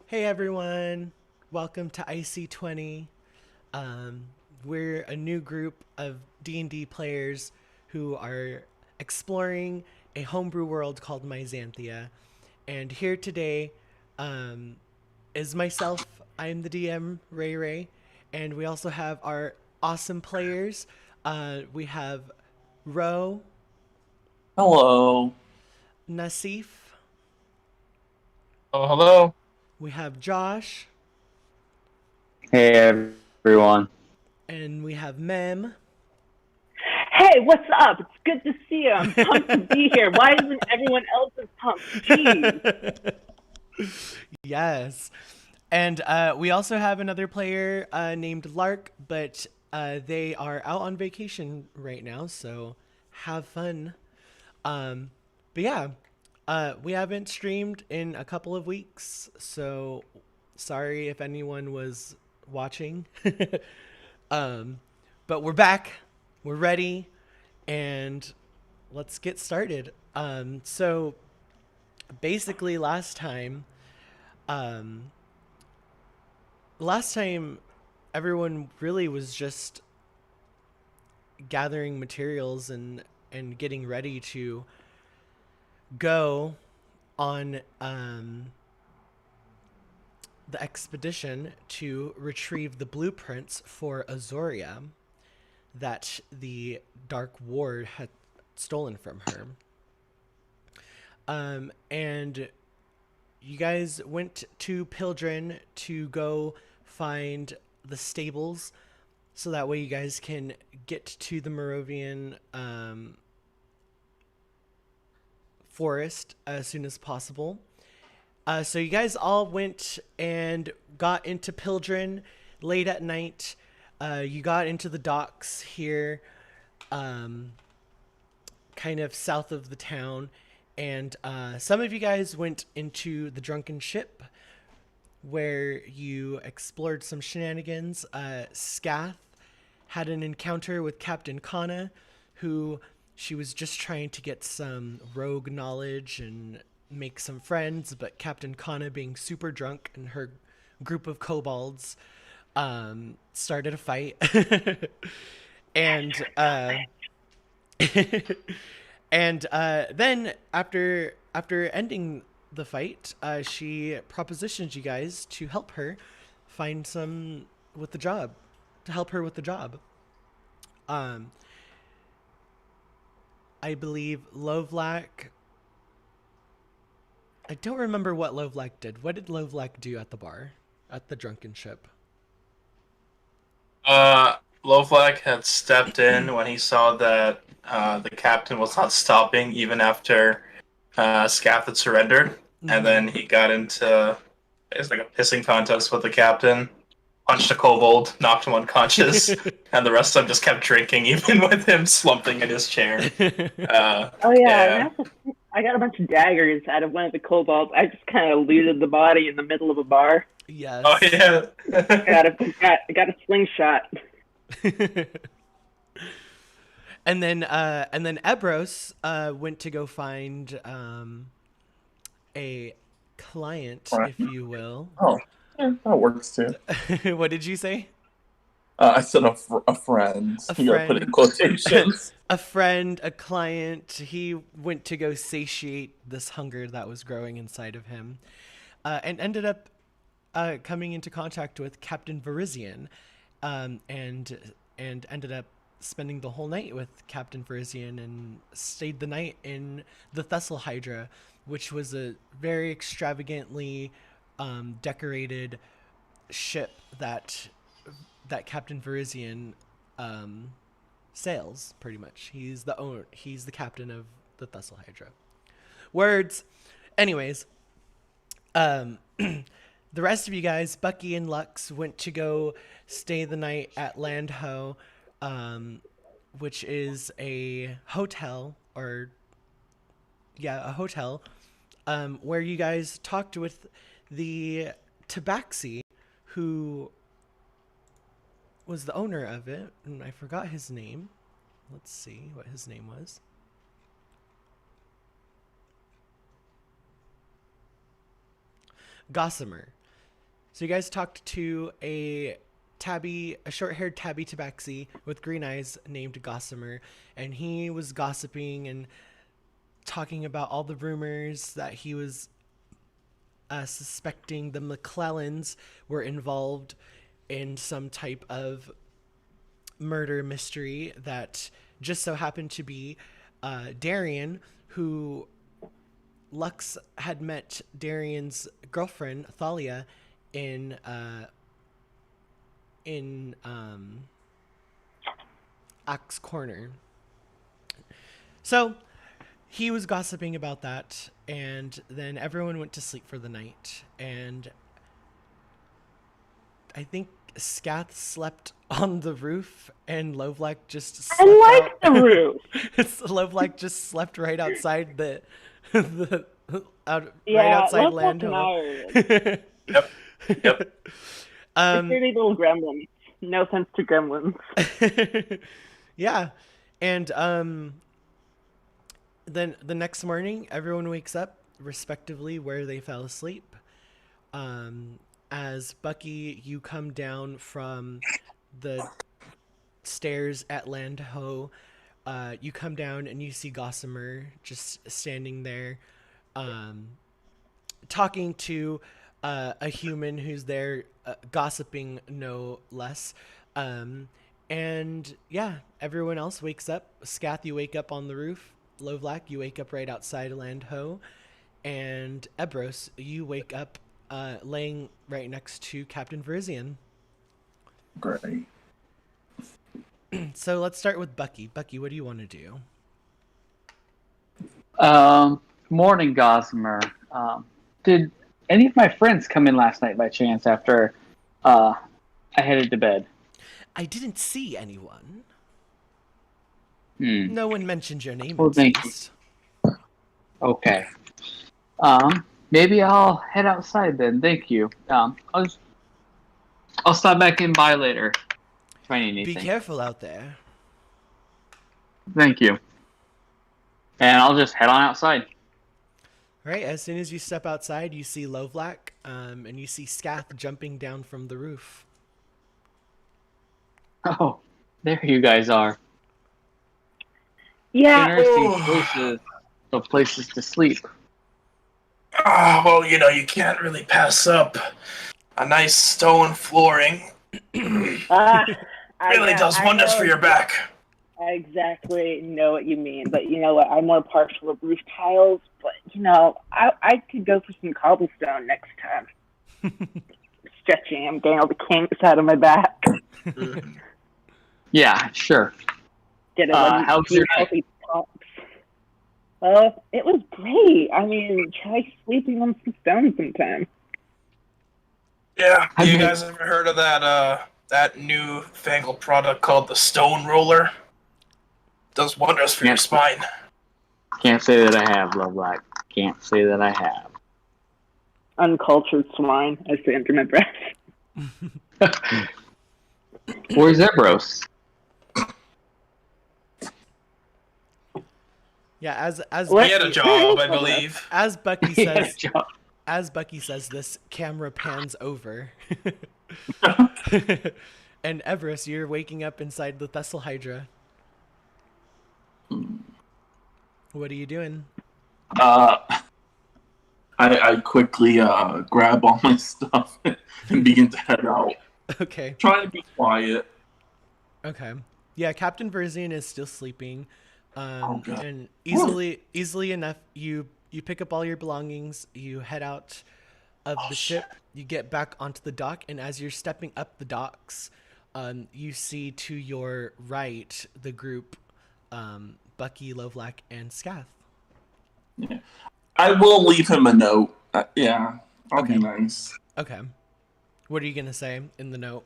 Hey everyone, welcome to IC20. We're a new group of D&D players who are exploring a homebrew world called Myzanthia. And here today um, is myself. I'm the DM, Ray Ray. And we also have our awesome players. We have Ro, Hello. Nasif, Oh, hello. we have Josh, Hey everyone. and we have Mem. Hey, what's up? It's good to see you. I'm pumped to be here. Why isn't everyone else as pumped? Jeez. Yes. And we also have another player named Lark, but they are out on vacation right now, so have fun. Um, but yeah, we haven't streamed in a couple of weeks, so sorry if anyone was watching. um, but we're back, we're ready, and let's get started. So basically, um, last time everyone really was just gathering materials and getting ready to go on the expedition to retrieve the blueprints for Azoria that the Dark Ward had stolen from her. And you guys went to Pildren to go find the stables so that way you guys can get to the Moravian forest as soon as possible. So you guys all went and got into Pildren late at night. You got into the docks here, um, kind of south of the town, and some of you guys went into the drunken ship where you explored some shenanigans. Scath had an encounter with Captain Kana, who she was just trying to get some rogue knowledge and make some friends, but Captain Kana, being super drunk, and her group of kobolds started a fight. and and then after ending the fight, she propositioned you guys to help her find some with the job, to help her with the job. Um, I believe Lovelack. I don't remember what Lovelack did. What did Lovelack do at the bar, at the drunken ship? Lovelag had stepped in when he saw that the captain was not stopping even after Scath had surrendered, and Mm-hmm. then he got into it's like a pissing contest with the captain, punched a kobold, knocked him unconscious, and the rest of them just kept drinking, even with him slumping in his chair. Oh yeah, Yeah. I got a bunch of daggers out of one of the kobolds. I just kind of looted the body in the middle of a bar. Oh Yes. yeah. I got a slingshot. And then Ebros went to go find a client, Right. if you will. Oh, yeah, that works too. What did you say? I said a friend. A You gotta put it in friend. quotations. A friend, a client. He went to go satiate this hunger that was growing inside of him, and ended up coming into contact with Captain Verizian, and ended up spending the whole night with Captain Verizian and stayed the night in the Thessal Hydra, which was a very extravagantly decorated ship that Captain Verizian sails. Pretty much, he's the owner. He's the captain of the Thessal Hydra. Words. Anyways, um, the rest of you guys, Bucky and Lux, went to go stay the night at Landho, um, which is a hotel, or yeah, a hotel, where you guys talked with the Tabaxi, who was the owner of it, and I forgot his name. Let's see what his name was. Gossamer. So you guys talked to a short-haired tabby tabaxi with green eyes named Gossamer, and he was gossiping and talking about all the rumors that he was suspecting the McClellans were involved in some type of murder mystery that just so happened to be Darian, who Lux had met Darian's girlfriend Thalia in Axe Corner. So he was gossiping about that, and then everyone went to sleep for the night. And I think Scath slept on the roof, and Lovelac just slept I like out. the roof. Lovelac just slept right outside the right Yeah, outside Lovelac's an Landho. Irish. Yep. Yep. They're dirty little gremlins. No offense to gremlins. Yeah, and then the next morning, everyone wakes up respectively where they fell asleep. As Bucky, you come down from the stairs at Landho. You come down and you see Gossamer just standing there, talking to a human who's there, gossiping no less. And yeah, everyone else wakes up. Scath, you wake up on the roof. Lovelac, you wake up right outside Landho. And Ebros, you wake up laying right next to Captain Verizian. Great. So let's start with Bucky. Bucky, what do you want to do? Morning, Gossamer. Did any of my friends come in last night by chance after I headed to bed? I didn't see anyone. Hmm. No one mentioned your name, Well, at thank you. least. Okay. Maybe I'll head outside then. Thank you. I'll stop back in by later if I need anything. Be careful out there. Thank you. And I'll just head on outside. All right, as soon as you step outside, you see Lovelac, and you see Scath jumping down from the roof. Oh, there you guys are. Yeah. Interesting places to sleep. Well, you can't really pass up a nice stone flooring. Really does wonders for your back. I exactly know what you mean, but you know what? I'm more partial to roof tiles, but I could go for some cobblestone next time. Stretching, I'm getting all the kinks out of my back. Yeah, sure. Get how's your night? healthy pops. Well, it was great. I mean, try sleeping on some stone sometime. Yeah, you guys ever heard of that new fangled product called the Stone Roller? Does wonders for your spine. Can't say that I have, Lovelac. Can't say that I have. Uncultured swine, I say under my breath. Where's Ebros? Yeah, as He had a job, I believe. As Bucky says, this camera pans over. And Everest, you're waking up inside the Thessal Hydra. What are you doing? I quickly grab all my stuff and begin to head out. Okay. Trying to be quiet. Okay. Yeah, Captain Verzian is still sleeping. God. And easily enough, you pick up all your belongings, you head out of the ship, you get back onto the dock, and as you're stepping up the docks, you see to your right the group, Bucky, Lovelac, and Scath. Yeah. I will leave him a note. Yeah, I'll be Okay. nice. Okay. What are you gonna say in the note?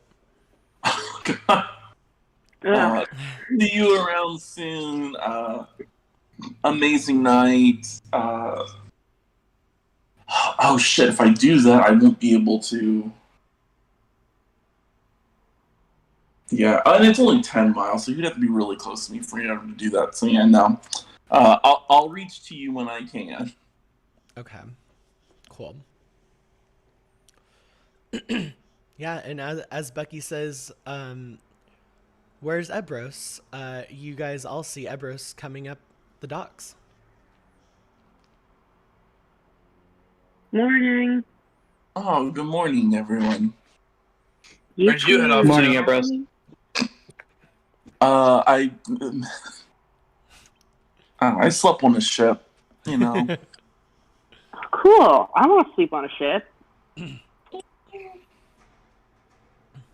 See you around soon. Amazing night. Oh shit, if I do that, I won't be able to. Yeah, and it's only 10 miles, so you'd have to be really close to me for you to do that. So yeah, no. I'll reach to you when I can. Okay. Cool. Yeah, and as Becky says, where's Ebros? You guys all see Ebros coming up the docks. Morning. Oh, good morning, everyone. Where'd you head off Morning, to? Ebros. I I slept on a ship, you know. Cool. I want to sleep on a ship. Yeah,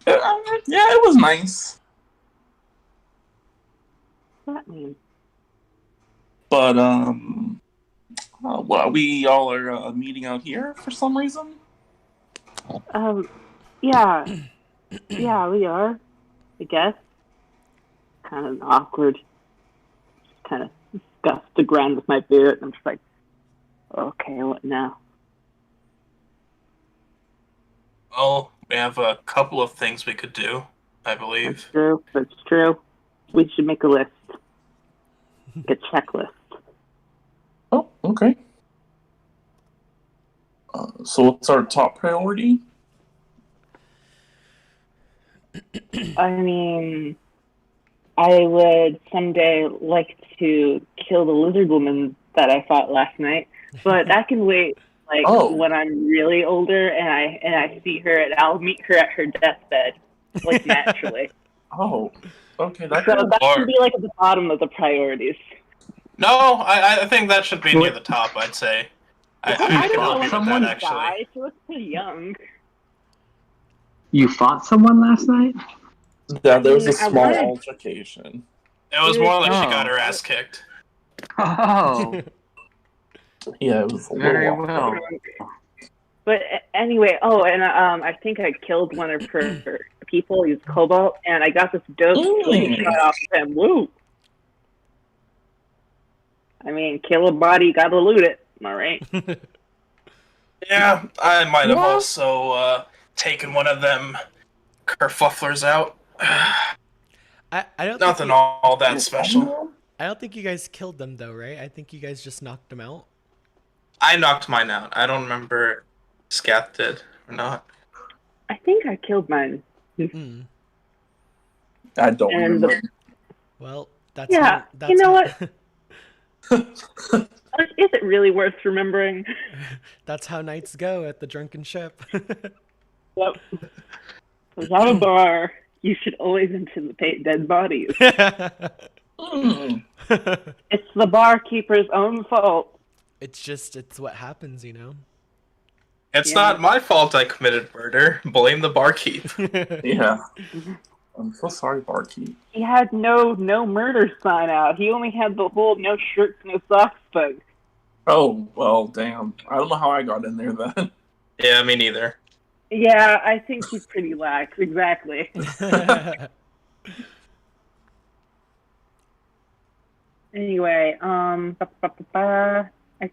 it was nice. What's that mean? But well, we all are meeting out here for some reason. Yeah. Yeah, we are. I guess. Kind of awkward. Kind of scuffed the ground with my boot. I'm just like, okay, what now? Well, we have a couple of things we could do, I That's believe. true. That's true. We should make a list. A checklist. Oh, okay. So what's our top priority? I mean, I would someday like to kill the lizard woman that I fought last night, but that can wait. Like when I'm really older and I see her, and I'll meet her at her deathbed, like naturally. Oh, okay. So that should be like at the bottom of the priorities. No, I think that should be near the top, I'd say. I I can don't know help when you with someone that, actually. dies. She looks pretty young. You fought someone last night? Yeah, there was a I small wanted- altercation. It was more like she Oh. got her ass kicked. Oh, Yeah, it was a very little well. But anyway, and I think I killed one of her people. He was Cobalt, and I got this dope slingshot off of him. Woo! I mean, kill a body, gotta loot it. Am I right? Yeah, I might have also taken one of them kerfufflers out. I don't Nothing think all that special. I don't think you guys killed them though, right? I think you guys just knocked them out. I knocked mine out. I don't remember if Scath did or not. I think I killed mine. Hmm. I don't remember. Well, that's Yeah, that's you know what? Like, is it really worth remembering? That's how nights go at the drunken ship. Yep. Without a bar, you should always anticipate dead bodies. Mm. It's the barkeeper's own fault. It's what happens, you know. It's Yeah. not my fault I committed murder. Blame the barkeep. Yeah. I'm so sorry, barkeep. He had no murder sign out. He only had the whole no shirts, no socks thing. Oh, well, damn. I don't know how I got in there then. Yeah, me neither. Yeah, I think he's pretty lax. Exactly. Anyway, I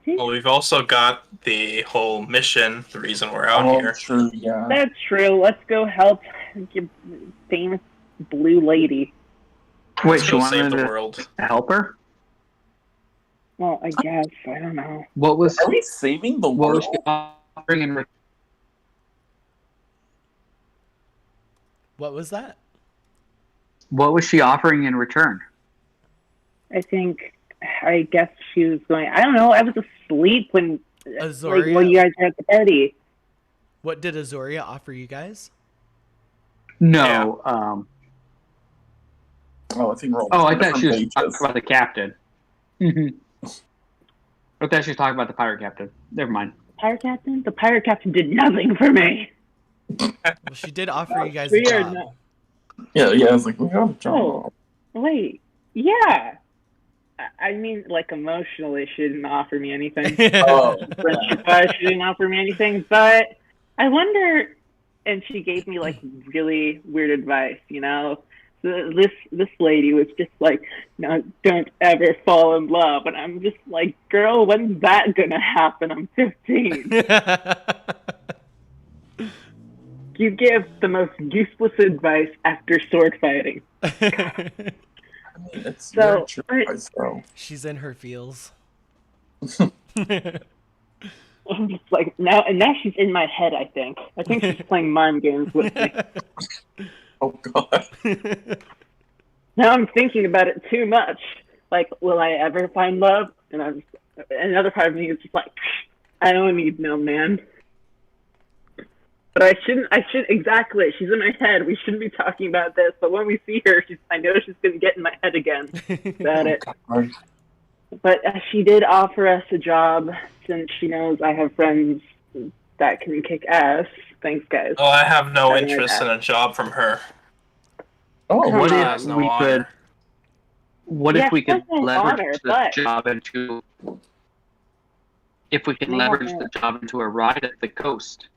think Well, we've also got the whole mission, the reason we're out here. True, yeah. that's true. Let's go help your famous blue lady. Wait, Let's she go save wanted the to world. help her? Well, I guess. I don't know. What was Are we saving the what was world? she offering in return? What was that? What was she offering in return? I guess she was going. I don't know. I was asleep when Azoria? when you guys were at the party. What did Azoria offer you guys? No. Oh, I think we're all Oh, I on thought she was different talking pages. about the captain. I thought she was talking about the pirate captain. Never mind. Pirate captain? The pirate captain did nothing for me. Well, she did offer you guys a We are job. not. Yeah, I was like, we got a job. Wait. Yeah. I mean, like, emotionally, she didn't offer me anything. Oh, Friendship-wise, she didn't offer me anything. But I wonder, and she gave me, like, really weird advice, you know? This lady was just like, no, don't ever fall in love. And I'm just like, girl, when's that gonna happen? I'm 15. You give the most useless advice after sword fighting. I mean, it's So, very true, guys, though. She's in her feels. I'm just like, now she's in my head, I think. I think she's playing mind games with me. Oh god. Now I'm thinking about it too much. Like, will I ever find love? And another part of me is just like, I don't need no man. But I should exactly. She's in my head. We shouldn't be talking about this. But when we see her, I know she's going to get in my head again about it. God. But she did offer us a job since she knows I have friends that can kick ass. Thanks, guys. Oh, I have no Something like interest that. in a job from her. Oh, Come What on. if Has no we honor. could? What Yes, if we could that's an leverage honor, the but- job into? If we could No. leverage the job into a ride at the coast,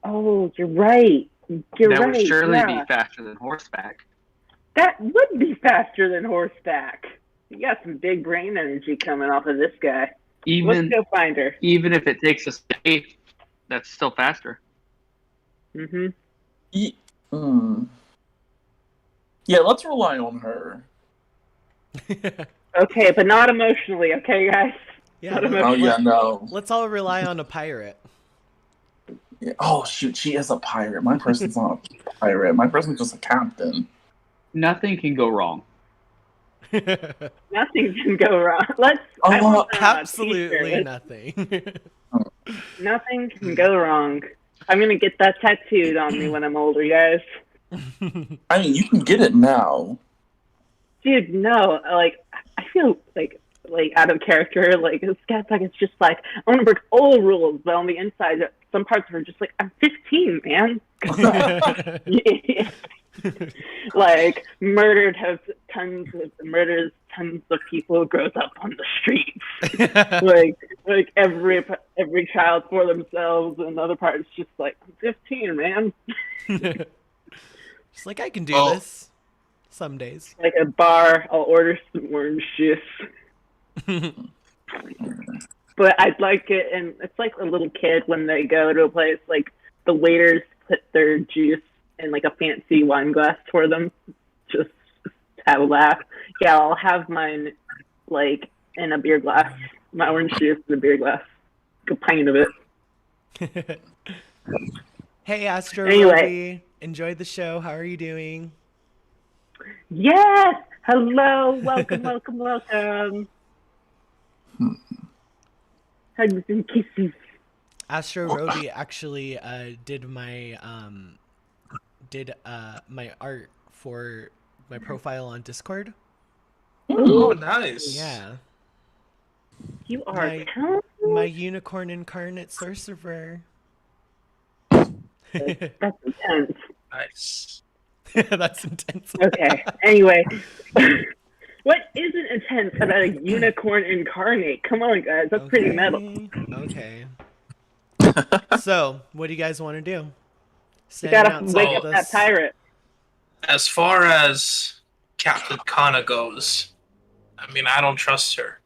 Oh, you're right. You're that right. would surely yeah. be faster than horseback. That would be faster than horseback. You got some big brain energy coming off of this guy. Even Let's go find her. even if it takes us a day, that's still faster. Mm-hmm. Yeah, let's rely on her. Okay, but not emotionally, okay, guys? Yeah, Not let- Oh yeah, let- no. Let's all rely on a pirate. Yeah. Oh shoot, she is a pirate. My person's not a pirate. My person's just a captain. Nothing can go wrong. Nothing can go wrong. I Oh, want that on a Absolutely t-shirt. nothing. Nothing can go wrong. I'm going to get that tattooed on me when I'm older, guys. I mean, you can get it now. Dude, no. Like, I feel like out of character. Like, this guy's like, it's just like, I want to break all the rules, but on the inside, some parts of her are just like, I'm 15, man. Like, murders tons of people who grows up on the streets. like every child for themselves, and the other part is just like, I'm 15, man. Just like I can do Oh. this some days. Like a bar, I'll order some orange juice. But I'd like it, and it's like a little kid when they go to a place, like the waiters put their juice in like a fancy wine glass for them, just have a laugh. Yeah, I'll have mine like in a beer glass, my orange juice in a beer glass, like a pint of it. Hey, Astro Anyway. Roby, enjoyed the show. How are you doing? Yes, hello, welcome. Hugs and kisses. Astro Roby actually did my my art for my profile on Discord. Oh, nice. Yeah, You are My- talented. my unicorn incarnate sorcerer. That's intense. Nice. That's intense. Okay. Anyway, what isn't intense about a unicorn incarnate? Come on, guys. That's pretty metal. Okay. So, what do you guys want to do? You Standing gotta outside wake of up this- that pirate. As far as Captain Kana goes, I mean, I don't trust her.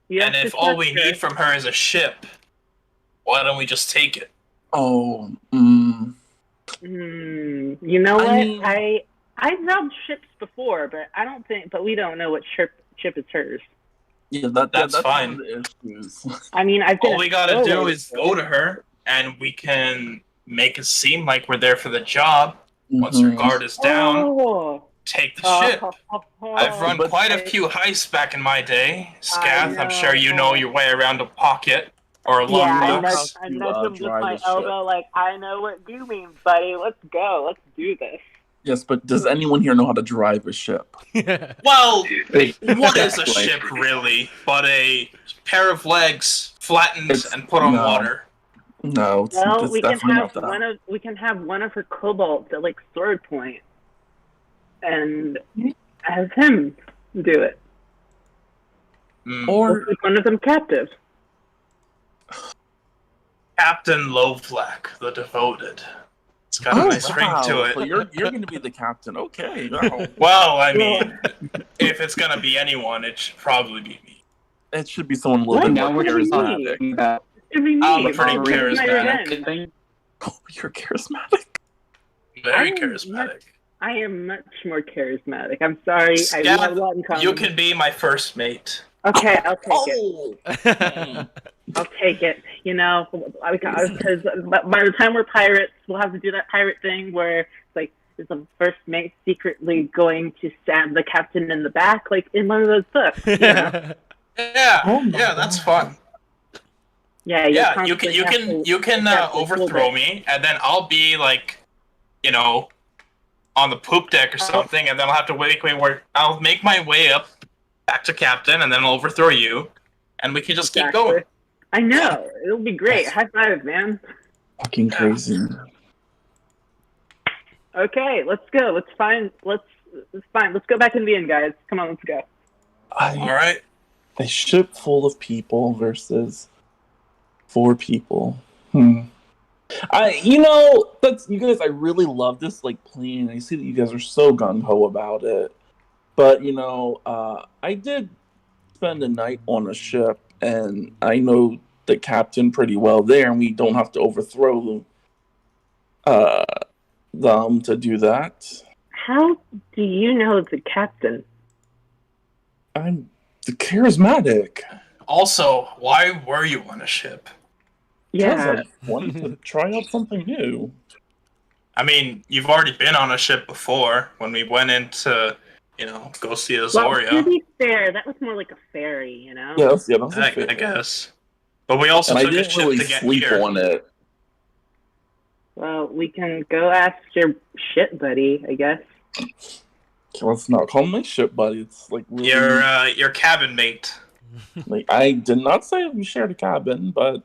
You And have if to all we trust her. need from her is a ship, why don't we just take it? Oh, You know I what? mean- I've robbed ships before, but we don't know what ship is hers. yeah, That's that's fine. one of the issues. I mean, I've been All we gotta do is go to her, and we can make it seem like we're there for the job. Once her Mhm. guard is down, Oh. take the ship. I've run But- quite a few heists back in my day. Scath, I'm sure you know. know your way around a pocket or a Yeah, I lunchbox. nudge- nudged to, him with drive my the ship. elbow, like, I know what you mean, buddy. Let's go. Let's do this. Yes, but does anyone here know how to drive a ship? Well, what is a Exactly. ship really but a pair of legs flattened It's- and put on no. water? No, it's, Well, it's we can definitely have not that. we can have one of her kobolds at like sword point, and have him do it. Mm. We'll Or keep one of them captive. Captain Lovelack, the Devoted. It's got a nice ring to So it. you're going to be the captain. Okay. Wow. Well, I mean, if it's gonna be anyone, it should probably be me. It should be someone a little What? bit Now more we're just charismatic. talking about It'd be me. I'm pretty This is my charismatic. revenge. Oh, you're charismatic. Very I'm charismatic. I am much more charismatic. I'm sorry. I Scath, have a lot in common. You can be my first mate. Okay, I'll take it. Oh, I'll take it. You know, because by the time we're pirates, we'll have to do that pirate thing where it's like, is the first mate secretly going to stab the captain in the back, like in one of those books? You know? Yeah, Oh my yeah, that's God. fun. Yeah, you'll Yeah, you constantly have to you can adapt to the overthrow cool me, and then I'll be like, you know, on the poop deck or something, and then I'll have to I'll make my way up back to captain, and then I'll overthrow you, and we can just keep Exactly. going. I know. It'll be great. That's High five, man. fucking crazy. Okay, let's go. Let's find. Let's find. Let's go back in the inn, guys. Come on, let's go. All right. A ship full of people versus 4 people. That's you guys. I really love this plan. I see that you guys are so gung ho about it, but I did spend a night on a ship, and I know the captain pretty well there, and we don't have to overthrow uh, them to do that. How do you know the captain? I'm the charismatic. Also, why were you on a ship? Yeah. Because I wanted to try out something new. I mean, you've already been on a ship before when we went into, go see Well, Azoria. to be fair, that was more like a ferry, you know. Yes, yeah, that's I guess. But we also And I took a didn't ship really to get sleep here. on it. Well, we can go ask your shit buddy, I guess. Let's not call my ship buddy. It's really Your cabin mate. I did not say we shared a cabin, but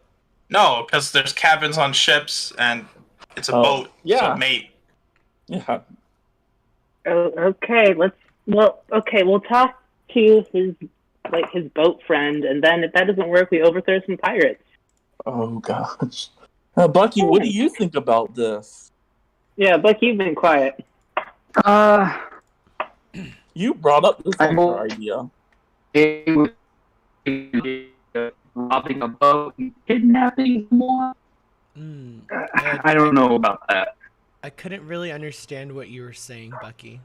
No, because there's cabins on ships, and it's a boat. yeah. So mate. Yeah. Oh, okay. We'll talk to his boat friend, and then if that doesn't work, we overthrow some pirates. Oh gosh. Bucky, what do you think about this? Yeah, Buck, you've been quiet. You brought up this I'm idea. Robbing a boat and kidnapping someone. I don't know about that. I couldn't really understand what you were saying, Bucky.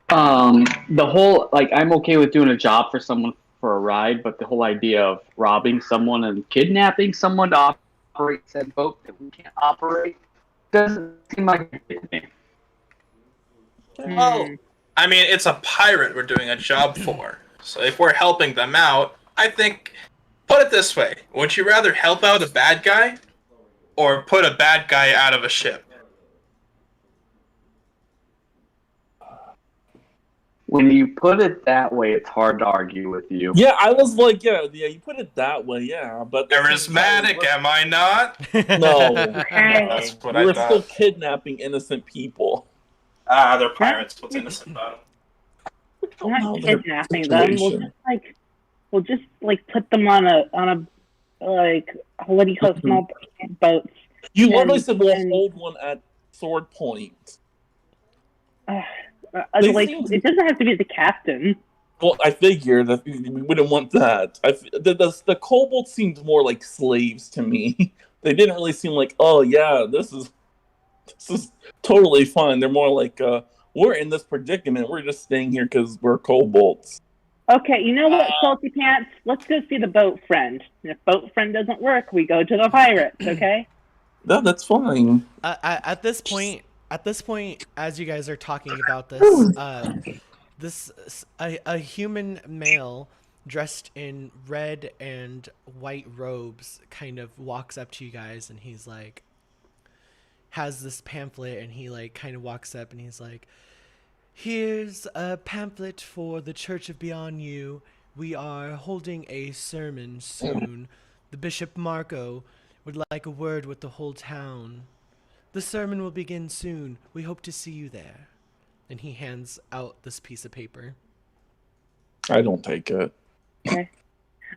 The whole I'm okay with doing a job for someone for a ride, but the whole idea of robbing someone and kidnapping someone to operate said boat that we can't operate doesn't seem like it to me. Well, I mean, it's a pirate we're doing a job for. So if we're helping them out, I think, put it this way. Would you rather help out a bad guy or put a bad guy out of a ship? When you put it that way, it's hard to argue with you. Yeah, I was like, yeah, you put it that way, yeah, but Charismatic, am I not? No, That's what we're I thought. still kidnapping innocent people. They're pirates. What's innocent about them? We're not kidnapping them. We'll just put them on a what do you call small boats. You literally said we'll hold one at sword point. It doesn't have to be the captain. Well, I figured that we wouldn't want that. The kobolds seemed more like slaves to me. They didn't really seem like, oh yeah, this is totally fine. They're more like, we're in this predicament. We're just staying here because we're kobolds. Okay, you know what, Salty Pants? Let's go see the boat friend. And if boat friend doesn't work, we go to the pirates. Okay? No, that's fine. At this point, as you guys are talking about this, a human male dressed in red and white robes kind of walks up to you guys, and he's like, has this pamphlet, and he kind of walks up and he's like, here's a pamphlet for the Church of Beyond You. We are holding a sermon soon. The Bishop Marco would like a word with the whole town. The sermon will begin soon. We hope to see you there. And he hands out this piece of paper. I don't take it. Okay.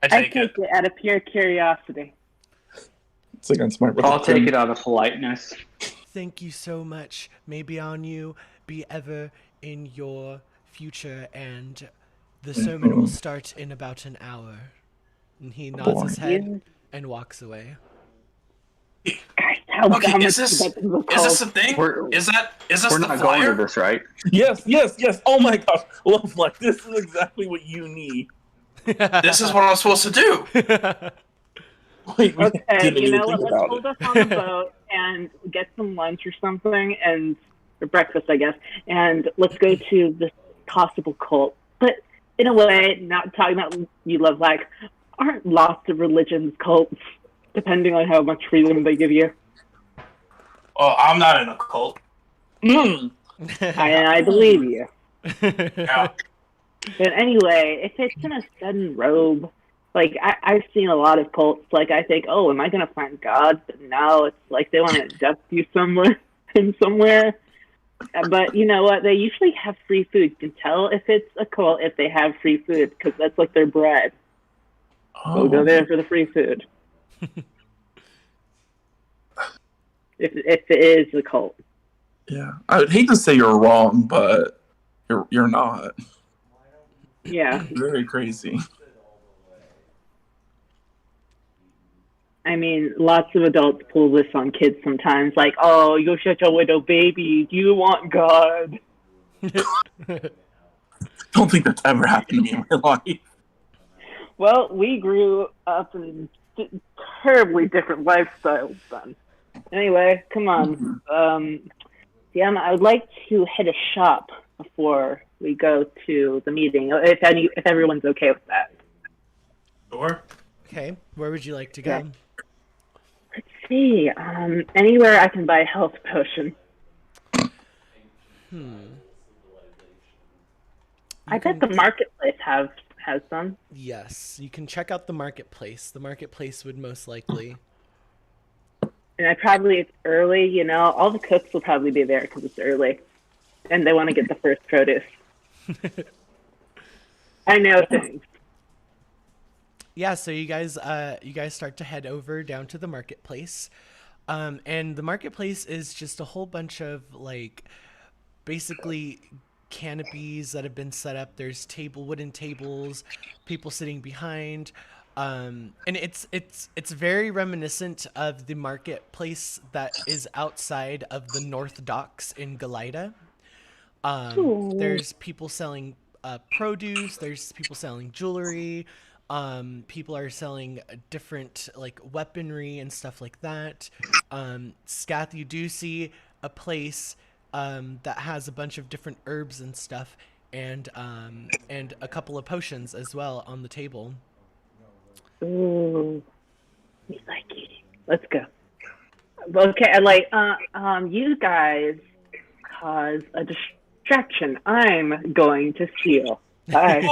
I take it out of pure curiosity. It's against my religion. I'll take it out of politeness. Thank you so much. May Beyond You be ever in your future, and the sermon will start in about an hour. And he nods his head and walks away. Guys, how Okay, much is this that was is this called. a thing? We're Is this we're the not going to flyer? this, right? Yes, yes, yes. Oh my gosh, Love Life. This is exactly what you need. This is what I'm supposed to do. Wait, we Okay, didn't you even know what? think Let's about hold it. us on the boat and get some lunch or something, and or breakfast, I guess. And let's go to this possible cult. But in a way, not talking about you love like, aren't lots of religions cults, depending on how much freedom they give you. Oh, I'm not in a cult. Mm. I believe you. Yeah. But anyway, if it's in a sudden robe, like I've seen a lot of cults. Like I think, oh, am I gonna find God? But no, it's like they want to abduct you somewhere and somewhere. But you know what? They usually have free food. You can tell if it's a cult if they have free food because that's like their bread. So go Oh, there for the free food. If it is a cult. yeah. I would hate to say you're wrong, but you're not. Yeah. Very crazy. I mean, lots of adults pull this on kids sometimes, like, oh, you're such a little baby. Do you want God? Don't think that's ever happened to me in my life. Well, we grew up in terribly different lifestyles then. Anyway, come on. Deanna, I would like to hit a shop before we go to the meeting, if everyone's okay with that. Sure. Okay, where would you like to go? Yeah. Let's see. Anywhere I can buy a health potion. I bet the marketplace has some. Yes, you can check out the marketplace. The marketplace would most likely. And it's early, you know. All the cooks will probably be there because it's early. And they want to get the first produce. I know things. Yeah, so you guys start to head over down to the marketplace. And the marketplace is just a whole bunch of like basically canopies that have been set up. There's wooden tables, people sitting behind. And it's very reminiscent of the marketplace that is outside of the North Docks in Galida. There's people selling produce. There's people selling jewelry. People are selling different like weaponry and stuff like that. Scath, you do see a place that has a bunch of different herbs and stuff, and a couple of potions as well on the table. Ooh. We like eating. Let's go. Okay, you guys cause a distraction. I'm going to steal. Bye.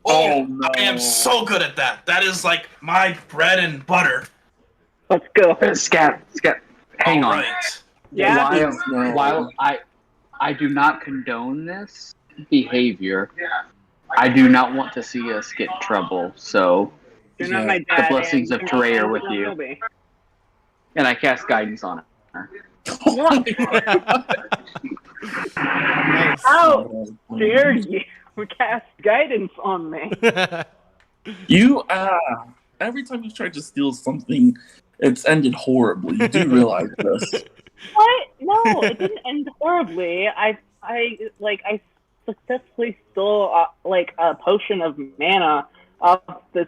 Oh, no. I am so good at that. That is like my bread and butter. Let's go. Scat, hang All on. right. Yeah. While I do not condone this behavior, I do not want to see us get in trouble. So You're not my dad. the blessings of and Teray are you with don't you, know me. and I cast guidance on her. Nice. How dare you cast guidance on me? You every time you tried to steal something, it's ended horribly. You do realize this. What? No, it didn't end horribly. I successfully stole a potion of mana off this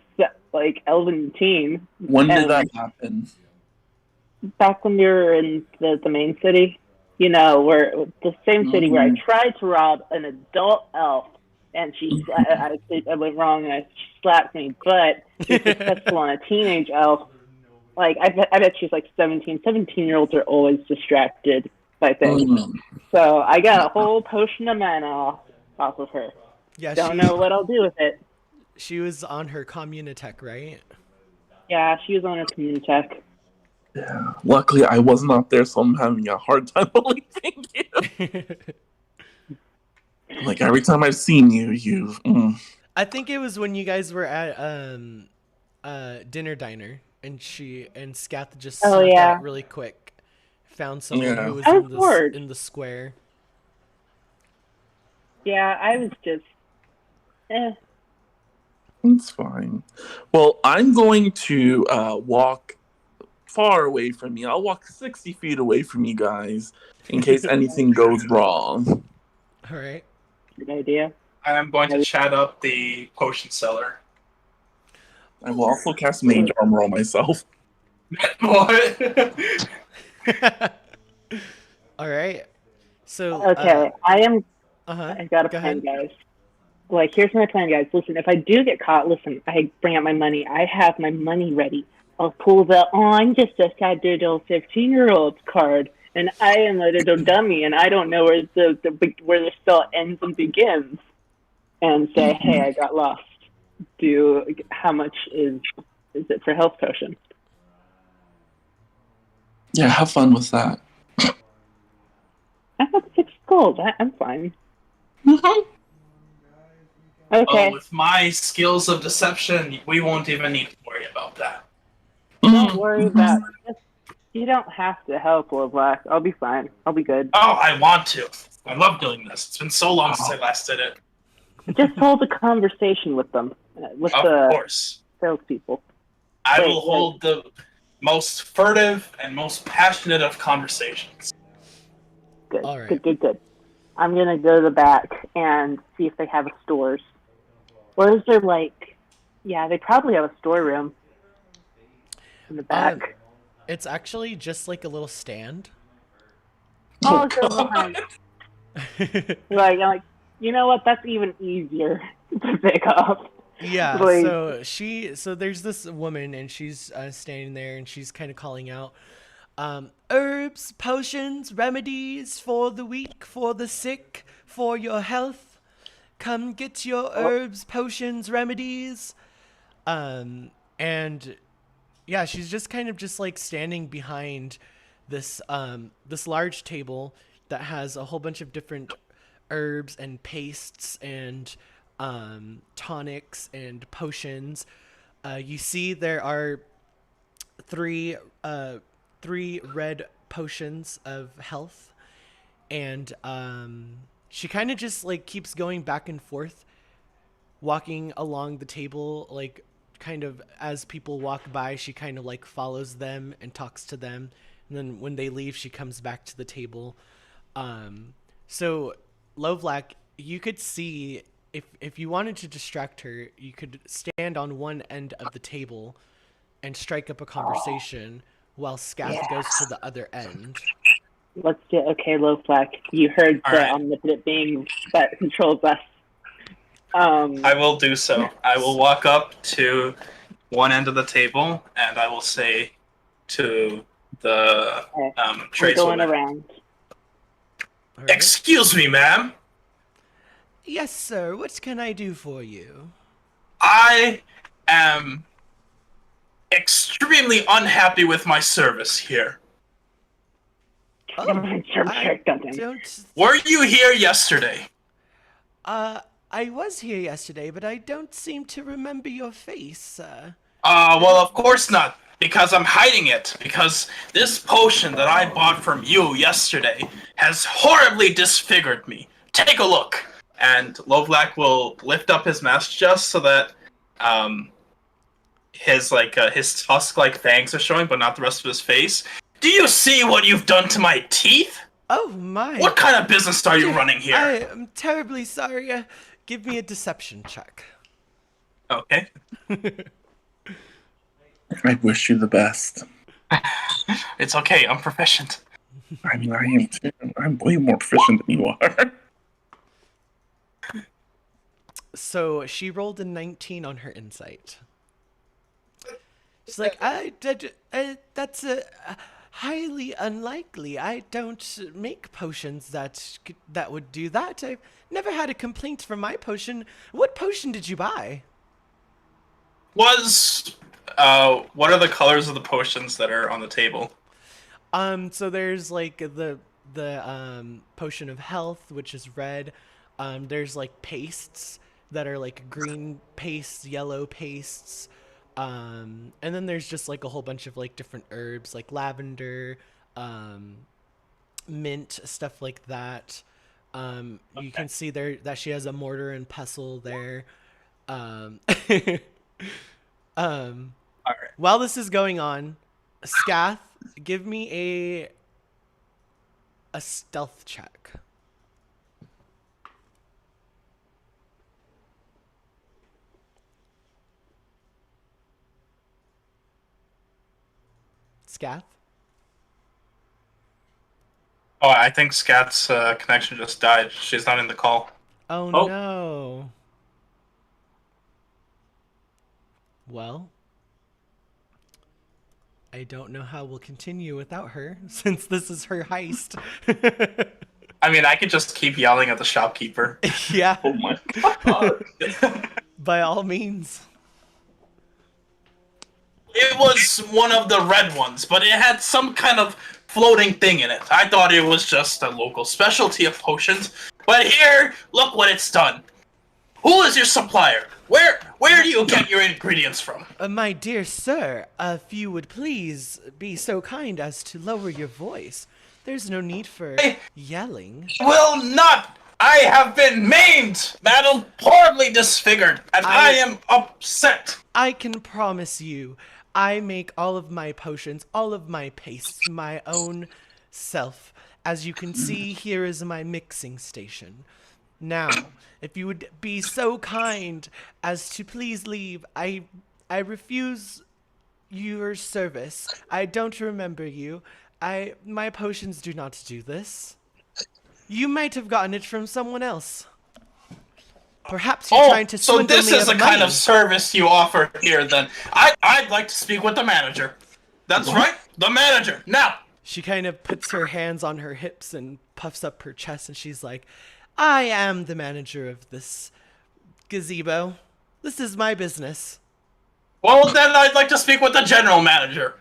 elven team. When did that happen? Back when we were in the main city, you know, where the same city where I tried to rob an adult elf, and I went wrong and she slapped me, but she was successful on a teenage elf. Like I bet she's like 17. 17-year-olds are always distracted by things. So I got a whole potion of mana off of her. Yeah, Don't know what I'll do with it. She was on her communitech, right? Yeah, she was on her communitech. Yeah. Luckily, I was not there, so I'm having a hard time believing you. Like every time I've seen you. I think it was when you guys were at dinner diner, and Scath just snuck out really quick, found someone who was in the square. Yeah, I was just. It's fine. Well, I'm going to walk far away from me. I'll walk 60 feet away from you guys in case anything goes wrong. All right. Good idea. I am going to chat up the potion seller. I will also cast Mage Armor on myself. What? All right. So Okay, uh-huh. I got a Go plan, ahead. guys. Like, here's my plan, guys. Listen, if I do get caught, listen, I bring out my money. I have my money ready. I'll pull the, I'm just a sad little 15-year-old card, and I am a little dummy, and I don't know where the spell ends and begins. And say, hey, I got lost. How much is it for health potion? Yeah, have fun with that. I have 6 gold. I'm fine. Mm-hmm. Okay. Oh, with my skills of deception, we won't even need to worry about that. Don't worry about it. You don't have to help, Black. I'll be fine. I'll be good. Oh, I want to. I love doing this. It's been so long since I last did it. Just hold a conversation with them, with Of the course. salespeople. I will hold the most furtive and most passionate of conversations. Good. All right. Good. I'm gonna go to the back and see if they have stores. Or is there yeah, they probably have a storeroom in the back. It's actually just like a little stand. Oh, go behind. Like, you know what? That's even easier to pick up. Yeah, Like, so there's this woman and she's standing there and she's kind of calling out, herbs, potions, remedies for the weak, for the sick, for your health. Come get your herbs, potions, remedies. And yeah, she's just kind of just like standing behind this this large table that has a whole bunch of different herbs and pastes and tonics and potions. You see there are three red potions of health, and she kind of just like keeps going back and forth, walking along the table, like kind of as people walk by, she kind of like follows them and talks to them, and then when they leave, she comes back to the table. So Lovelac, you could see if you wanted to distract her, you could stand on one end of the table and strike up a conversation while Scath goes to the other end. let's do okay, Low Black. You heard All the right. omnipotent being that controls us. I will do so. I will walk up to one end of the table and I will say to the I'm going tradeswoman, around. All right. "Excuse me, ma'am. Yes, sir. What can I do for you? I am extremely unhappy with my service here. Oh, I don't. Were you here yesterday?" I was here yesterday, but I don't seem to remember your face. Well, of course not, because I'm hiding it, because this potion that I bought from you yesterday has horribly disfigured me. Take a look. And Lovelac will lift up his mask just so that his tusk-like fangs are showing, but not the rest of his face. "Do you see what you've done to my teeth? Oh my! What kind of business are you running here?" I am terribly sorry. Give me a deception check. Okay. I wish you the best. It's okay, I'm proficient. I mean, I am too. I'm way more proficient than you are. So she rolled a 19 on her insight. She's like, that's highly unlikely. I don't make potions that would do that. I've never had a complaint from my potion. What potion did you buy? What are the colors of the potions that are on the table? So there's like the potion of health, which is red. There's like pastes that are like green pastes, yellow pastes. And then there's just like a whole bunch of like different herbs, like lavender, mint, stuff like that. You can see there that she has a mortar and pestle there. All right. While this is going on, Scath, give me a stealth check. Scath? Oh, I think Scat's connection just died. She's not in the call. Oh, Oh. no. Well, I don't know how we'll continue without her, since this is her heist. I mean, I could just keep yelling at the shopkeeper. Yeah, Oh my god. by all means. It was one of the red ones, but it had some kind of floating thing in it. I thought it was just a local specialty of potions, but here, look what it's done. Who is your supplier? Where do you get your ingredients from? My dear sir, if you would please be so kind as to lower your voice. There's no need for yelling. Will not! I have been maimed, madam, horribly disfigured, and I am upset. I can promise you, I make all of my potions, all of my pastes, my own self. As you can see, here is my mixing station. Now, if you would be so kind as to please leave, I refuse your service. I don't remember you. My potions do not do this. You might have gotten it from someone else. Perhaps you're trying to so swindle this me is the of kind money. of service you offer here, then. I'd like to speak with the manager. That's right, the manager. Now! She kind of puts her hands on her hips and puffs up her chest, and she's like, I am the manager of this gazebo. This is my business. Well, then I'd like to speak with the general manager.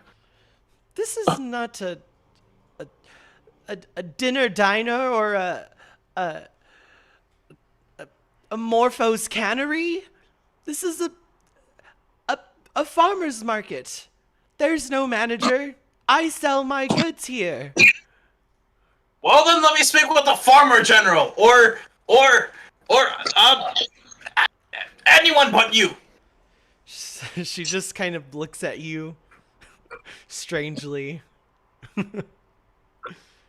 This is not a dinner diner or a Morpho's cannery. This is a farmer's market. There's no manager. I sell my goods here. Well, then let me speak with the farmer general, or anyone but you. She just kind of looks at you strangely.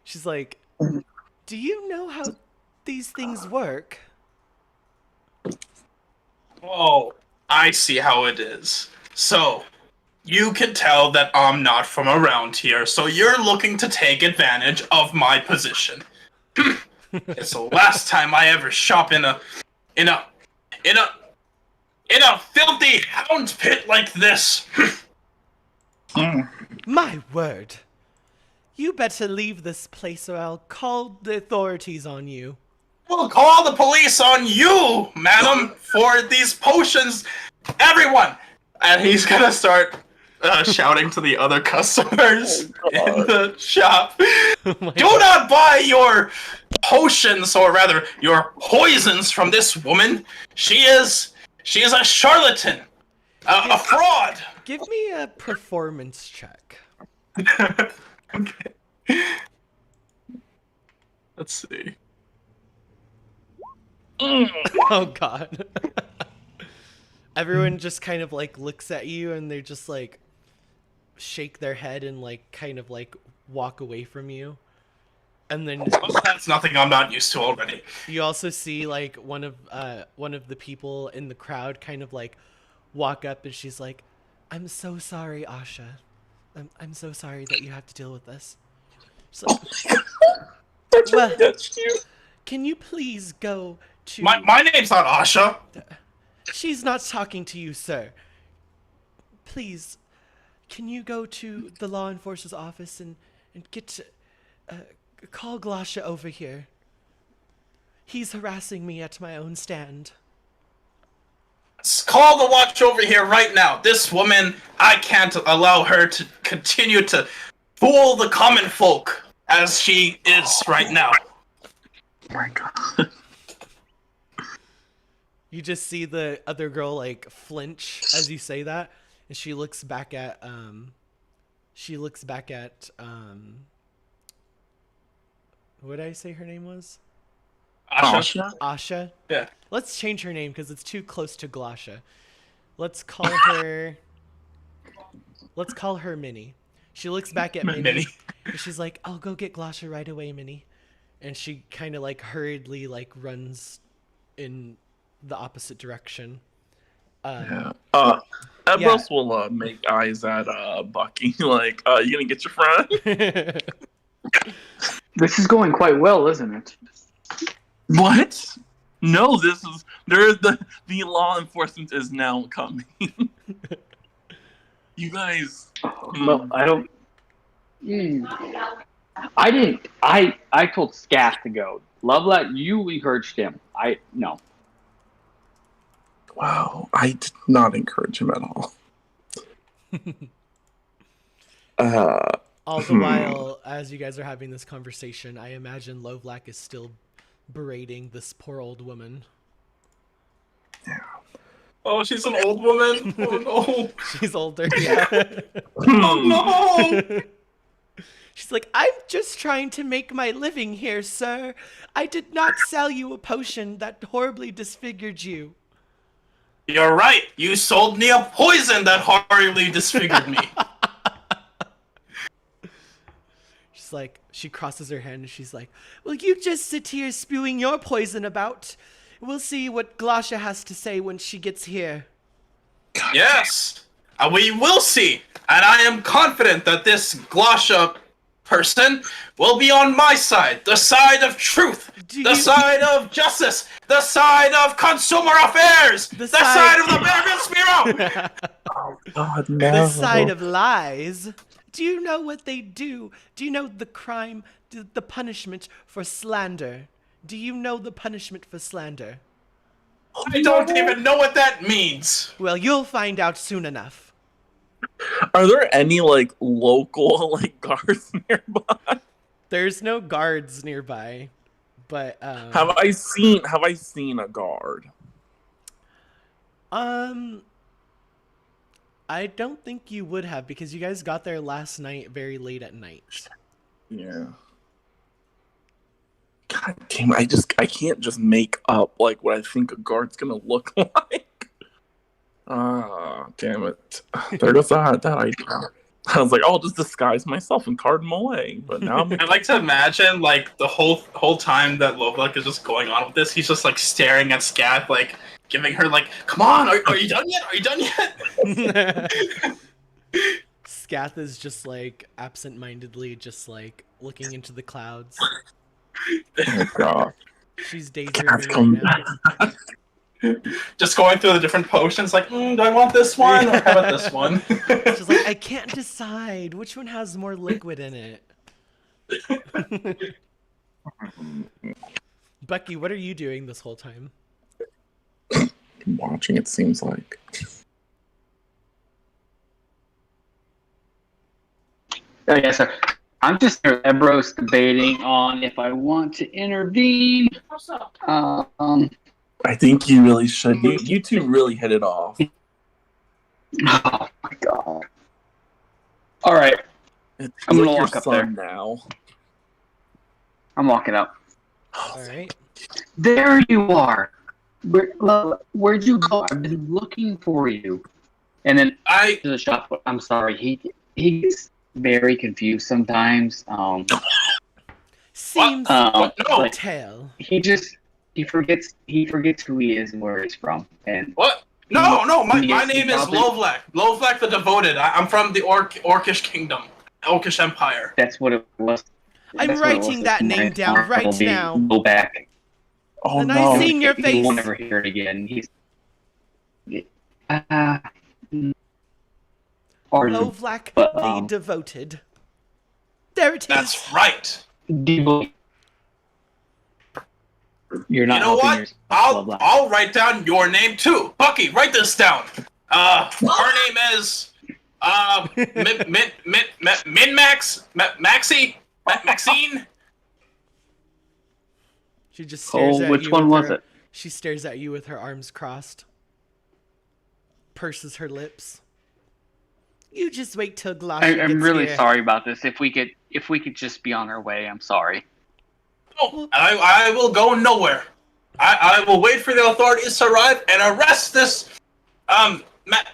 She's like, do you know how these things work? Oh, I see how it is. So, you can tell that I'm not from around here, so you're looking to take advantage of my position. It's the last time I ever shop in a filthy hound pit like this. My word. You better leave this place or I'll call the authorities on you. We'll call the police on you, madam, for these potions. Everyone! And he's gonna start shouting to the other customers in the shop. Oh my Do God. not buy your potions, or rather, your poisons from this woman. She is a charlatan, a fraud. Give me a performance check. Okay. Let's see. Oh God. Everyone just kind of like looks at you and they just like shake their head and like kind of like walk away from you. And then Well, that's nothing I'm not used to already. you also see like one of the people in the crowd kind of like walk up and she's like, I'm so sorry, Asha. I'm so sorry that you have to deal with this. So, well, That's you. can you please go to... My name's not Asha. She's not talking to you, sir. Please, can you go to the law enforcer's office and get to, call Glasha over here? He's harassing me at my own stand. Call the watch over here right now. This woman, I can't allow her to continue to fool the common folk as she is right now. Oh my god. You just see the other girl like flinch as you say that, and she looks back at what did I say her name was? Asha? Asha? Yeah. Let's change her name because it's too close to Glasha. Let's call her Minnie. She looks back at Minnie, Minnie. and she's like, "I'll go get Glosha right away, Minnie." And she kind of like hurriedly like runs in the opposite direction. Yeah. Ebros will make eyes at Bucky, like, you gonna get your friend? This is going quite well, isn't it? What? No, the law enforcement is now coming. You guys. Well, I don't. I didn't. I told Scath to go. Lovelet, you encouraged him. No. Wow, I did not encourage him at all. All the while, as you guys are having this conversation, I imagine Lovelac is still berating this poor old woman. Yeah. Oh, she's an old woman. Oh no. She's older. Yeah. Oh no. She's like, "I'm just trying to make my living here, sir. I did not sell you a potion that horribly disfigured you." You're right. You sold me a poison that horribly disfigured me. She's like, she crosses her hand and she's like, "Well, you just sit here spewing your poison about. We'll see what Glosha has to say when she gets here." Yes, we will see. And I am confident that this Glosha person will be on my side. The side of truth. The side of justice. The side of consumer affairs. The side of the American Spiro. Oh, God, no. The side of lies. Do you know what they do? Do you know the crime, the punishment for slander? Do you know the punishment for slander? I don't even know what that means. Well, you'll find out soon enough. Are there any like local like guards nearby? There's no guards nearby, but Have I seen a guard? I don't think you would have, because you guys got there last night very late at night. Yeah. God damn, I can't just make up like what I think a guard's gonna look like. Ah, damn it. There goes that idea. I was like, I'll just disguise myself and card him away. But now I'm I'd like to imagine like the whole time that Lovelock is just going on with this, he's just like staring at Scath, like giving her like, "Come on, are you done yet? Are you done yet?" Scath is just like absent-mindedly just like looking into the clouds. oh god. She's daydreaming right now. Just going through the different potions, like, do I want this one or how about this one? She's like, "I can't decide which one has more liquid in it." Bucky, what are you doing this whole time? Watching, it seems like. Yes, sir. I'm just Ebros debating on if I want to intervene. What's up? I think you really should. You two really hit it off. Oh my god. All right. It's I'm gonna like your walk up son now. I'm walking up. All right. There you are. Where'd you go? I've been looking for you. And then to the shop. I'm sorry. He's very confused sometimes. Seems no. tell. He forgets who he is and where he's from. And What? No, my Yes, name is probably- Lovelac. Lovelac the Devoted. I'm from the Orcish Kingdom. Orcish Empire. that's what it was. I'm That's what it writing was. that name down right Will be now. Go back. Oh And no. I seen your He face. won't ever hear it again. He's. Pardon. Lovelac But, the Devoted. There it is. That's right. You're not You know helping what? yourself, I'll write down your name too. Bucky, write this down. Her name is Maxine. She just stares at which you. one with was her- it? She stares at you with her arms crossed. Purses her lips. You just wait till Glosha I'm gets really here. sorry about this. If we could just be on our way, I'm sorry. Oh, I will go nowhere. I will wait for the authorities to arrive and arrest this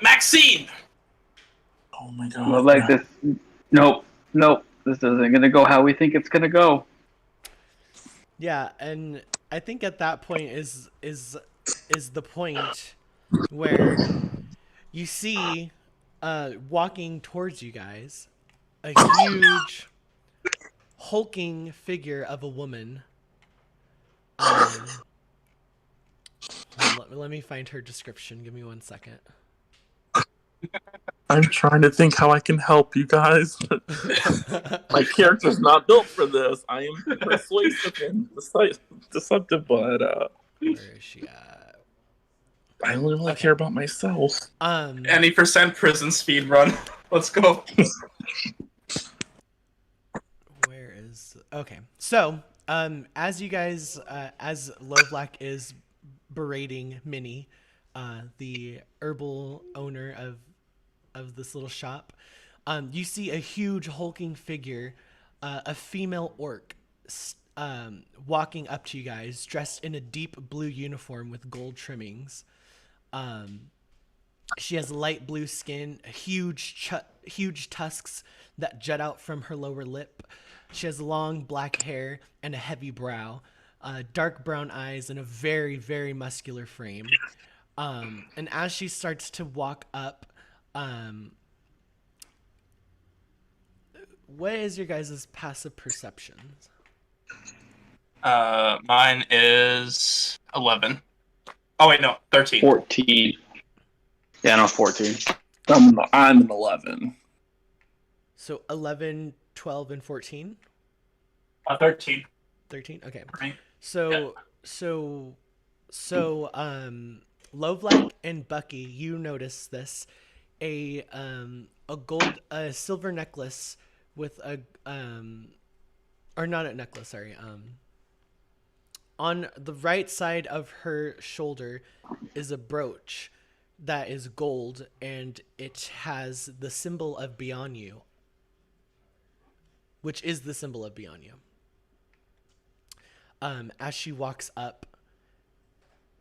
Maxine. Oh my god. Well, like this, Nope. Nope. This isn't gonna go how we think it's gonna go. Yeah, and I think at that point is the point where you see walking towards you guys a huge hulking figure of a woman. Let me find her description. Give me 1 second. I'm trying to think how I can help you guys. My character's not built for this. I am persuasive and deceptive, but Where is she at? I only really care about myself. Any percent prison speed run. Let's go. Where is okay? So, as you guys, as Lovelack is berating Minnie, the herbal owner of this little shop, you see a huge hulking figure, a female orc, walking up to you guys, dressed in a deep blue uniform with gold trimmings. She has light blue skin, huge tusks that jut out from her lower lip. She has long black hair and a heavy brow, dark brown eyes, and a very, very muscular frame. And as she starts to walk up, what is your guys' passive perceptions? Mine is 11. Oh wait, no, 13. 14. Yeah, no, 14. I'm an 11. So 11, 12, and 14? 13. 13? Okay. Right. So Lovelack and Bucky, you notice this. A silver necklace with or not a necklace, sorry. On the right side of her shoulder is a brooch that is gold, and it has the symbol of Beyond You, which is the symbol of Beyond You. As she walks up,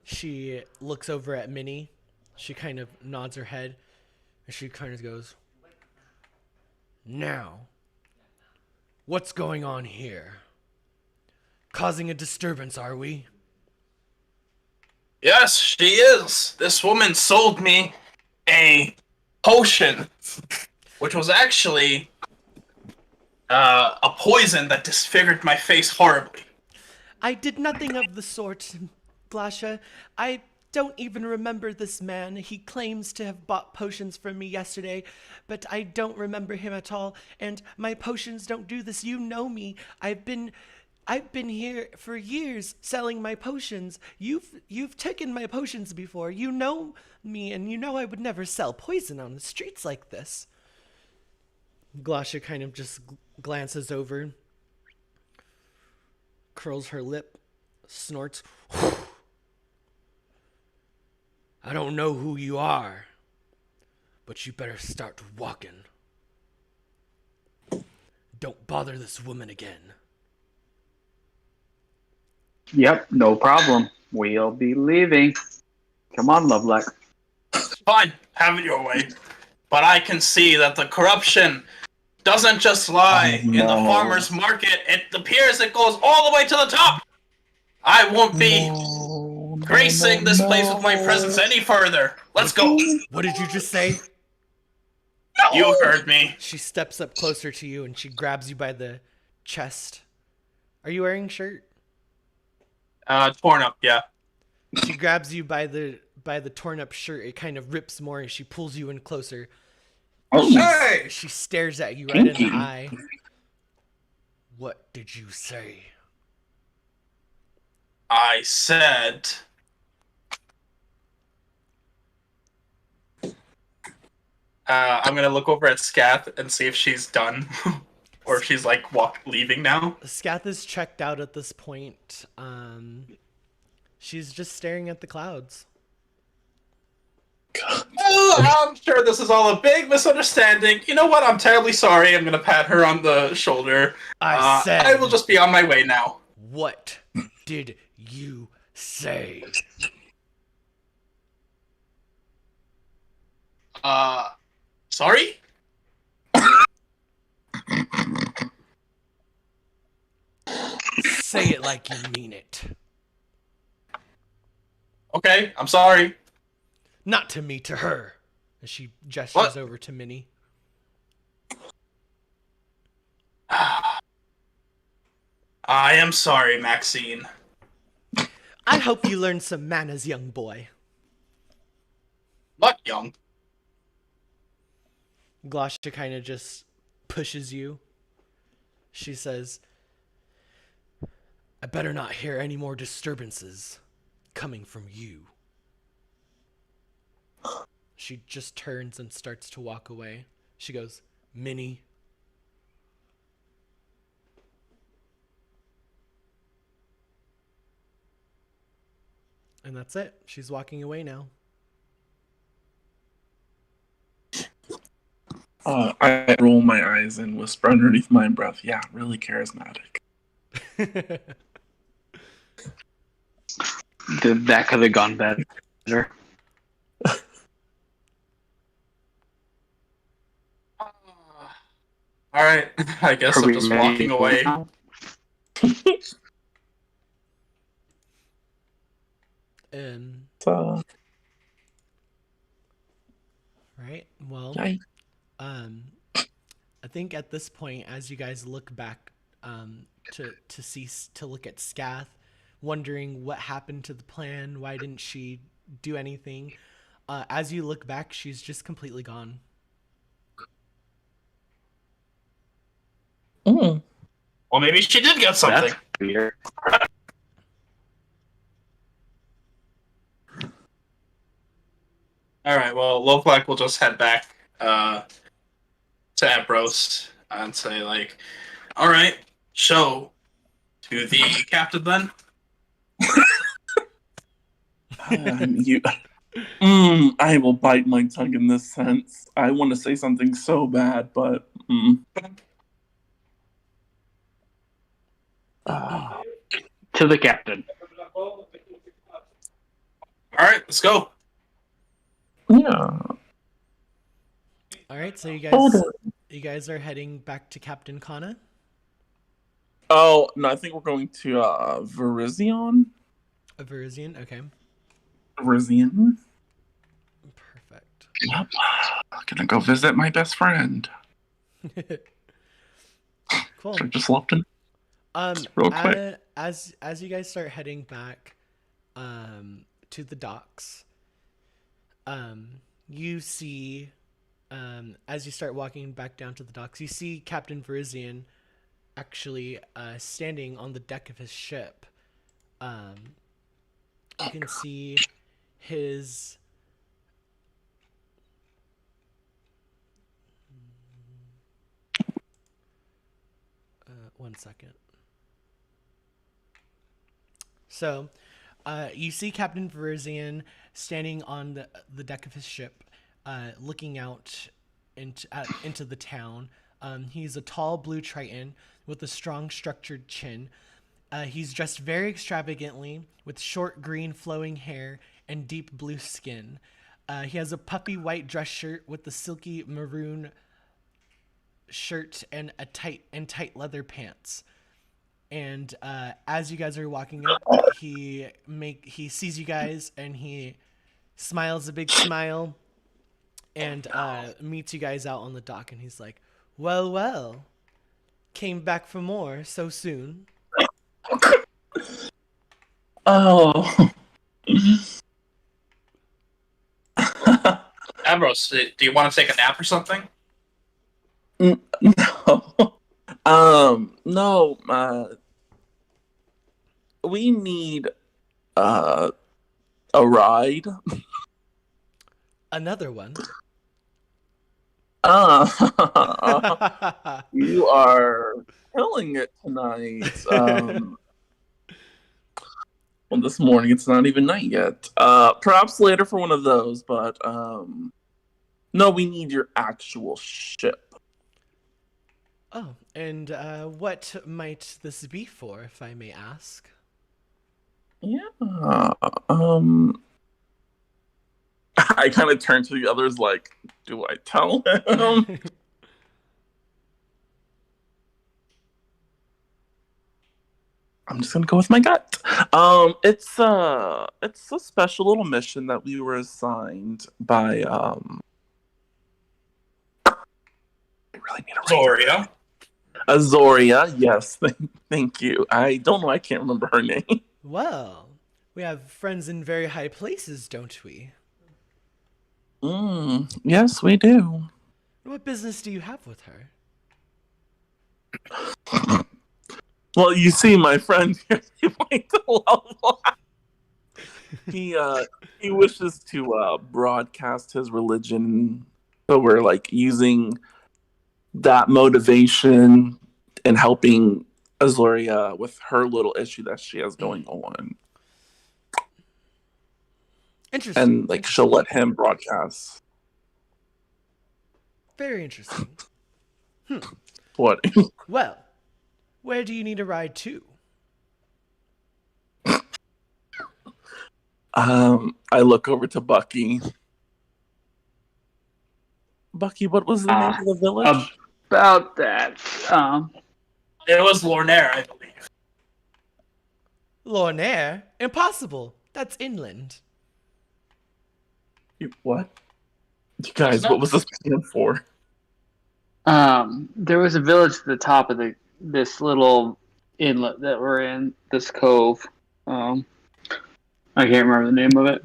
she looks over at Minnie. She kind of nods her head, and she kind of goes, "Now, what's going on here? Causing a disturbance, are we?" Yes, she is. This woman sold me a potion, which was actually a poison that disfigured my face horribly. "I did nothing of the sort, Glasha. I don't even remember this man. He claims to have bought potions from me yesterday, but I don't remember him at all, and my potions don't do this. You know me. I've been here for years selling my potions. You've taken my potions before. You know me, and you know I would never sell poison on the streets like this." Glasha kind of just glances over, curls her lip, snorts. "I don't know who you are, but you better start walking. Don't bother this woman again." Yep, no problem. We'll be leaving. Come on, Lovelock. Fine, have it your way. But I can see that the corruption doesn't just lie in the farmer's market. It appears it goes all the way to the top. I won't be gracing this place with my presence any further. Let's go. What did you just say? You heard me. She steps up closer to you and she grabs you by the chest. Are you wearing a shirt? Torn up, yeah. She grabs you by the torn up shirt. It kind of rips more and she pulls you in closer. Hey! She stares at you right in the eye. "What did you say?" I said... I'm gonna look over at Scath and see if she's done. Or if she's like leaving now. Scath is checked out at this point. She's just staring at the clouds. I'm sure this is all a big misunderstanding. You know what? I'm terribly sorry. I'm gonna pat her on the shoulder. I said, I will just be on my way now. "What did you say?" Sorry? Say it like you mean it. Okay, I'm sorry. Not to me, to her. As she gestures What? over to Minnie. I am sorry, Maxine. I hope you learn some manners, young boy. Not young. Glosha kind of just pushes you. She says, I better not hear any more disturbances coming from you. She just turns and starts to walk away. She goes, Minnie. And that's it. She's walking away now. I roll my eyes and whisper underneath my breath, yeah, really charismatic. That could have gone better. All right, I guess Are I'm we just ready walking to go away. now? So, Right? Well, yikes. I think at this point, as you guys look back to look at Scath, wondering what happened to the plan, why didn't she do anything? As you look back, she's just completely gone. Mm. Well, maybe she did get something. That's weird. All right. Well, looks like we'll just head back to Ambrose and say like, all right, show to the captain then. You. I will bite my tongue in this sense. I want to say something so bad, but. To the captain. All right, let's go. Yeah. All right, so you Hold guys, on. you guys are heading back to Captain Kana. Oh, no, I think we're going to Verizion. Verizian, okay, Verizion. perfect. Yep. Gonna go visit my best friend. Cool. So just left in. Real quick. As you guys start heading back, to the docks, you see, as you start walking back down to the docks, you see Captain Verizian actually standing on the deck of his ship. You can see his one second. So, you see Captain Verizian standing on the deck of his ship, looking out into the town. He's a tall blue Triton with a strong, structured chin. He's dressed very extravagantly with short green flowing hair and deep blue skin. He has a puffy white dress shirt with the silky maroon shirt and tight leather pants. And as you guys are walking up, he sees you guys and he smiles a big smile and meets you guys out on the dock, and he's like, "Well, well, came back for more so soon." Oh. Ambrose, do you want to take a nap or something? No. No. We need a ride. Another one. You are killing it tonight. Well, this morning it's not even night yet. Perhaps later for one of those, but no, we need your actual ship. Oh, and what might this be for, if I may ask? Yeah. I kind of turn to the others like, do I tell him? I'm just gonna go with my gut. It's a special little mission that we were assigned by I really need to write Zoria. Azoria. Yes, thank you. I don't know. I can't remember her name. Well, we have friends in very high places, don't we? Yes, we do. What business do you have with her? Well, you see, my friend here, he went to level. He wishes to broadcast his religion, so we're like using that motivation and helping Azoria with her little issue that she has going on, Interesting. and like she'll let him broadcast. Very interesting. What? Well, where do you need a ride to? I look over to Bucky. Bucky, what was the name of the village? About that. It was Lornaire, I believe. Lornaire? Impossible. That's inland. What? You guys, what was this stand for? There was a village at the top of this little inlet that we're in, this cove. I can't remember the name of it.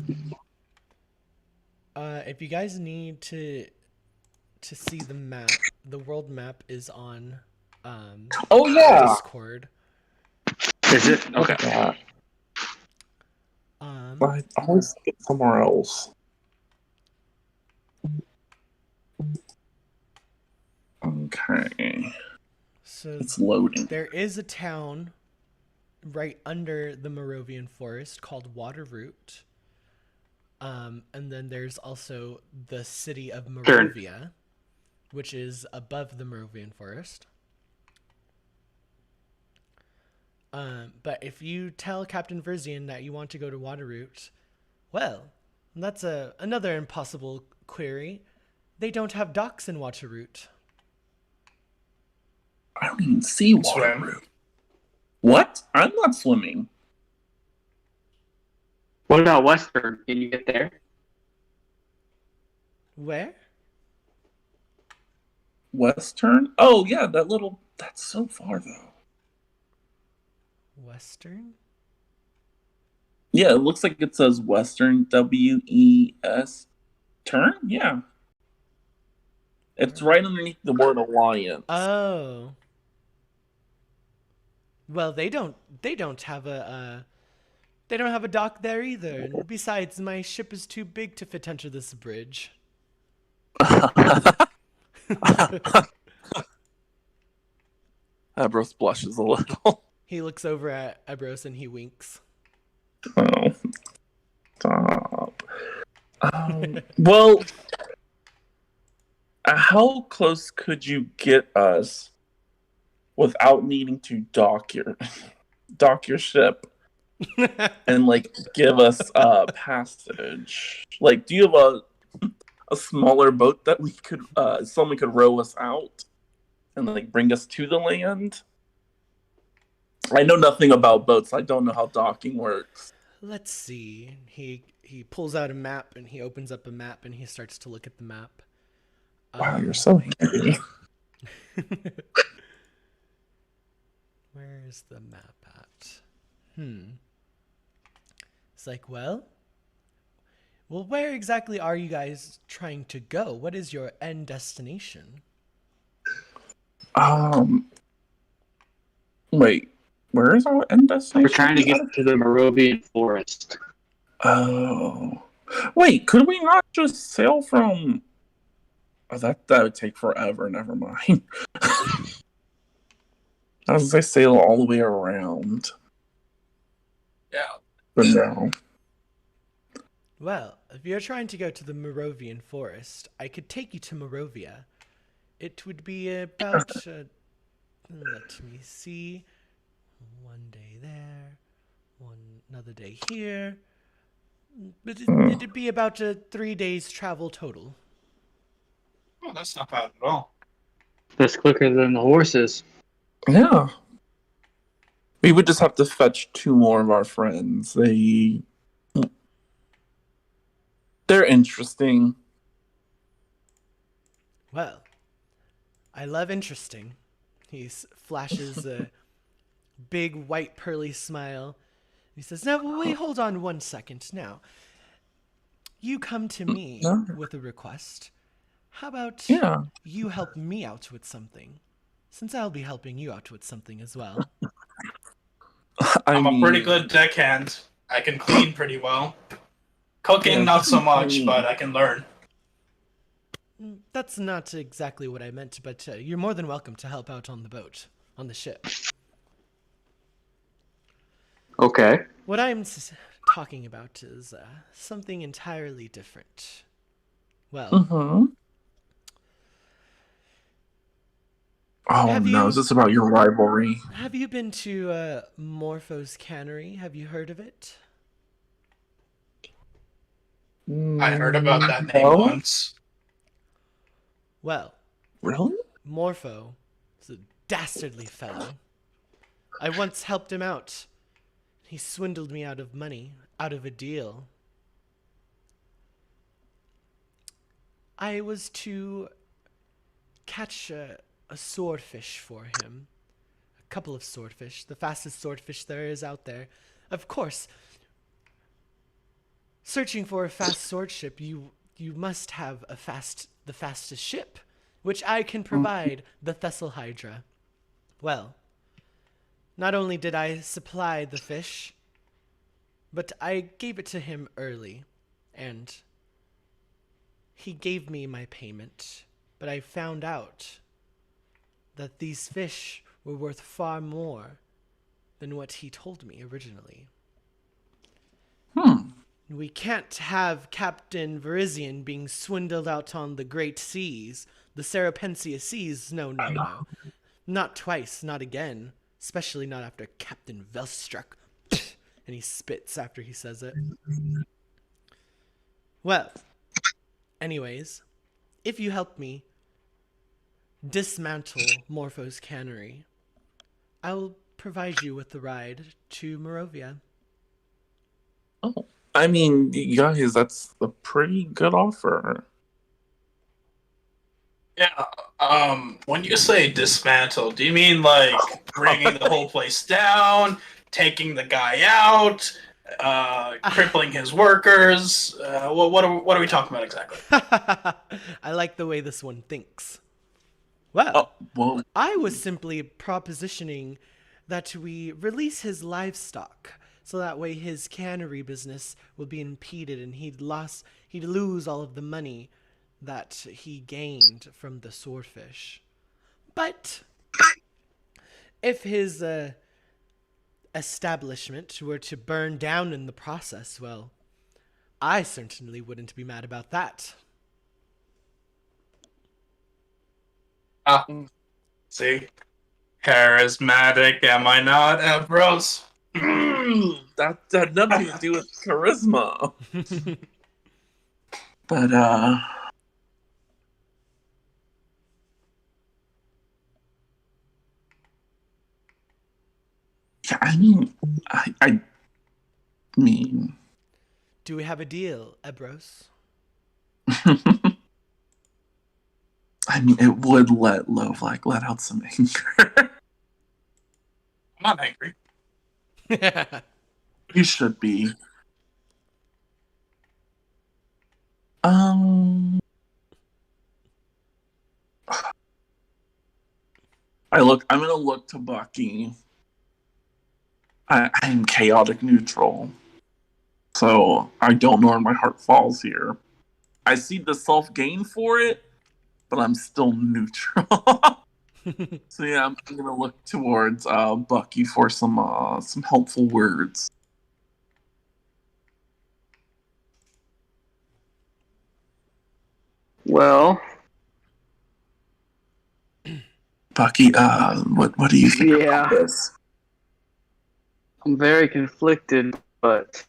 If you guys need to see the map, the world map is on Oh yeah. Discord. Is it? Okay. I always get somewhere else. Okay. So It's loading. there is a town right under the Moravian Forest called Waterroot. And then there's also the city of Moravia, which is above the Moravian Forest. But if you tell Captain Verzian that you want to go to Waterroot, well, that's another impossible query. They don't have docks in Waterroot. I don't even see Waterroot. What? I'm not swimming. What about Western? Can you get there? Where? Western? Oh yeah, that's so far though. Western? Yeah, it looks like it says Western, W-E-S turn? Yeah. It's right underneath the word alliance. Oh. Well, they don't have a dock there either. And besides, my ship is too big to fit under this bridge. Abros blushes a little. He looks over at Ebros and he winks. Oh, stop. Well, how close could you get us without needing to dock your ship and like give us passage? Like, do you have a smaller boat that we could someone could row us out and like bring us to the land? I know nothing about boats. I don't know how docking works. Let's see. He pulls out a map and he opens up a map and he starts to look at the map. Wow, you're so handy. Where is the map at? It's like, well, where exactly are you guys trying to go? What is your end destination? Wait, where is our end destination? We're trying to get to the Moravian Forest. Oh. Wait, could we not just sail from... Oh, that would take forever. Never mind. I was going to say sail all the way around. Yeah. But no. Well, if you're trying to go to the Moravian Forest, I could take you to Moravia. It would be about... let me see. One day there. Another day here. But it'd be about 3 days travel total. Oh, that's not bad at all. That's quicker than the horses. Yeah. We would just have to fetch 2 more of our friends. They're interesting. Well, I love interesting. He flashes a big white pearly smile. He says, "Now wait, hold on 1 second. Now, you come to me No. with a request. How about Yeah. you help me out with something? Since I'll be helping you out with something as well." I I'm a pretty mean, good deckhand. I can clean pretty well. Cooking, yeah, not he so can much, but clean. I can learn. That's not exactly what I meant, but you're more than welcome to help out on the boat, on the ship. Okay. What I'm talking about is something entirely different. Well, Mm-hmm. Oh have no, is you this about your rivalry? have you been to Morpho's Cannery? Have you heard of it? I heard about that name No? once. Well, Really? Morpho is a dastardly fellow. I once helped him out. He swindled me out of money, out of a deal. I was to catch a swordfish for him. A couple of swordfish, the fastest swordfish there is out there. Of course, searching for a fast swordship, you must have the fastest ship, which I can provide, the Thessal Hydra. Well, not only did I supply the fish, but I gave it to him early, and he gave me my payment. But I found out that these fish were worth far more than what he told me originally. We can't have Captain Verizian being swindled out on the great seas, the Serapensia seas. No, no, no. Not twice, not again. Especially not after Captain Velstruck. And he spits after he says it. Well, anyways, if you help me dismantle Morpho's cannery, I'll provide you with the ride to Morovia. Oh, I mean, you guys, that's a pretty good offer. Yeah. When you say dismantle, do you mean like bringing the whole place down, taking the guy out, crippling his workers? What are we talking about exactly? I like the way this one thinks. Well, Oh, well, I was simply propositioning that we release his livestock so that way his cannery business will be impeded and he'd lose all of the money that he gained from the swordfish. But if his establishment were to burn down in the process, well, I certainly wouldn't be mad about that. Ah, see? Charismatic, am I not, Ambrose? that had nothing to do with charisma. But, yeah, I mean, Do we have a deal, Ebros? I mean, it would let out some anger. I'm not angry. You should be. I'm gonna look to Bucky. I'm chaotic neutral. So I don't know where my heart falls here. I see the self-gain for it, but I'm still neutral. So yeah, I'm gonna look towards Bucky for some helpful words. Well, Bucky, what do you think yeah, about this? I'm very conflicted, but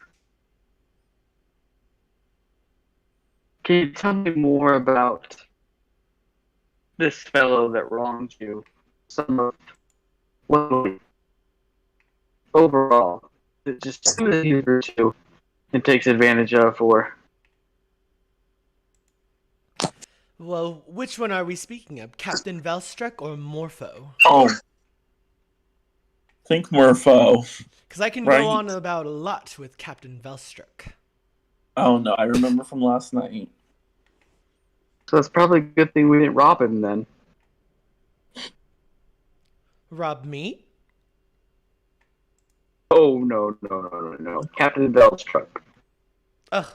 can you tell me more about this fellow that wronged you? Some of what? overall. It's just too easy for two and takes advantage of. Or Well, which one are we speaking of? Captain Velstruck or Morpho? Oh, think Murpho. Because I can Right. go on about a lot with Captain Velstruck. Oh no, I remember from last night. so it's probably a good thing we didn't rob him then. Rob me? Oh no! Captain Velstruck. Ugh.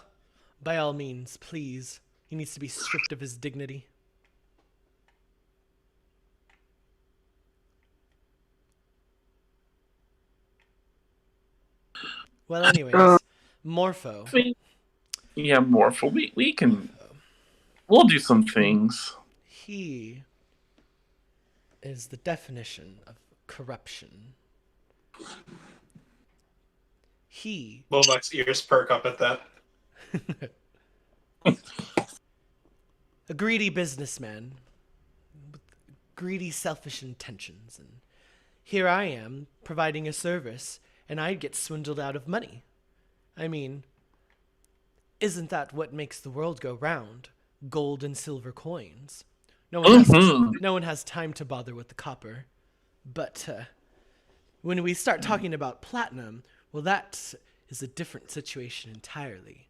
By all means, please. He needs to be stripped of his dignity. Well, anyways, Morpho. Yeah, Morpho. We can. We'll do some things. He is the definition of corruption. He Lobak's ears perk up at that. a greedy businessman with greedy, selfish intentions, and here I am providing a service, and I get swindled out of money. I mean, isn't that what makes the world go round? Gold and silver coins. No one has time to bother with the copper. But when we start talking about platinum, well, that is a different situation entirely.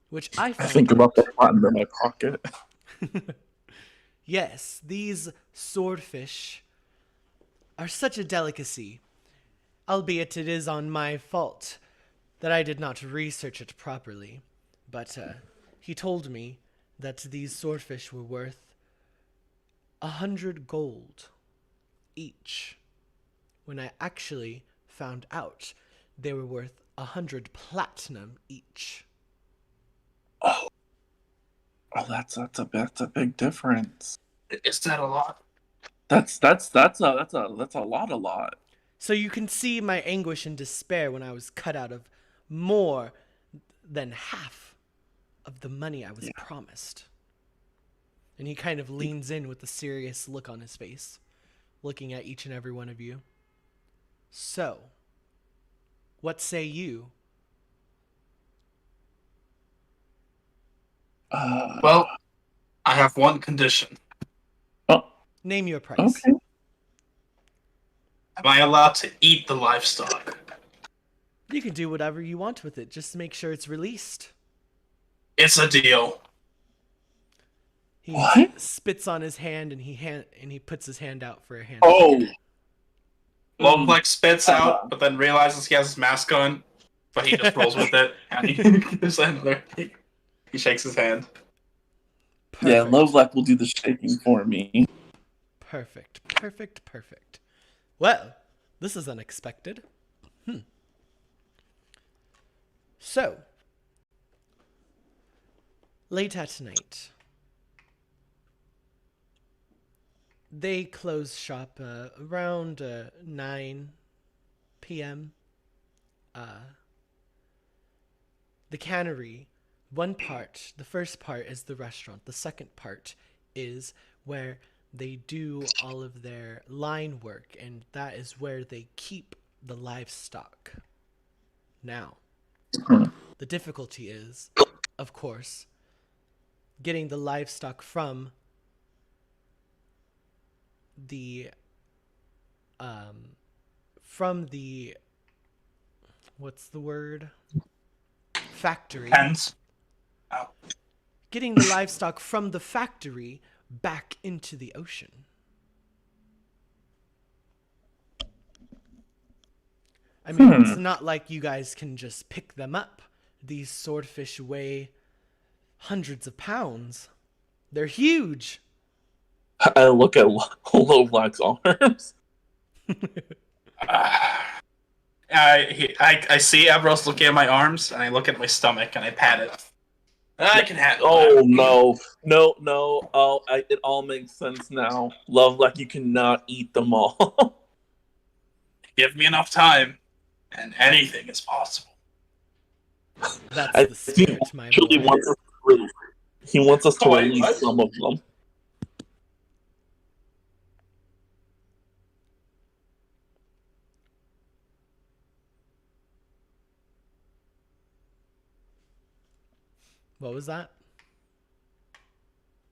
Which I found think about the platinum in my pocket. Yes, these swordfish are such a delicacy, albeit it is on my fault that I did not research it properly. But he told me that these swordfish were worth 100 gold each, when I actually found out they were worth 100 platinum each. Oh, that's a big difference. Is that a lot? That's a lot. So you can see my anguish and despair when I was cut out of more than half of the money I was promised. And he kind of leans in with a serious look on his face, looking at each and every one of you. So, what say you? Well, I have one condition. Oh, Name your price. okay. Am I allowed to eat the livestock? You can do whatever you want with it, just make sure it's released. It's a deal. He What? spits on his hand and he puts his hand out for a hand. Oh, Lobak spits out, but then realizes he has his mask on, but he just rolls with it. And he shakes his hand. Perfect. yeah. Lovelak will do the shaking for me. Perfect. Well, this is unexpected. So, late at night, they close shop around 9 p.m. The cannery, the first part is the restaurant. The second part is where they do all of their line work, and that is where they keep the livestock. Now, the difficulty is, of course, getting the livestock from the what's the word? Factory. Pens. Oh. Getting the livestock from the factory back into the ocean. I mean, it's not like you guys can just pick them up. These swordfish weigh hundreds of pounds. They're huge. I look at Lovelak's arms. I see Evros looking at my arms, and I look at my stomach, and I pat it. I can handle Oh that. no! Oh, it all makes sense now. Lovelak, you cannot eat them all. Give me enough time, and anything is possible. That's I the think spirit, my he boy. wants us to Wait, release what? some of them. What was that?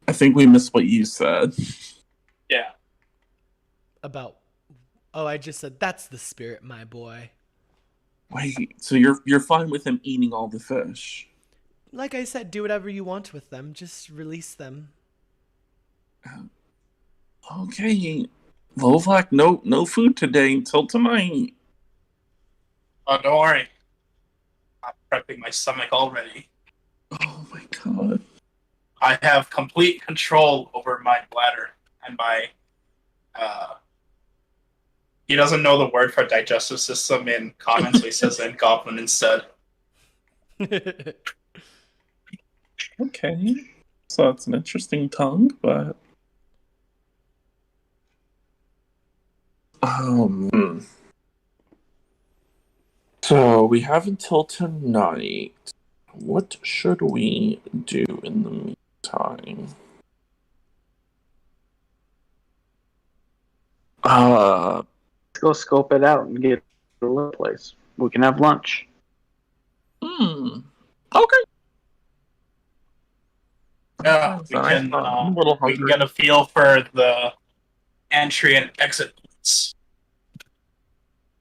I think we missed what you said. Yeah. About. Oh, I just said that's the spirit, my boy. Wait, so you're fine with him eating all the fish? Like I said, do whatever you want with them. Just release them. Okay, Lovak, no food today until tonight. Oh, don't worry. I'm prepping my stomach already. Oh my god. I have complete control over my bladder and my. Uh, he doesn't know the word for digestive system in common, so he says it in goblin instead. Okay, so that's an interesting tongue, but hmm. So we have until tonight. What should we do in the meantime? Uh, Let's go scope it out and get a little place. We can have lunch. Okay. Yeah, So I'm a little we can hungry. get a feel for the entry and exit points.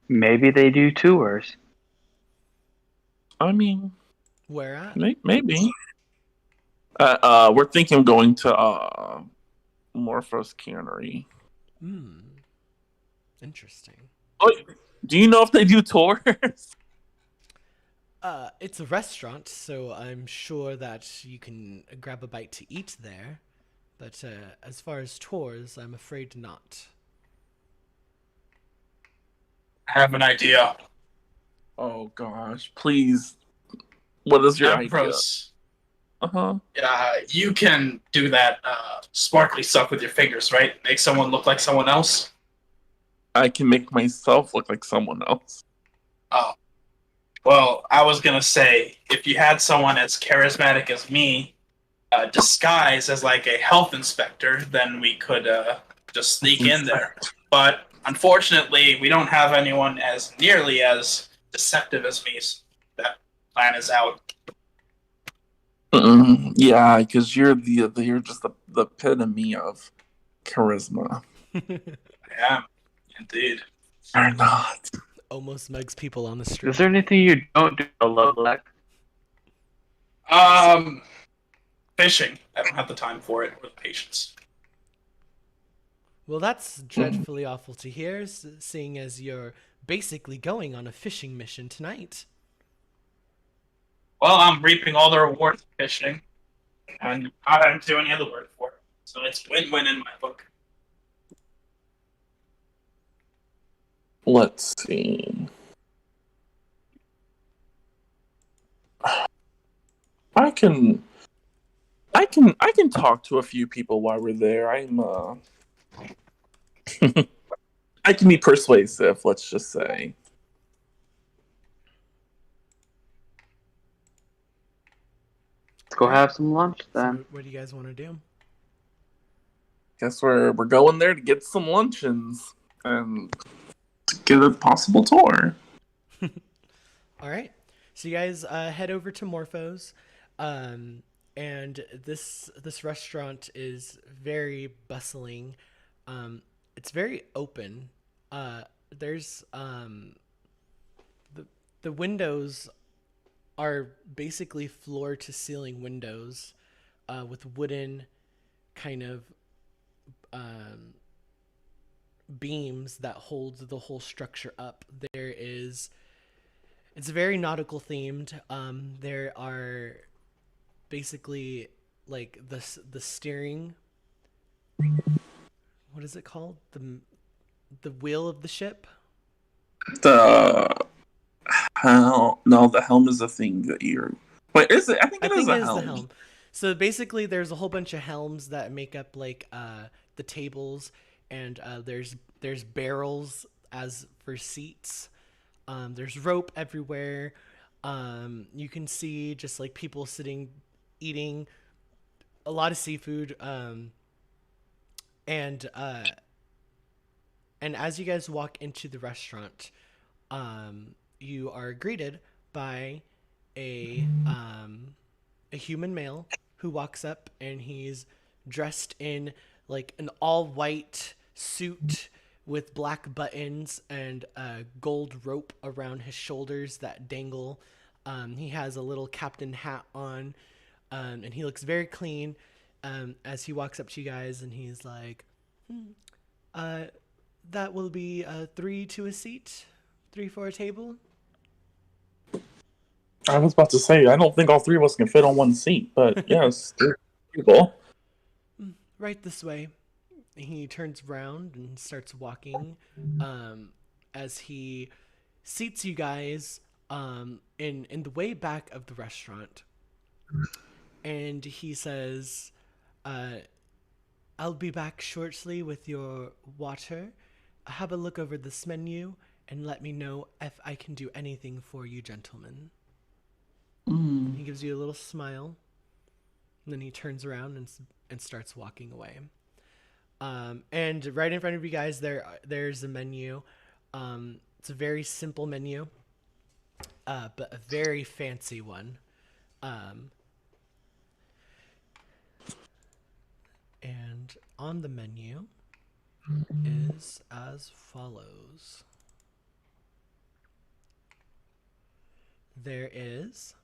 Maybe they do tours. I mean, Where at? maybe. We're thinking of going to Morphos Cannery. Hmm. Interesting. Oh, do you know if they do tours? It's a restaurant, so I'm sure that you can grab a bite to eat there. But as far as tours, I'm afraid not. I have an idea. Oh gosh, please. What is your idea? Ambrose, Uh-huh. you can do that sparkly stuff with your fingers, right? Make someone look like someone else. I can make myself look like someone else. Oh, well, I was gonna say if you had someone as charismatic as me, disguised as like a health inspector, then we could just sneak in there. But unfortunately, we don't have anyone as nearly as deceptive as me. So that plan is out. Yeah, because you're just the epitome of charisma. I am, indeed. Or not. Almost mugs people on the street. Is there anything you don't do, Love Black? Um, Fishing. I don't have the time for it or the patience. Well, that's dreadfully awful to hear, seeing as you're basically going on a fishing mission tonight. Well, I'm reaping all the rewards of fishing, and I don't do any other work for it. So it's win-win in my book. Let's see. I can I can talk to a few people while we're there. I can be persuasive, let's just say. Let's go Alright. have some lunch So then. what do you guys want to do? Guess we're going there to get some luncheons and to get a possible tour. All right. So you guys head over to Morpho's, and this restaurant is very bustling. It's very open. There's the windows are basically floor to ceiling windows, with wooden kind of beams that hold the whole structure up. It's very nautical themed. There are basically like the steering. What is it called? The wheel of the ship. The no, the helm is a thing that you're. Wait, is it? I think I it is think a it is the helm. helm. So basically, there's a whole bunch of helms that make up like the tables, and there's barrels as for seats. There's rope everywhere. You can see just like people sitting, eating a lot of seafood. And and as you guys walk into the restaurant, you are greeted by a a human male who walks up, and he's dressed in like an all white suit with black buttons and a gold rope around his shoulders that dangle. He has a little captain hat on, and he looks very clean as he walks up to you guys, and he's like, uh, that will be 3 to a seat, 3 for a table. I was about to say, I don't think all three of us can fit on one seat, but yes, three people. Right this way. He turns around and starts walking as he seats you guys in the way back of the restaurant. And he says, I'll be back shortly with your water. Have a look over this menu and let me know if I can do anything for you, gentlemen. He gives you a little smile, and then he turns around and starts walking away. And right in front of you guys, there's a menu. It's a very simple menu, but a very fancy one. And on the menu is as follows. There is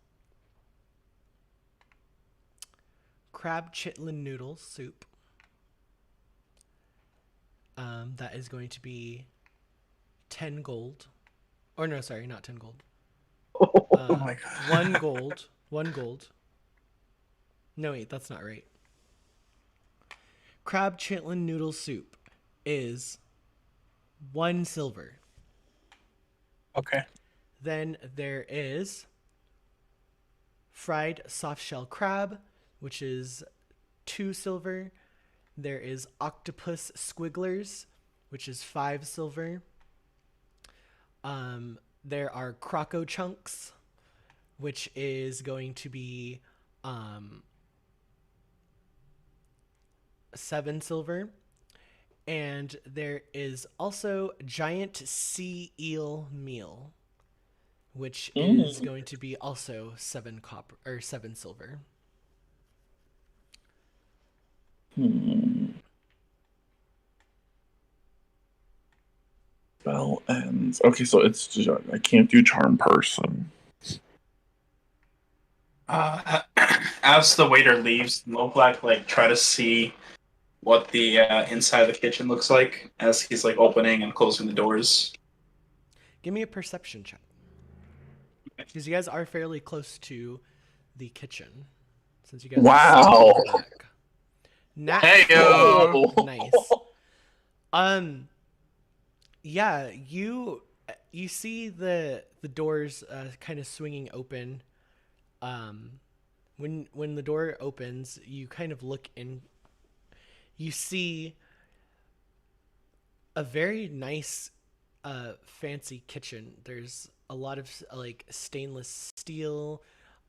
crab chitlin noodle soup. That is going to be 10 gold. Or no, sorry, not 10 gold. Oh my god. 1 gold. 1 gold. No, wait, that's not right. Crab chitlin noodle soup is 1 silver. Okay. Then there is fried soft shell crab, which is 2 silver. There is octopus squigglers, which is 5 silver. There are croco chunks, which is going to be 7 silver. And there is also giant sea eel meal, which is going to be also 7 copper or 7 silver. Bell ends. Okay, so it's just, I can't do charm person. As the waiter leaves, Black like try to see what the inside of the kitchen looks like as he's like opening and closing the doors. Give me a perception check. Because you guys are fairly close to the kitchen. Since you guys Wow. are back. Hey-o. Nice. Yeah, you see the doors kind of swinging open. When the door opens, you kind of look in. You see a very nice fancy kitchen. There's a lot of like stainless steel.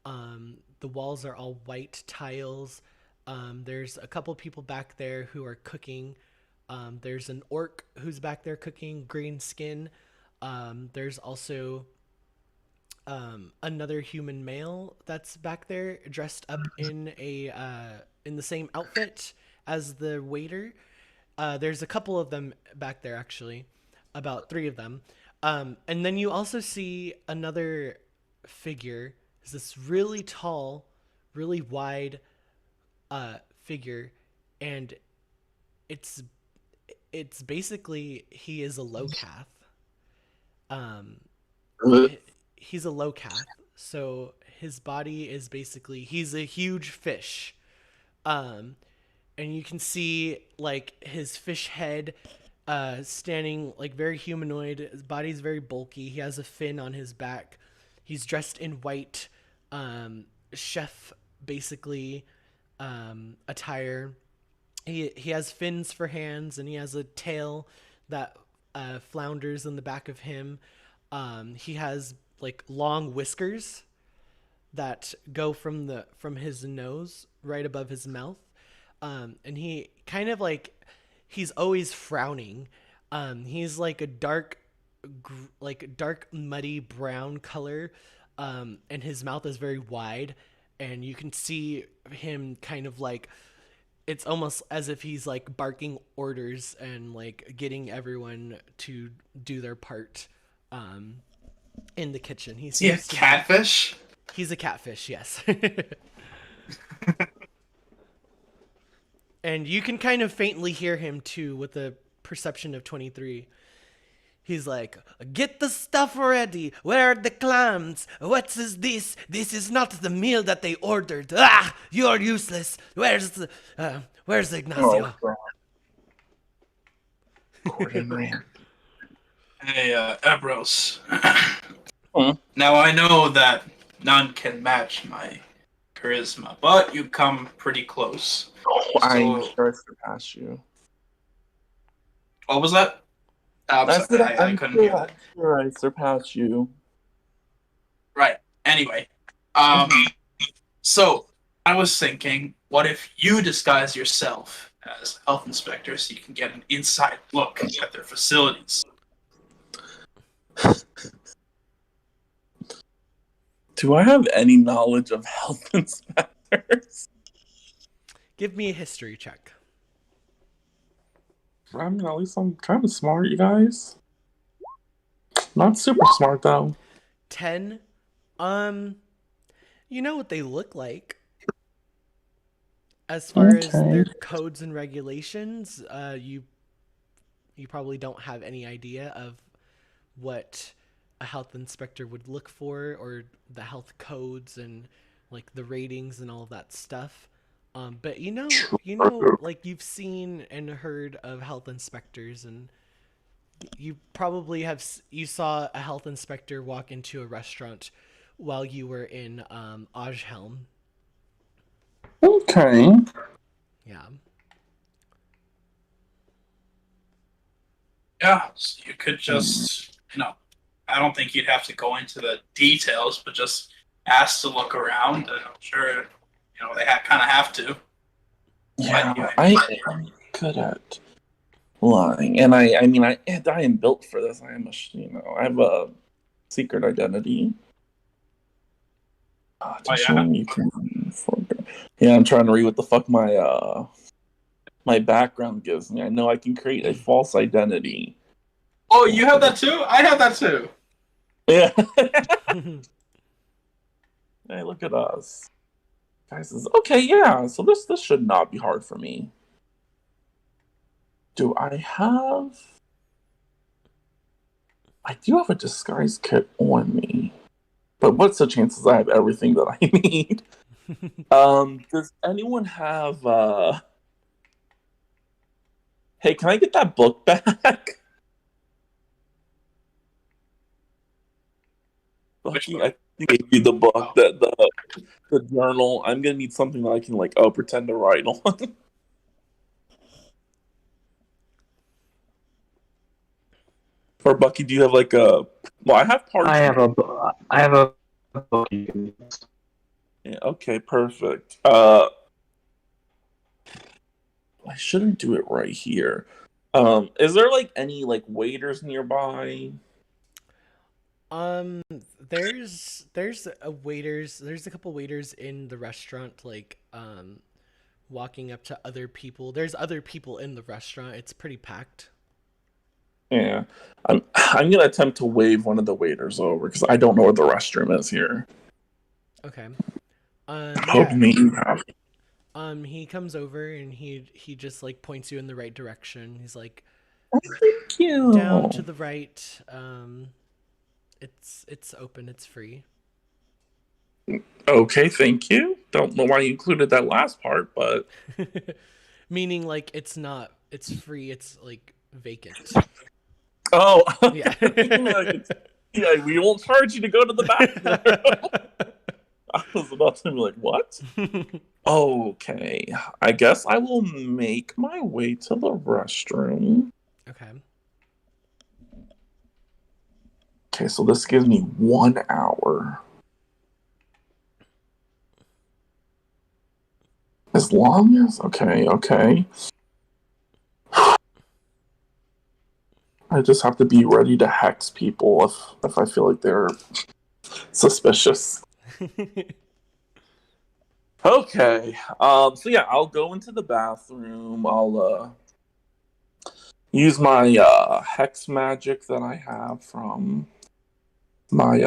The walls are all white tiles. There's a couple people back there who are cooking. There's an orc who's back there cooking, green skin. There's also another human male that's back there dressed up in the same outfit as the waiter. There's a couple of them back there, actually, about 3 of them. And then you also see another figure. It's this really tall, really wide figure, and it's basically he is a Locath. He's a Locath, so his body is basically he's a huge fish. And you can see like his fish head standing like very humanoid. His body's very bulky. He has a fin on his back. He's dressed in white chef basically attire. He has fins for hands, and he has a tail that flounders in the back of him. He has like long whiskers that go from his nose right above his mouth. And he kind of like he's always frowning. He's like a dark muddy brown color, and his mouth is very wide, and you can see him kind of like, it's almost as if he's like barking orders and like getting everyone to do their part in the kitchen. He Is he a seems to catfish? He's a catfish, yes. And you can kind of faintly hear him too with a perception of 23. He's like, "Get the stuff ready. Where are the clams? What is this? This is not the meal that they ordered. Ah, you're useless. Where's Ignacio?" Oh, Gordon ran. Hey, Ebros. Huh? Now I know that none can match my charisma, but you come pretty close. I'm So- sure I surpassed you. What was that? I'm I said sorry, I I'm couldn't hear that. sure I surpassed you. Right. Anyway, so I was thinking, what if you disguise yourself as a health inspector so you can get an inside look at their facilities? Do I have any knowledge of health inspectors? Give me a history check. I mean, at least I'm kind of smart, you guys. Not super smart though. 10. You know what they look like. As far as Okay. their codes and regulations, you probably don't have any idea of what a health inspector would look for, or the health codes and like the ratings and all of that stuff. But you know, like you've seen and heard of health inspectors, and you probably you saw a health inspector walk into a restaurant while you were in Ajhelm. Okay. Yeah. Yeah, so you could just, I don't think you'd have to go into the details, but just ask to look around, and I'm sure, they kind of have to. Yeah, I am good at lying, and I mean, I am built for this. I am I have a secret identity. Additionally, you can yeah, I'm trying to read what the fuck my background gives me. I know I can create a false identity. Oh, you have that too? I have that too. Yeah. Hey, look at us. Guys says, okay, yeah, so this should not be hard for me. Do I do have a disguise kit on me. But what's the chances I have everything that I need? Does anyone have hey, can I get that book back? Which Bucky, book? I gave you the book, the journal. I'm gonna need something that I can pretend to write on. Or Bucky, do you have I have parts. I have a book you can use. Yeah, okay, perfect. I shouldn't do it right here. Is there any waiters nearby? There's a couple waiters in the restaurant, walking up to other people. There's other people in the restaurant. It's pretty packed. Yeah, I'm gonna attempt to wave one of the waiters over because I don't know where the restroom is here. Okay. Hope me you have. He comes over and he just points you in the right direction. He's like, Thank you. down to the right. It's open. It's free. Okay, thank you. Don't know why you included that last part, but Meaning it's free. It's vacant. oh, Yeah. yeah, we won't charge you to go to the bathroom. I was about to be like, what? Okay, I guess I will make my way to the restroom. Okay. Okay, so this gives me 1 hour. As long as okay. I just have to be ready to hex people if I feel like they're suspicious. Okay. So yeah, I'll go into the bathroom. I'll use my hex magic that I have from my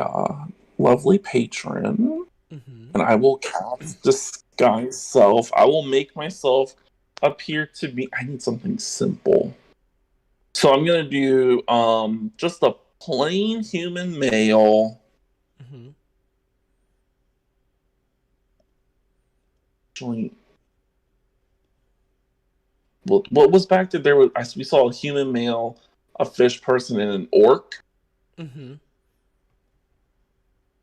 lovely patron, Mm-hmm. and I will cast disguise self. I will make myself appear to be. I need something simple, so I'm gonna do just a plain human male. Mm-hmm. Actually, what was back there? We saw a human male, a fish person, and an orc. Mm-hmm.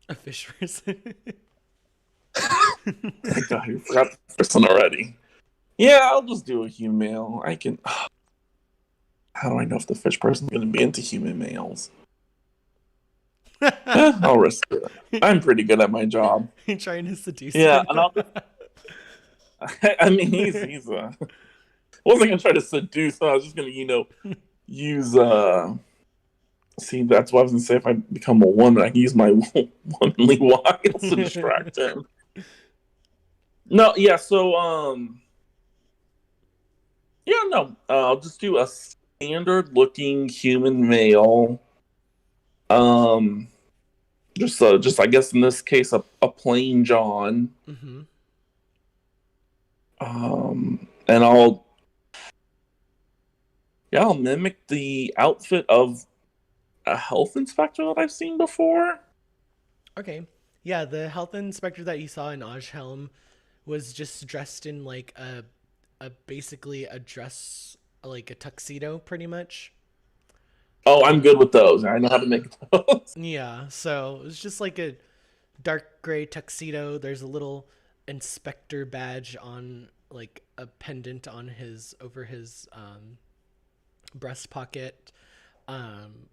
A fish person. Thank God, you forgot the person already. Yeah, I'll just do a human male. I can. How do I know if the fish person's going to be into human males? I'll risk it. I'm pretty good at my job. You're trying to seduce Yeah, him. and I'll just. I mean, he's. Wasn't gonna try to seduce. I was just gonna, use. See, that's what I was gonna say. If I become a woman, I can use my womanly wiles to distract him. No, yeah. So, yeah, no. I'll just do a standard-looking human male. Um, just I guess in this case, a plain John. Mm-hmm. And I'll mimic the outfit of a health inspector that I've seen before. Okay. Yeah, the health inspector that you saw in Ojhelm was just dressed in like a basically a dress, like a tuxedo pretty much. Oh, I'm Um good with those. I know how to make those. yeah, so it's just like a dark gray tuxedo. There's a little inspector badge on like a pendant on his over his breast pocket. Um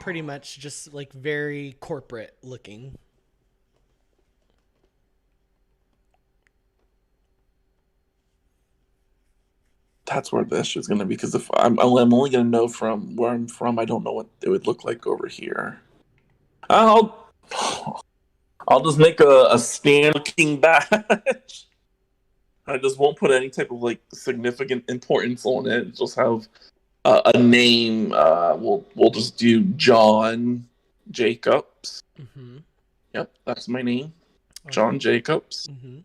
Pretty much just like very corporate looking. That's where the issue is going to be because if I'm only going to know from where I'm from, I don't know what it would look like over here. I'll I'll just make a stand looking badge. I just won't put any type of like significant importance on it. Just have a name. We'll just do John Jacobs. Mm-hmm. Yep, that's my name, John Okay. Jacobs. Mm-hmm.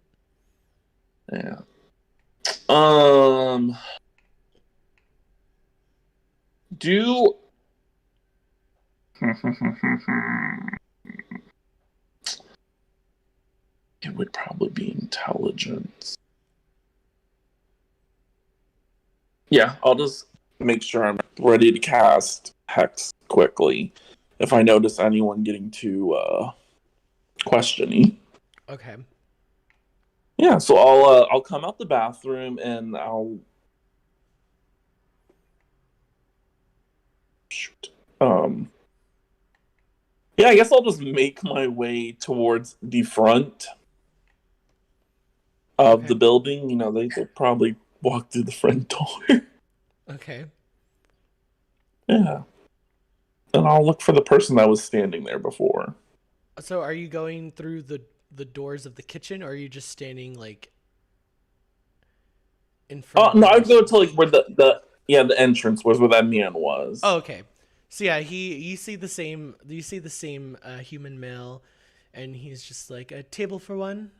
Yeah. Um. Do. It would probably be intelligence. Yeah, I'll just make sure I'm ready to cast Hex quickly if I notice anyone getting too questiony. Okay. Yeah, so I'll come out the bathroom and I'll shoot. Yeah, I guess I'll just make my way towards the front of Okay. the building. They probably walk through the front door. Okay. Yeah. And I'll look for the person that was standing there before. So are you going through the doors of the kitchen, or are you just standing like in front of the No, I'd doors? go to like where the entrance was where that man Oh, was. okay. So yeah, he you see the same human male, and he's just like a table for one.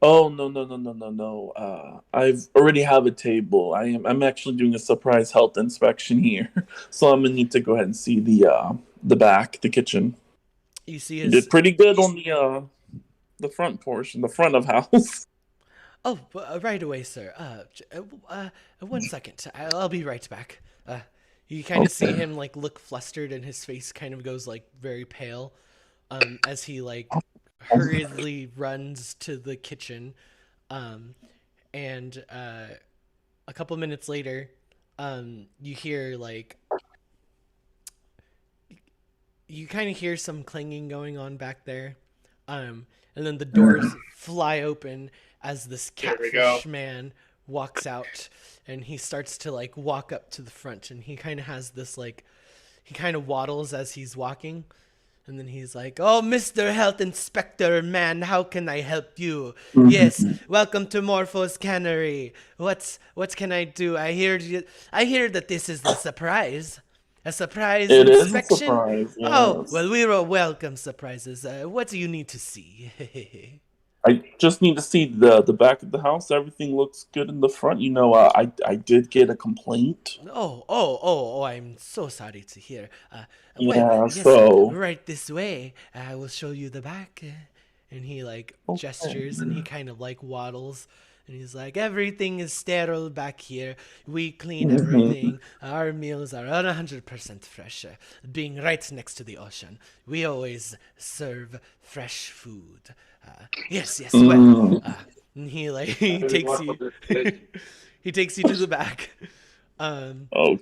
Oh no, no, no, no, no, no. I've already have a table. I'm actually doing a surprise health inspection here. So I'm gonna need to go ahead and see the back, the kitchen. You see You his did pretty good on the front portion, the front of house. oh right away, sir. 1 second. I'll be right back. You kind of see Okay. him like look flustered, and his face kind of goes like very pale, as he like hurriedly runs to the kitchen, um, and a couple minutes later, you hear like you kind of hear some clanging going on back there, and then the doors fly open as this Here we go. catfish man walks out, and he starts to like walk up to the front, and he kind of has this like he kind of waddles as he's walking, And then he's like, "Oh, Mr. Health Inspector, man, how can I help you? Yes, Mhm. welcome to Morpho's Cannery. What can I do? I hear that this is a surprise. A surprise It is a inspection? surprise, Oh, yes. well, we will welcome surprises. What do you need to see?" I just need to see the back of the house. Everything looks good in the front. I did get a complaint. Oh, I'm so sorry to hear. Well, Yeah, yes, so right this way. I will show you the back. And he like okay. gestures and he kind of like waddles. And he's like, everything is sterile back here. We clean Hmm. everything. Our meals are 100% fresh, being right next to the ocean. We always serve fresh food. Yes, well. Mm. And he like, he takes you, he takes you to the back. Um, Oh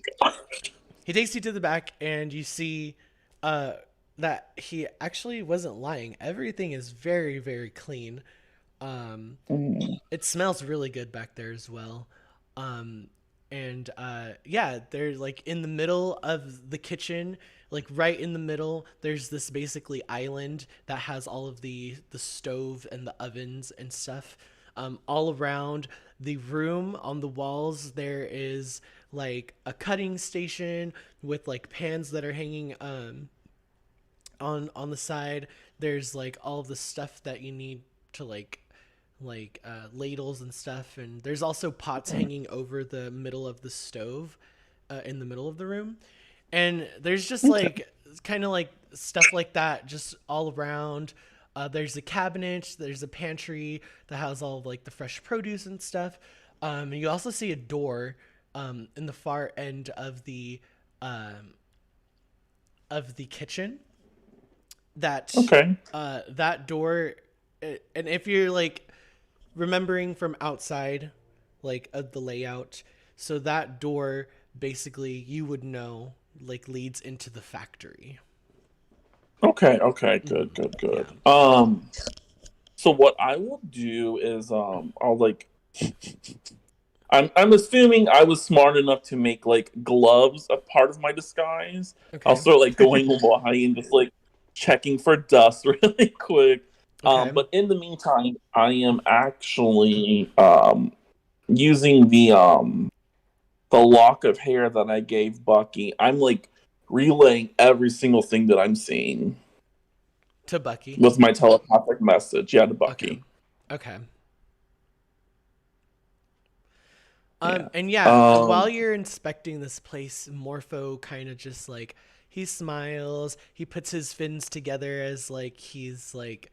he takes you to the back, and you see uh, that he actually wasn't lying. Everything is very, very clean. Um, God. it smells really good back there as well. Um, and yeah, they're like in the middle of the kitchen, like right in the middle. There's this basically island that has all of the stove and the ovens and stuff. All around the room on the walls, there is like a cutting station with like pans that are hanging on the side. There's like all of the stuff that you need to ladles and stuff, and there's also pots hanging over the middle of the stove in the middle of the room. And there's just Okay. like kind of like stuff like that just all around. There's a cabinet, there's a pantry that has all of like the fresh produce and stuff. And you also see a door in the far end um, of the kitchen that Okay. that door. And if you're like remembering from outside, like of the layout, so that door basically you would know like leads into the factory. Okay. Okay. Good. Hmm. Good. Yeah. Good. So what I will do is I'll like I'm assuming I was smart enough to make like gloves a part of my disguise. I'll Okay. start like going by and just like checking for dust really quick. Okay. But in the meantime, I am actually using the lock of hair that I gave Bucky. I'm like relaying every single thing that I'm seeing To Bucky. with my telepathic message. Yeah, to Okay. Bucky. Okay. Yeah. And yeah, while Um. you're inspecting this place, Morpho kind of just like he smiles, he puts his fins together as like he's like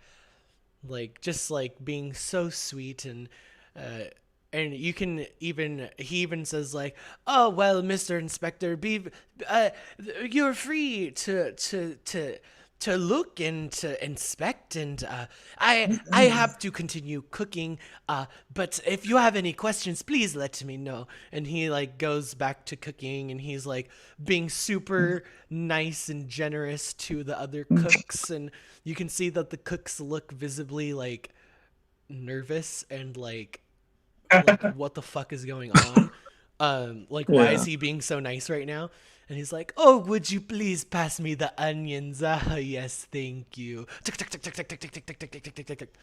just like being so sweet. And you can even he even says like, "Oh well, Mr. Inspector, be uh you're free to look and to inspect, and I have to continue cooking, but if you have any questions, please let me know." And he like goes back to cooking, and he's like being super nice and generous to the other cooks. And you can see that the cooks look visibly like nervous and like what the fuck is going on? Like why is Yeah. he being so nice right now? And he's like, "Oh, would you please pass me the onions?" Ah, yes, thank you. Tick, tick, tick, tick, tick, tick, tick, tick, tick, tick, tick, tick, tick, tick.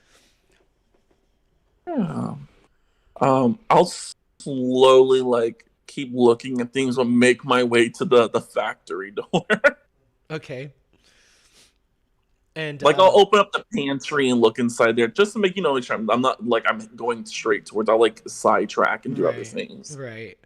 Yeah. I'll slowly like keep looking at things, but make my way to the factory door. Okay. And Like I'll open up the pantry and look inside there just to make sure I'm not like I'm going straight towards. I'll like sidetrack and do other right, things. right.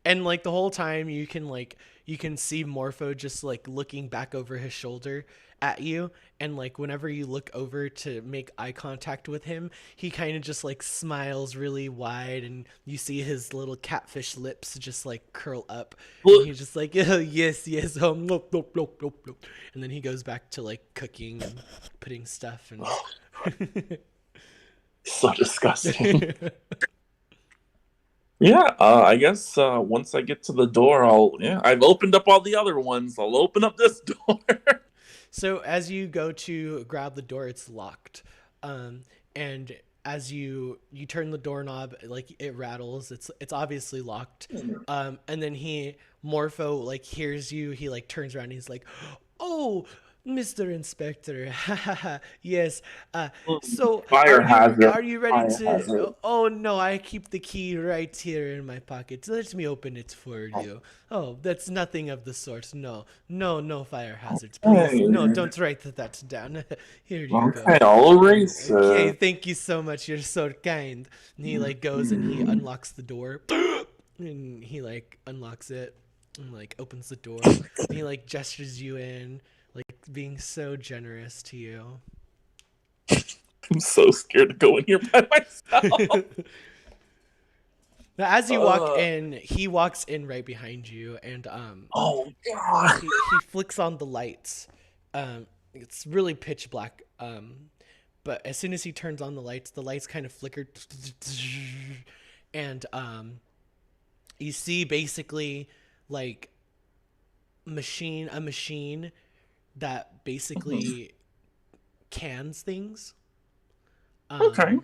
And like the whole time you can see Morpho just like looking back over his shoulder at you, and like whenever you look over to make eye contact with him, he kind of just like smiles really wide, and you see his little catfish lips just like curl up, and Look, he's just like, "Oh, yes, nope, nope, nope, nope, nope." And then he goes back to like cooking and putting stuff and so disgusting. Yeah, I guess once I get to the door, I've opened up all the other ones. I'll open up this door. So as you go to grab the door, it's locked, and as you turn the doorknob, like it rattles. It's obviously locked, and then Morpho like hears you. He like turns around. And he's like, "Oh, Mr. Inspector, yes. So Fire hazard. are you ready Fire to? hazard. Oh no, I keep the key right here in my pocket. Let me open it for you. Oh, that's nothing of the sort. No, no, no fire hazards, please. Hey. No, don't write that down. Here you go. Okay, I'll erase Okay, it. thank you so much. You're so kind. And he like goes and he unlocks the door, and he like unlocks it and like opens the door. And he like gestures you in, like being so generous to you. I'm so scared to go in here by myself. Now, as you walk in, he walks in right behind you, and Oh god. he flicks on the lights. It's really pitch black. But as soon as he turns on the lights kind of flicker, and you see basically like a machine that basically cans things. Okay.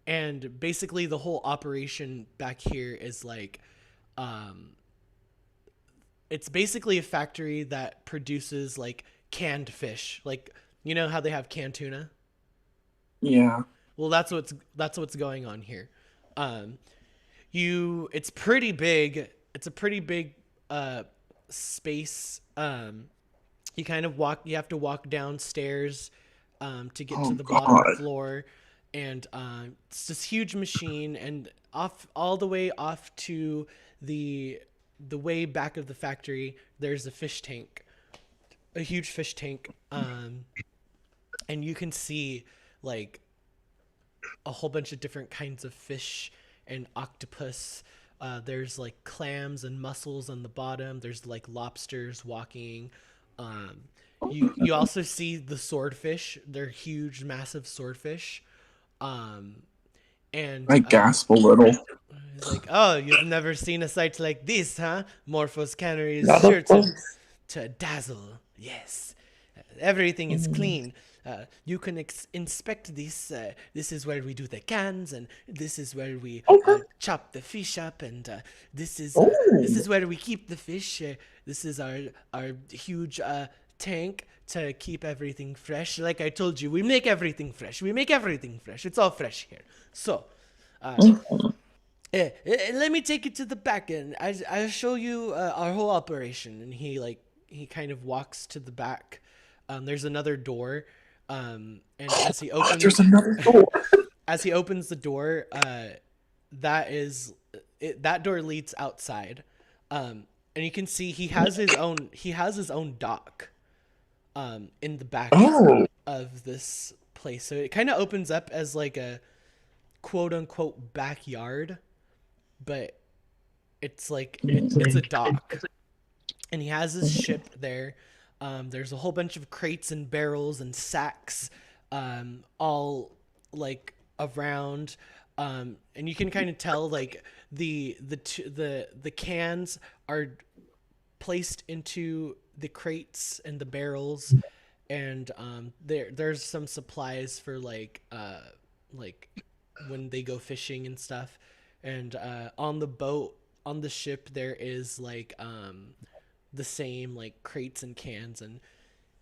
And basically the whole operation back here is like it's basically a factory that produces like canned fish. Like, you know how they have canned tuna? Yeah. Well, that's what's going on here. It's pretty big. It's a pretty big space. You have to walk downstairs to get to the bottom God. floor, and it's this huge machine, and off all the way off to the way back of the factory, there's a fish tank, a huge fish tank, and you can see like a whole bunch of different kinds of fish and octopus. There's like clams and mussels on the bottom. There's like lobsters walking. You also see the swordfish. They're huge, massive swordfish. And I gasp a little. he's like, oh, you've never seen a sight like this, huh? Morpho's cannery is Not sure of course. to dazzle. Yes, everything is clean. You can inspect this. This is where we do the cans, and this is where we chop the fish up, and this is where we keep the fish. This is our huge tank to keep everything fresh. Like I told you, we make everything fresh. We make everything fresh. It's all fresh here. So, let me take you to the back end. I'll show you our whole operation. And he kind of walks to the back. There's another door. And as he opens, There's another door. as he opens the door, that door leads outside. And you can see he has his own dock in the back of this place. So it kind of opens up as like a quote unquote backyard, but it's like it's a dock. And he has his ship there. There's a whole bunch of crates and barrels and sacks, all like around, and you can kind of tell like the cans are placed into the crates and the barrels, and there's some supplies for like when they go fishing and stuff, and on the ship there is like the same like crates and cans, and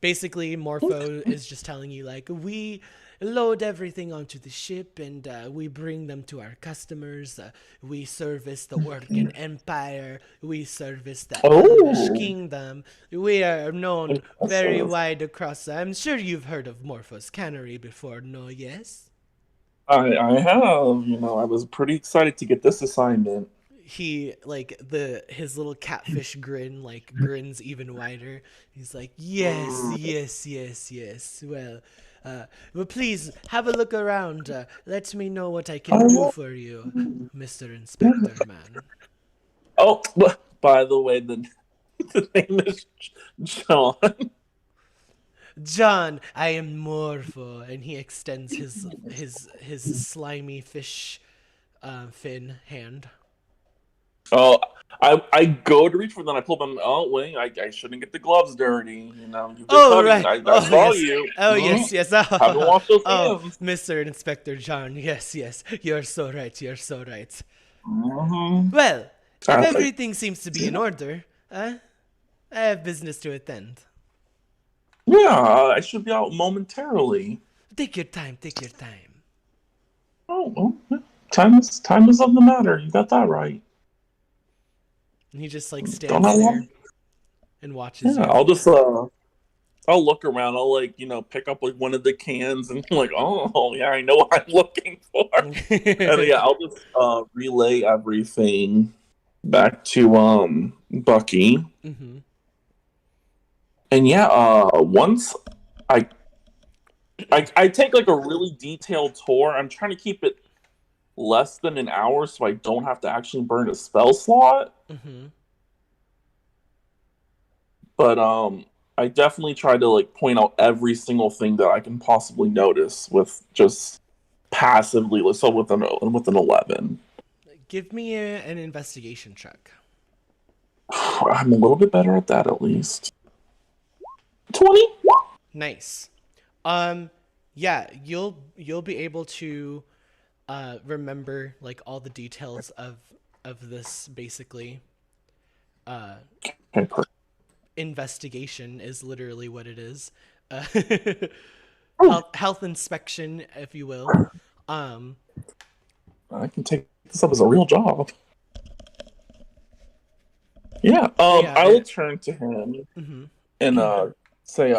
basically Morpho is just telling you like we load everything onto the ship and we bring them to our customers. We service the Orcan Empire. We service the Elvish Kingdom. We are known very wide across. I'm sure you've heard of Morpho's Cannery before, no? Yes? I have. I was pretty excited to get this assignment. He like his little catfish grin like grins even wider. He's like, yes. Well, please have a look around. Let me know what I can do for you, Mr. Inspector Man. Oh, by the way, the name is John. John, I am Morpho, and he extends his slimy fish fin hand. Oh, I go to reach for them. I pull them. Oh, wait, I shouldn't get the gloves dirty. You've been right. I saw yes. you. Oh, yes. Haven't washed those hands. Mr. Inspector John. Yes. You're so right. Mm-hmm. Well, if everything seems to be in order, I have business to attend. Yeah, I should be out momentarily. Take your time. Take your time. Oh, well, yeah. Time is of the matter. You got that right. And he just like Don't stands I there want? and watches Yeah, you. I'll look around. I'll like pick up like one of the cans and like, oh yeah, I know what I'm looking for. And yeah, I'll just relay everything back to Bucky. Mm-hmm. And yeah, once I I take like a really detailed tour. I'm trying to keep it less than an hour so I don't have to actually burn a spell slot. Mm-hmm. But I definitely try to like point out every single thing that I can possibly notice with just passively. So with an 11. Give me an investigation check. I'm a little bit better at that at least. 20. Nice. Yeah, you'll be able to remember like all the details of this basically. Okay, perfect. Investigation is literally what it is. Uh, Oh, health inspection, if you will. Um, I can take this up as a real job. Yeah. so yeah, I will turn to him mhm. and say,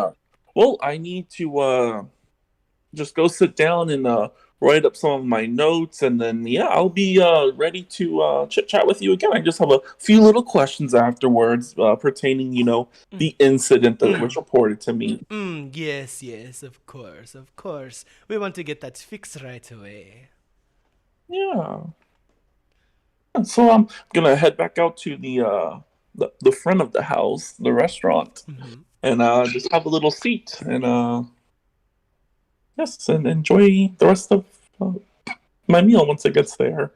well, I need to just go sit down and write up some of my notes, and then yeah, I'll be ready to chit chat with you again. I just have a few little questions afterwards pertaining, the incident that was reported to me. Yes, yes, of course, of course. We want to get that fixed right away. Yeah. And so I'm gonna head back out to the front of the house, the restaurant, Mm-hmm. and just have a little seat and yes, and enjoy the rest of uh, my meal once it gets there.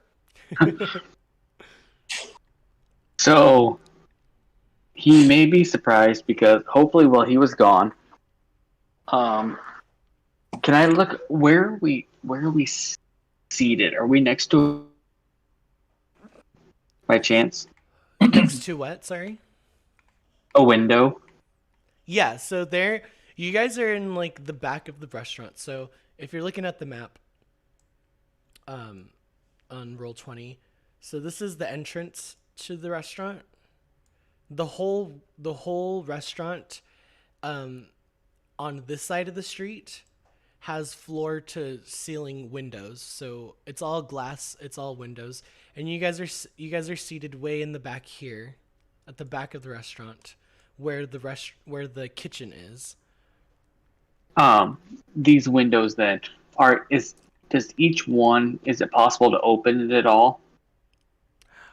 So he may be surprised because hopefully while he was gone, um, can I look where are we seated? Are we next to by chance Next to what? Sorry. a window? Yeah. So there, you guys are in like the back of the restaurant. So if you're looking at the map, um, on Roll20, so this is the entrance to the restaurant. The whole restaurant, um, on this side of the street has floor to ceiling windows, so it's all glass, it's all windows, and you guys are seated way in the back here, at the back of the restaurant, where the kitchen is. These windows that are is does each one is it possible to open it at all?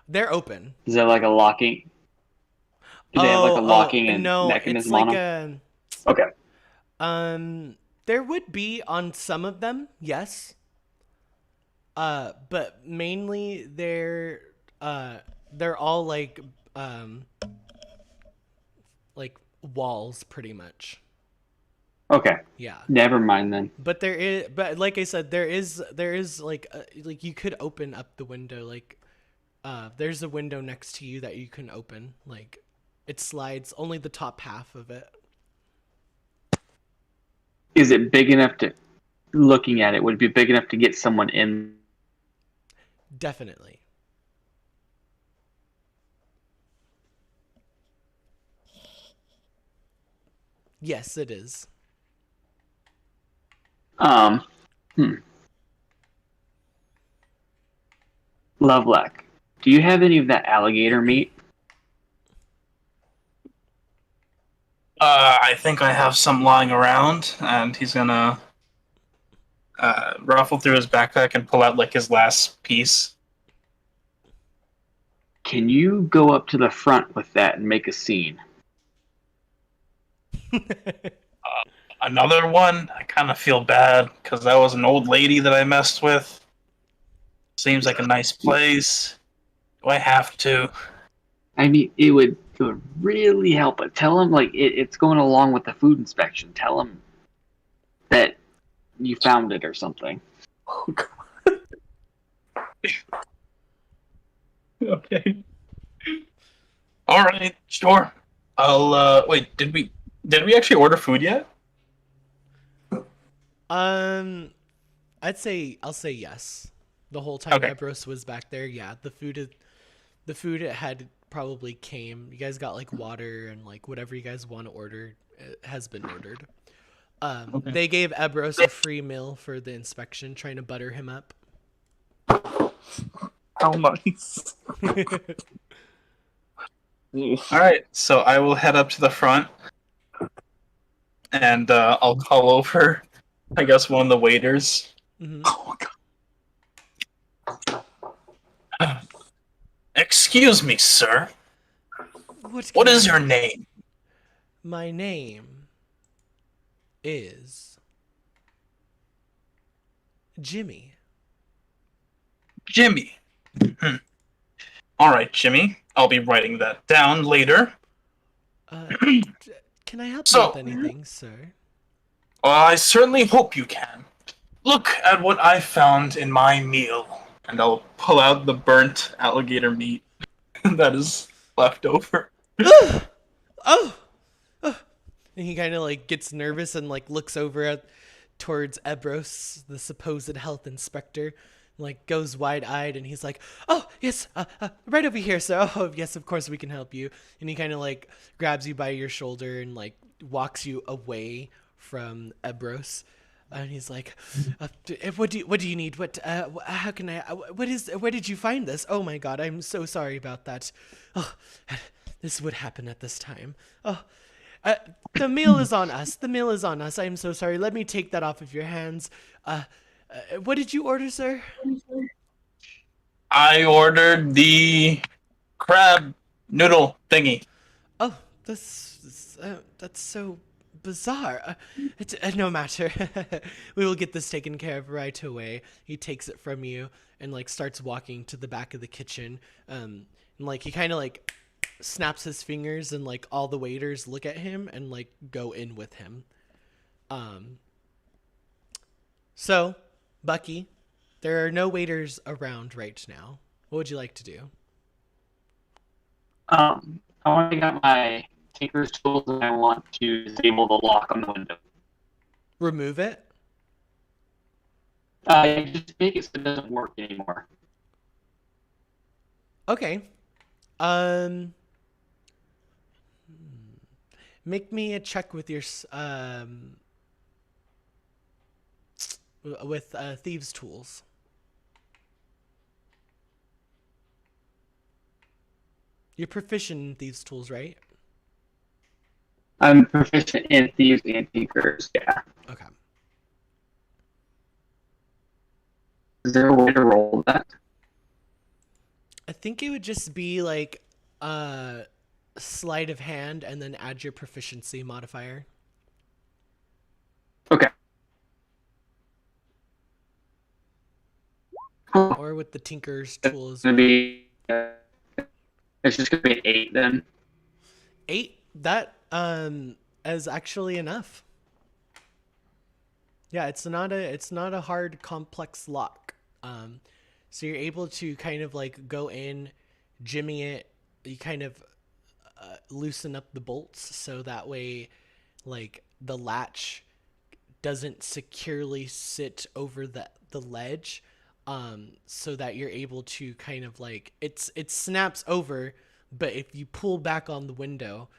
They're open. Is there like a locking? Do they have like a Oh, locking and no, it's mechanism on like them? a Okay. there would be on some of them, yes. But mainly they're all um like walls pretty much. Okay. Yeah. Never mind then. But like I said, there is like you could open up the window, like there's a window next to you that you can open, like it slides only the top half of it. Is it big enough to looking at it would it be big enough to get someone in? Definitely. Yes, it is. Um, hmm. Lovelock, do you have any of that alligator meat? I think I have some lying around, and he's gonna ruffle through his backpack and pull out like his last piece. Can you go up to the front with that and make a scene? Another one. I kind of feel bad because that was an old lady that I messed with. Seems like a nice place. Do I have to? I mean, it would really help. But tell him like it's going along with the food inspection. Tell him that you found it or something. Okay. All right, sure. I'll wait. Did we Did we actually order food yet? Um, I'll say yes. The whole time Okay. Ebros was back there, yeah. The food it had probably came. You guys got like water and like whatever you guys want to order has been ordered. Okay. They gave Ebros a free meal for the inspection, trying to butter him up. How nice. All right. So I will head up to the front, and I'll call over, I guess, one of the waiters. Hmm. Oh god. Excuse me, sir. What What can is I- your name? My name is Jimmy. Jimmy. All right, Jimmy. I'll be writing that down later. Can I help you So, with anything, sir? I certainly hope you can. Look at what I found in my meal. And I'll pull out the burnt alligator meat that is left over. Oh, and he kind of like gets nervous and like looks over at towards Ebros, the supposed health inspector, like goes wide-eyed, and he's like, "Oh yes, right over here, sir. Oh yes, of course we can help you." And he kind of like grabs you by your shoulder and like walks you away from Ebros. And he's like, "What do you need? How can I? Where did you find this? Oh my God, I'm so sorry about that. Oh, this would happen at this time. Oh, the meal is on us. The meal is on us. I'm so sorry. Let me take that off of your hands. What did you order, sir? I ordered the crab noodle thingy. Oh, that's so bizarre. It's no matter. We will get this taken care of right away. He takes it from you and like starts walking to the back of the kitchen. And like he kind of like snaps his fingers, and like all the waiters look at him and like go in with him. So, Bucky, there are no waiters around right now. What would you like to do? I want to get my tinker's tools and I want to disable the lock on the window. Remove it? Just make it so it doesn't work anymore. Okay. Um Make me a check with your with thieves tools. You're proficient in thieves tools, right? I'm proficient in thieves and tinkers, yeah. Okay. Is there a way to roll that? I think it would just be like sleight of hand and then add your proficiency modifier. Okay. Or with the tinker's tools. It's gonna be. It's just gonna be an 8 then. 8. That is actually enough. Yeah, it's not a hard complex lock. So you're able to kind of like go in, jimmy it. You kind of loosen up the bolts so that way, like the latch doesn't securely sit over the ledge. So that you're able to kind of like it snaps over, but if you pull back on the window,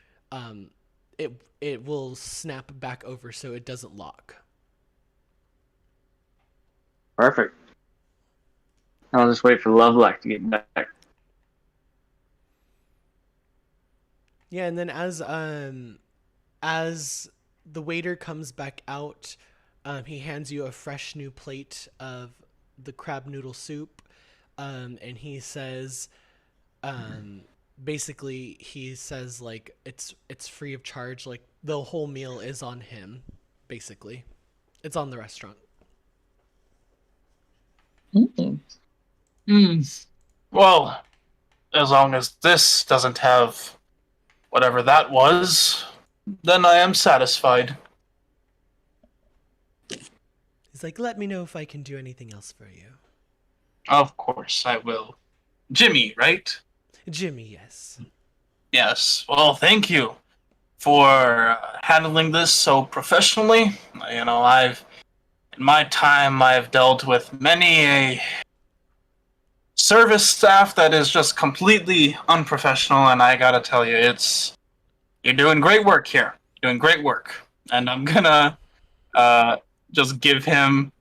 it will snap back over so it doesn't lock. Perfect. I'll just wait for Lovelock to get back. Yeah, and then as the waiter comes back out, he hands you a fresh new plate of the crab noodle soup, and he says, basically he says like it's free of charge, like the whole meal is on him, basically, it's on the restaurant. Well, as long as this doesn't have whatever that was, then I am satisfied. He's like, let me know if I can do anything else for you. Of course, I will. Jimmy, right? Jimmy, yes. Yes. Well, thank you. for handling this so professionally. You know, in my time, I've dealt with many a service staff that is just completely unprofessional, and I gotta tell you, you're doing great work here. Doing great work. And I'm gonna uh, just give him,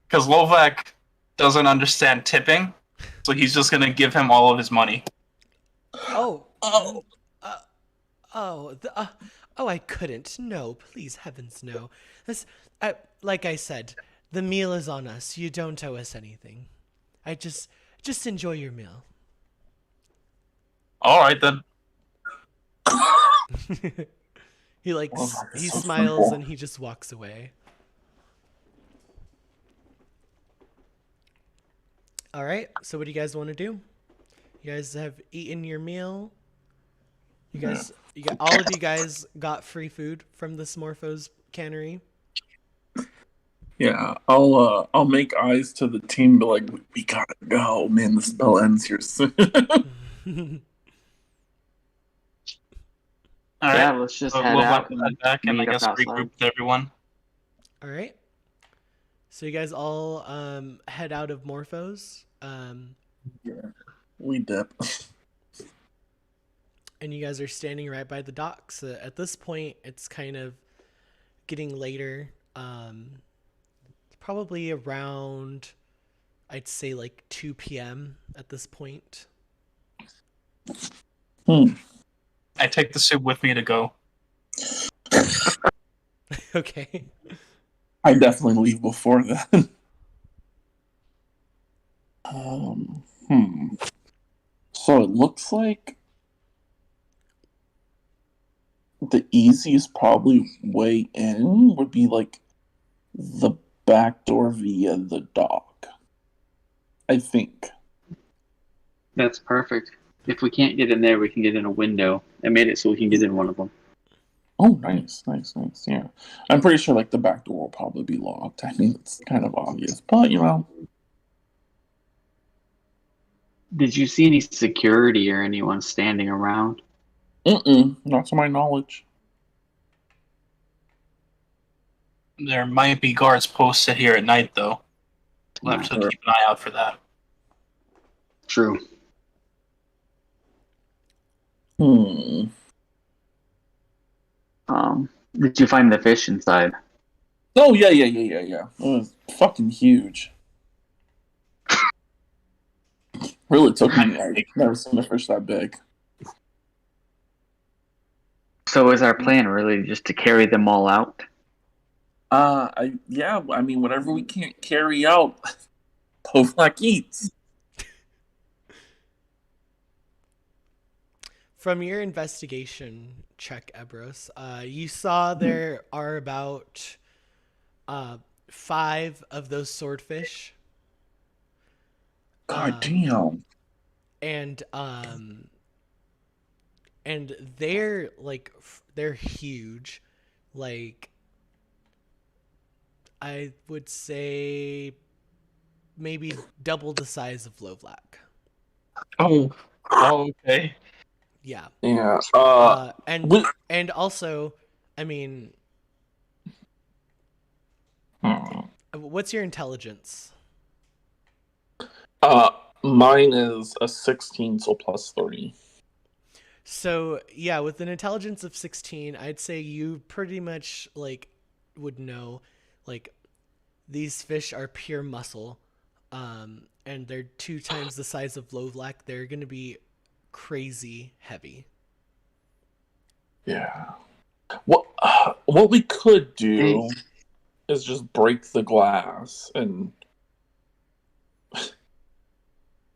because Lovak doesn't understand tipping, so he's just gonna give him all of his money. Oh, Oh, oh, oh, I couldn't. No, please, heavens, no. This, like I said, the meal is on us. You don't owe us anything. I just enjoy your meal. All right then. He well, that is he so smiles simple. and he just walks away. All right. So what do you guys want to do? You guys have eaten your meal. All of you guys got free food from the Smorphos cannery. Yeah, I'll make eyes to the team, but like we gotta go, man. The spell ends here soon. All right. Yeah, let's just So head Lovak out will and head back and I meet up guess outside. regroup with everyone. All right. So you guys all head out of Morphos. We dip. And you guys are standing right by the docks. At this point, it's kind of getting later. Probably around, I'd say like 2 p.m. at this point. I take the soup with me to go. Okay. I definitely leave before then. um, hmm. So it looks like the easiest probably way in would be like the back door via the dock. I think. That's perfect. If we can't get in there, we can get in a window. I made it so we can get in one of them. Oh, nice. Yeah, I'm pretty sure like the back door will probably be locked. I mean, it's kind of obvious, but you know. Did you see any security or anyone standing around? Not to my knowledge. There might be guards posted here at night, though. We'll have to keep an eye out for that. True. Did you find the fish inside? Oh yeah. It was fucking huge. Really took me. I've never seen a fish that big. So is our plan really just to carry them all out? I mean, whatever we can't carry out, Povlak eats. From your investigation check, Ebros, you saw there are about 5 of those swordfish. God damn. And they're like they're huge, like I would say maybe double the size of Lovlak. Oh, okay. Yeah. Yeah. And also, I mean, what's your intelligence? Mine is a 16, so plus 30. So yeah, with an intelligence of 16, I'd say you pretty much like would know, like, these fish are pure muscle, and they're 2 times the size of Lovlak. They're gonna be crazy heavy. Yeah. What we could do is just break the glass and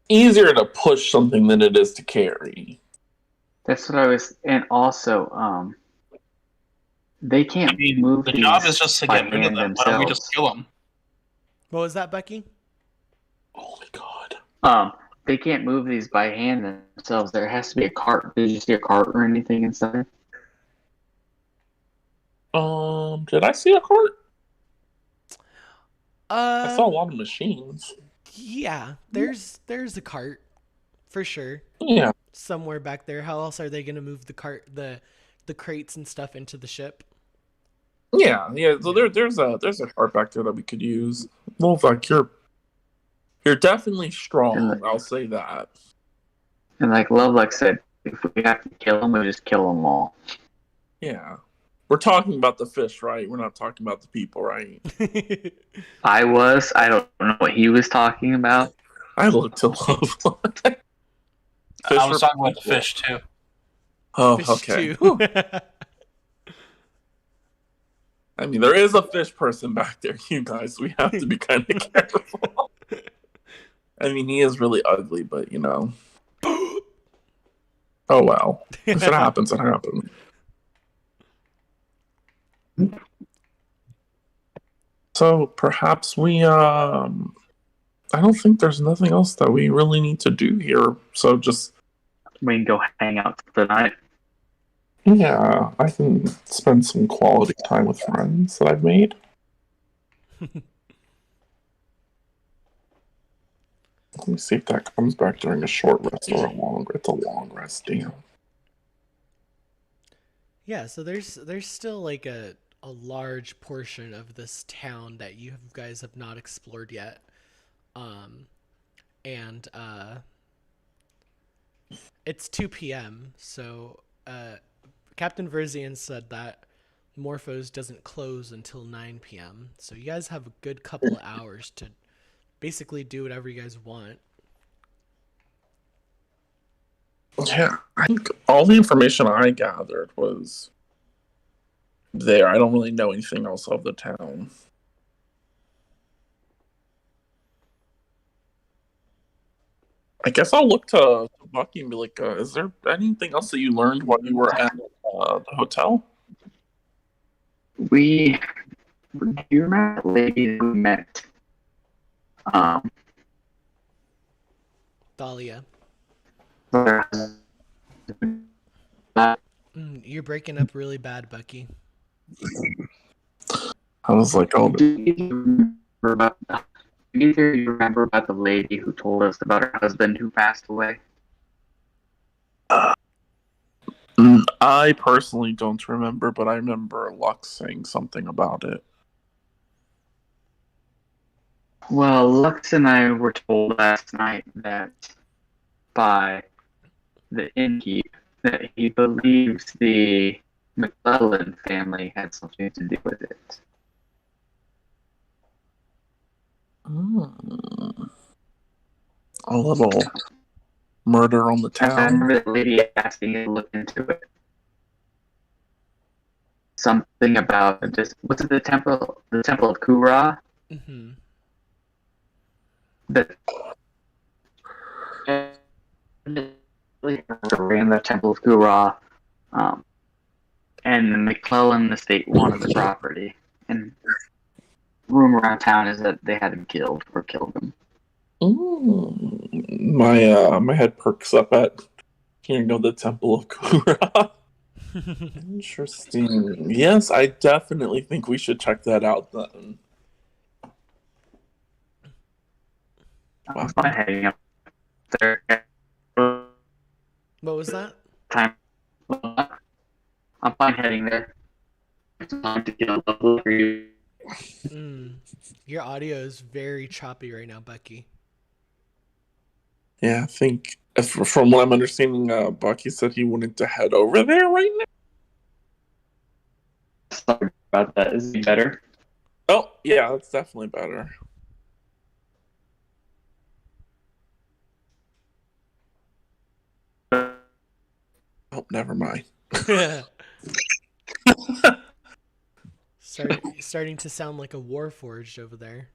easier to push something than it is to carry. That's what I was, and also, they can't move the these job is just to by get rid of hand them. Why don't we just themselves. kill them? What was that, Becky? Oh my god. They can't move these by hand themselves. There has to be a cart. Did you see a cart or anything inside? Did I see a cart? I saw a Um, lot of machines. yeah, there's a cart for sure Yeah. somewhere back there. How else are they gonna move the the crates and stuff into the ship? Yeah. So there's a part back there that we could use. Wolfak, you're definitely strong. I'll say that. And like Lovelock said, if we have to kill them, we just kill them all. Yeah. We're talking about the fish, right? We're not talking about the people, right? I don't know what he was talking about. I look to Lovelock. I was talking about the fish too. Oh, Fish okay. too. I mean, there is a fish person back there, you guys. We have to be kind of careful. I mean, he is really ugly, but you know. Oh well. If it happens, it happens. So perhaps I don't think there's nothing else that we really need to do here. So just We can go hang out tonight. yeah, I can spend some quality time with friends that I've made. Let me see if that comes back during a short rest or a long. It's a long rest, damn. Yeah, so there's still like a large portion of this town that you guys have not explored yet. And it's 2 p.m. So Captain Verzian said that Morphos doesn't close until 9 p.m. So you guys have a good couple of hours to basically do whatever you guys want. Yeah, I think all the information I gathered was there. I don't really know anything else of the town. I guess I'll look to Bucky and be like, is there anything else that you learned while you were at the hotel? Do you remember the lady who met? Thalia. That You're breaking up really bad, Bucky. I was like, oh, either you remember about the lady who told us about her husband who passed away? I personally don't remember, but I remember Lux saying something about it. Well, Lux and I were told last night that by the innkeep that he believes the McClellan family had something to do with it. A little murder on the I town. remember the lady asking me to look into it. Something about just was it the temple of Kura? Mm-hmm. That ran the temple of Kura, and the McClellan estate wanted the property. And rumor around town is that they had him killed or killed him. My head perks up at hearing of the Temple of Kura. Interesting. Yes, I definitely think we should check that out then. I'm fine heading up there. What was that? Time. I'm fine heading there. It's time to kill Buffalo for you. Your audio is very choppy right now, Bucky. Yeah, I think from what I'm understanding, Bucky said he wanted to head over there right now. Sorry about that. Is it better? Oh, yeah, that's definitely better. Oh, never mind. Starting to sound like a Warforged over there.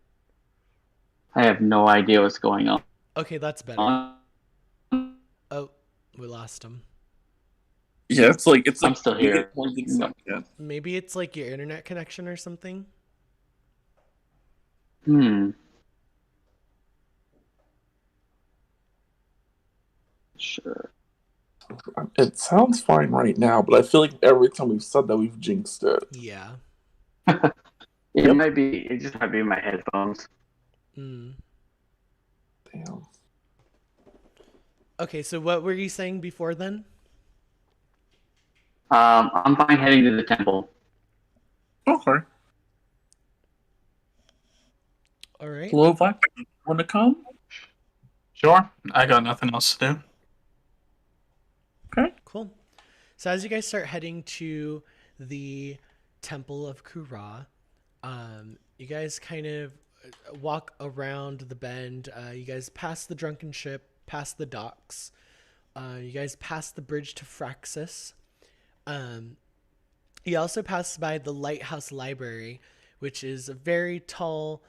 I have no idea what's going on. Okay, that's better. Oh, we lost him. Yeah, it's like I'm still here. Maybe it's like your internet connection or something. Sure. It sounds fine right now, but I feel like every time we've said that, we've jinxed it. Yeah. It just might be my headphones. Damn. Okay, so what were you saying before then? I'm fine heading to the temple. Okay. All right. Slovak, want to come? Sure. I got nothing else to do. Okay. Cool. So as you guys start heading to the Temple of Kura, you guys kind of walk around the bend. You guys pass the drunken ship, past the docks. You guys pass the bridge to Fraxis. You also pass by the Lighthouse Library, which is a very tall.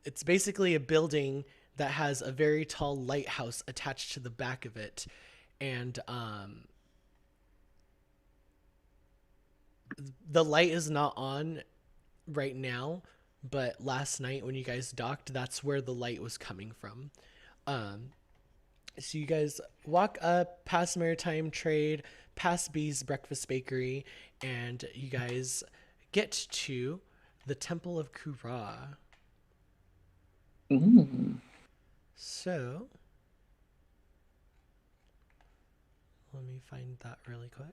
It's basically a building that has a very tall lighthouse attached to the back of it, and the light is not on right now, but last night when you guys docked, that's where the light was coming from. So you guys walk up past Maritime Trade, past B's Breakfast Bakery, and you guys get to the Temple of Kura. So, let me find that really quick.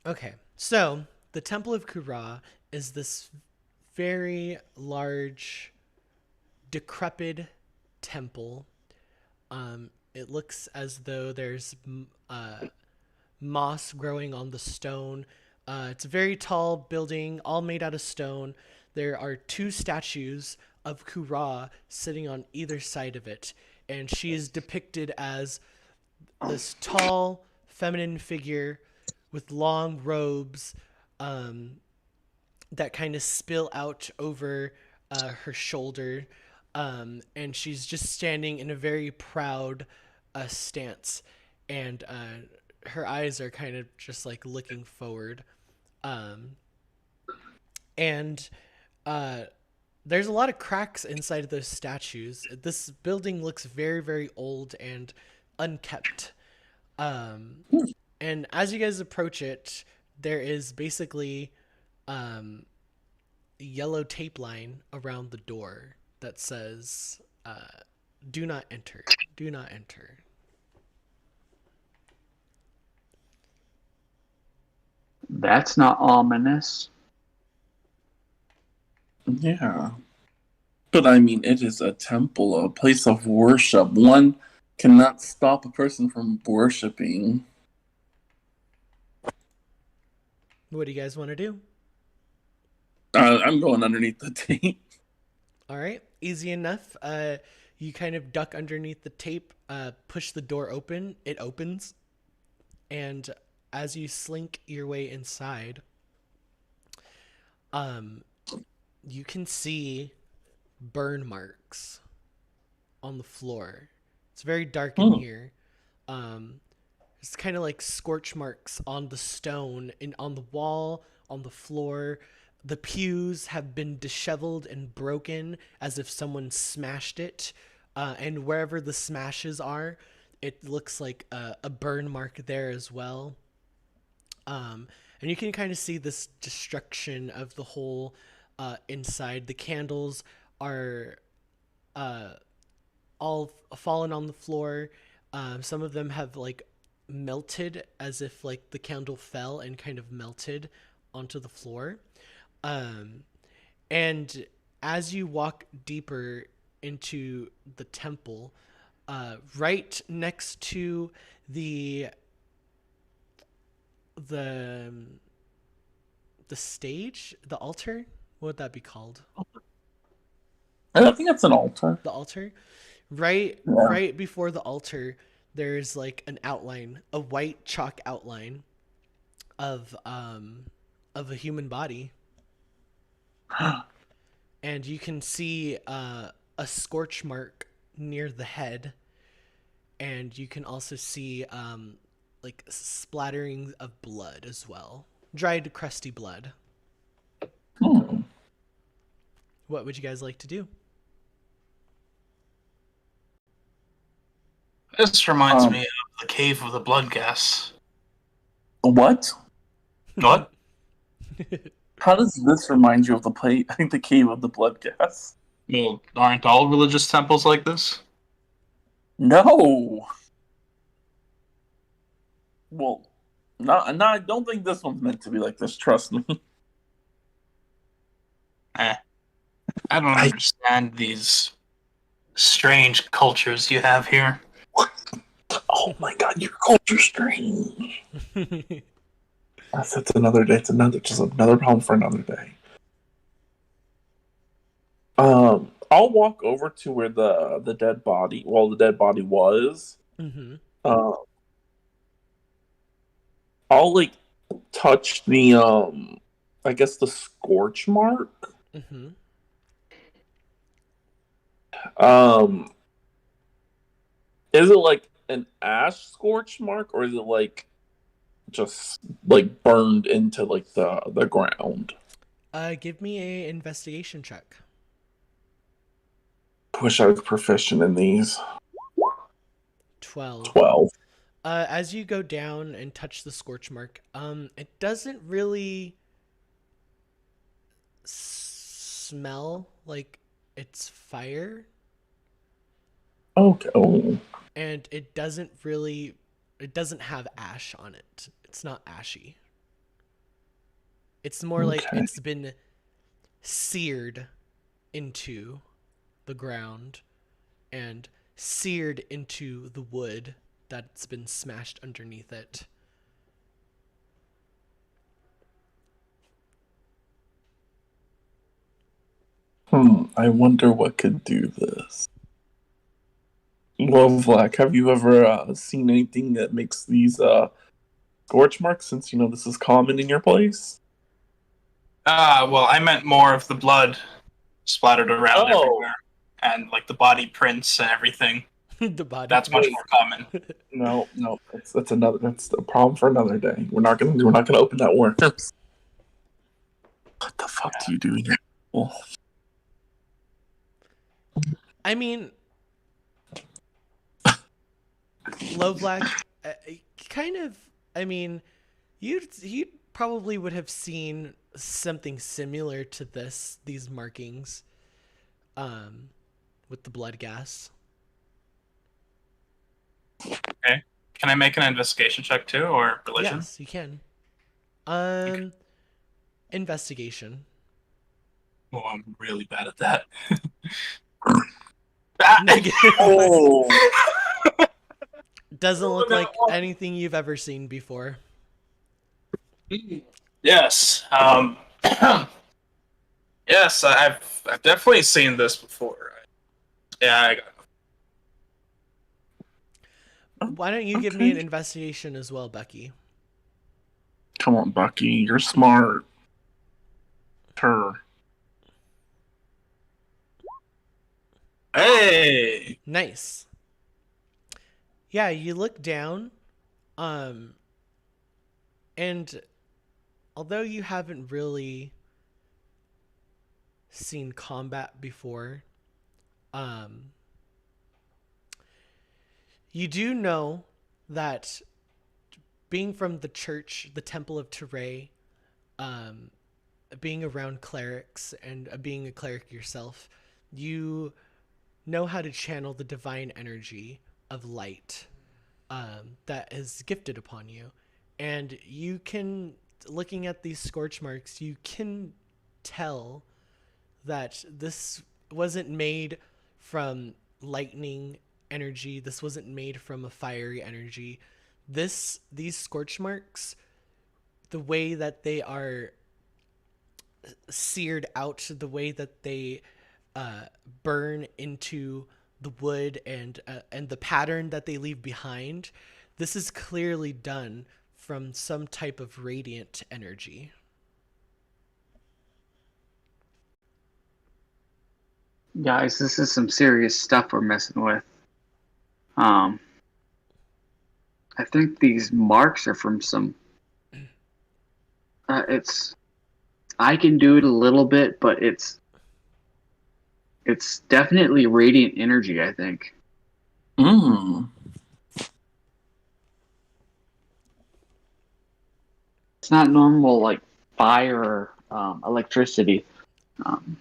Okay, so the Temple of Kura is this very large, decrepit temple. It looks as though there's moss growing on the stone. It's a very tall building, all made out of stone. There are two statues of Kura sitting on either side of it, and she is depicted as this tall, feminine figure with long robes that kind of spill out over her shoulder. And she's just standing in a very proud stance. And her eyes are kind of just like looking forward. And there's a lot of cracks inside of those statues. This building looks very, very old and unkept. And as you guys approach it, there is basically yellow tape line around the door that says, do not enter, do not enter. That's not ominous. Yeah. But I mean, it is a temple, a place of worship. One cannot stop a person from worshiping. What do you guys want to do? I'm going underneath the tape. All right, easy enough. You kind of duck underneath the tape, push the door open. It opens, and as you slink your way inside, you can see burn marks on the floor. It's very dark in here. It's kind of like scorch marks on the stone and on the wall, on the floor. The pews have been disheveled and broken as if someone smashed it. And wherever the smashes are, it looks like a burn mark there as well. And you can kind of see this destruction of the whole inside. The candles are all fallen on the floor. Some of them have like melted as if like the candle fell and kind of melted onto the floor. And as you walk deeper into the temple, right next to the stage, the altar, what would that be called? I think it's an altar. The altar, right before the altar, there's like an outline, a white chalk outline of a human body. And you can see a scorch mark near the head, and you can also see like splattering of blood as well, dried crusty blood. What would you guys like to do? This reminds me of the Cave of the Blood Gas. What? What? How does this remind you of the play? I think the cave of the blood gas. Well, aren't all religious temples like this? No. Well, not. I don't think this one's meant to be like this. Trust me. I don't understand these strange cultures you have here. Oh my god, your culture strange. That's another day. It's another problem for another day. I'll walk over to where the dead body. Well, the dead body was. Mm-hmm. I'll like touch the I guess the scorch mark. Mm-hmm. Is it like an ash scorch mark, or is it like just like burned into like the ground? Give me a investigation check. I wish I was proficient in these. 12. 12. As you go down and touch the scorch mark, it doesn't really smell like it's fire, Okay. Oh. and it doesn't have ash on it. It's not ashy. It's more like Okay. it's been seared into the ground and seared into the wood that's been smashed underneath it. I wonder what could do this. Lovelack, have you ever seen anything that makes these scorch marks, since you know this is common in your place? Well, I meant more of the blood splattered around Oh. everywhere. And like the body prints and everything. The body. That's much more common. No, that's a problem for another day. We're not gonna open that worm. What the fuck do you do in your I mean, Lovelack, kind of. I mean, you probably would have seen something similar to these markings, with the blood gas. Okay. Can I make an investigation check too, or religion? Yes, you can. Investigation. Oh, I'm really bad at that. Negative. Oh. Doesn't look like anything you've ever seen before. Yes. Yes, I've definitely seen this before. Yeah, I got Why don't you give me an investigation as well, Becky? Come on, Bucky, you're smart. Her. Hey! Nice. Yeah, you look down, and although you haven't really seen combat before, you do know that being from the church, the Temple of Teray, being around clerics and being a cleric yourself, you know how to channel the divine energy of light that is gifted upon you. And you can, looking at these scorch marks, you can tell that this wasn't made from lightning energy. This wasn't made from a fiery energy. These scorch marks, the way that they are seared out, the way that they burn into the wood, and the pattern that they leave behind, this is clearly done from some type of radiant energy. Guys, this is some serious stuff we're messing with. I think these marks are from some. I can do it a little bit, but it's definitely radiant energy, I think. Mm. It's not normal like fire electricity. Um,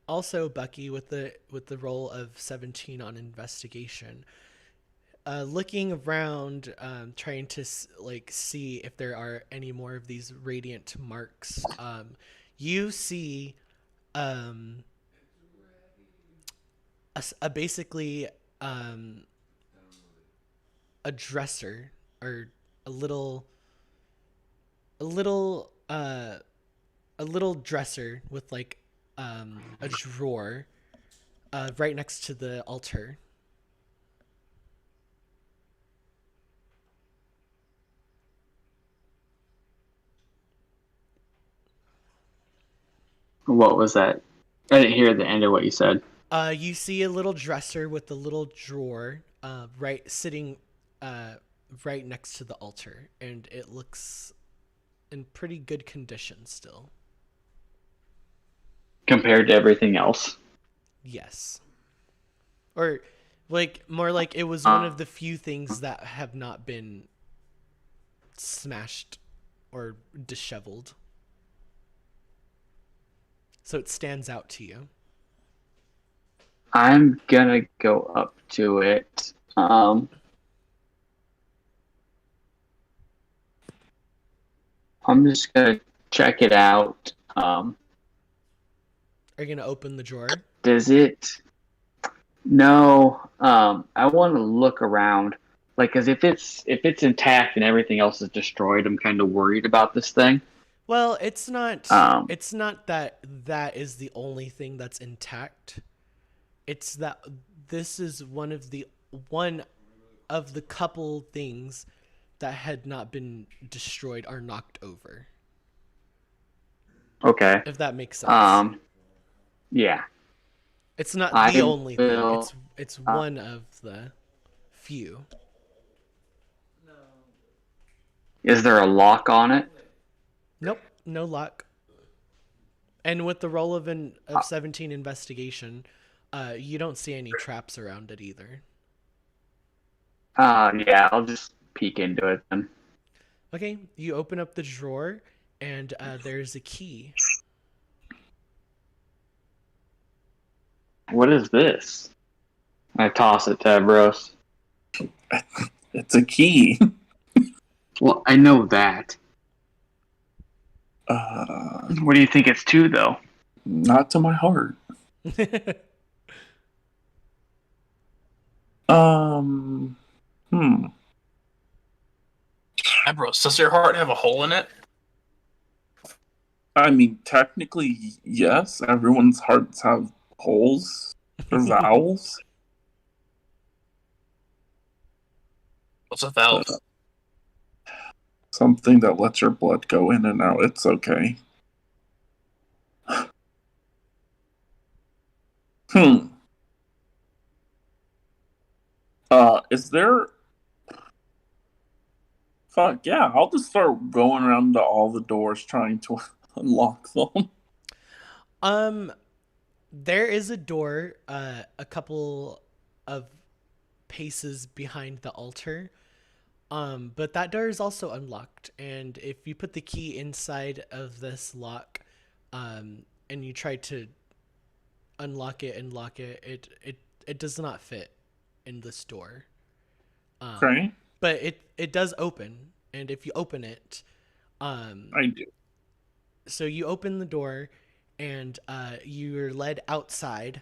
Also, Bucky, with the role of 17 on investigation, looking around, trying to like see if there are any more of these radiant marks. You see um, a basically um, a dresser or a little a little uh, a little dresser with like a drawer right next to the altar. what was that? I didn't hear the end of what you said. You see a little dresser with a little drawer right sitting uh, right next to the altar, and it looks in pretty good condition still. Compared to everything else. Yes. Or like more like it was one Uh, of the few things that have not been smashed or disheveled. So it stands out to you. I'm gonna go up to it. I'm just gonna check it out. Are you gonna open the drawer? Does it? No. I want to look around. Like, cause if it's intact and everything else is destroyed, I'm kind of worried about this thing. Well, it's not. Um, It's not that that is the only thing that's intact. It's that this is one of the couple things that had not been destroyed or knocked over. okay. If that makes sense. Um, yeah. It's not the I only thing. will. It's Uh, one of the few. is there a lock on it? Nope, no luck. And with the roll Uh, of 17 investigation, you don't see any traps around it either. yeah. I'll just peek into it then. Okay, you open up the drawer, and there's a key. What is this? I toss it to Bros. It's a key. Well, I know that. Uh, What do you think it's to, though? Not to my heart. Um, hmm. Ambrose, does your heart have a hole in it? I mean, technically, yes. Everyone's hearts have holes or valves. What's a valve? Something that lets your blood go in and out. It's okay. Hmm. Is there? Fuck yeah! I'll just start going around to all the doors trying to unlock them. um, there is a door, a couple of paces behind the altar. But that door is also unlocked, and if you put the key inside of this lock, and you try to unlock it and lock it, it does not fit in this door. Okay, But it does open, and if you open it, I do. so you open the door, and you're led outside,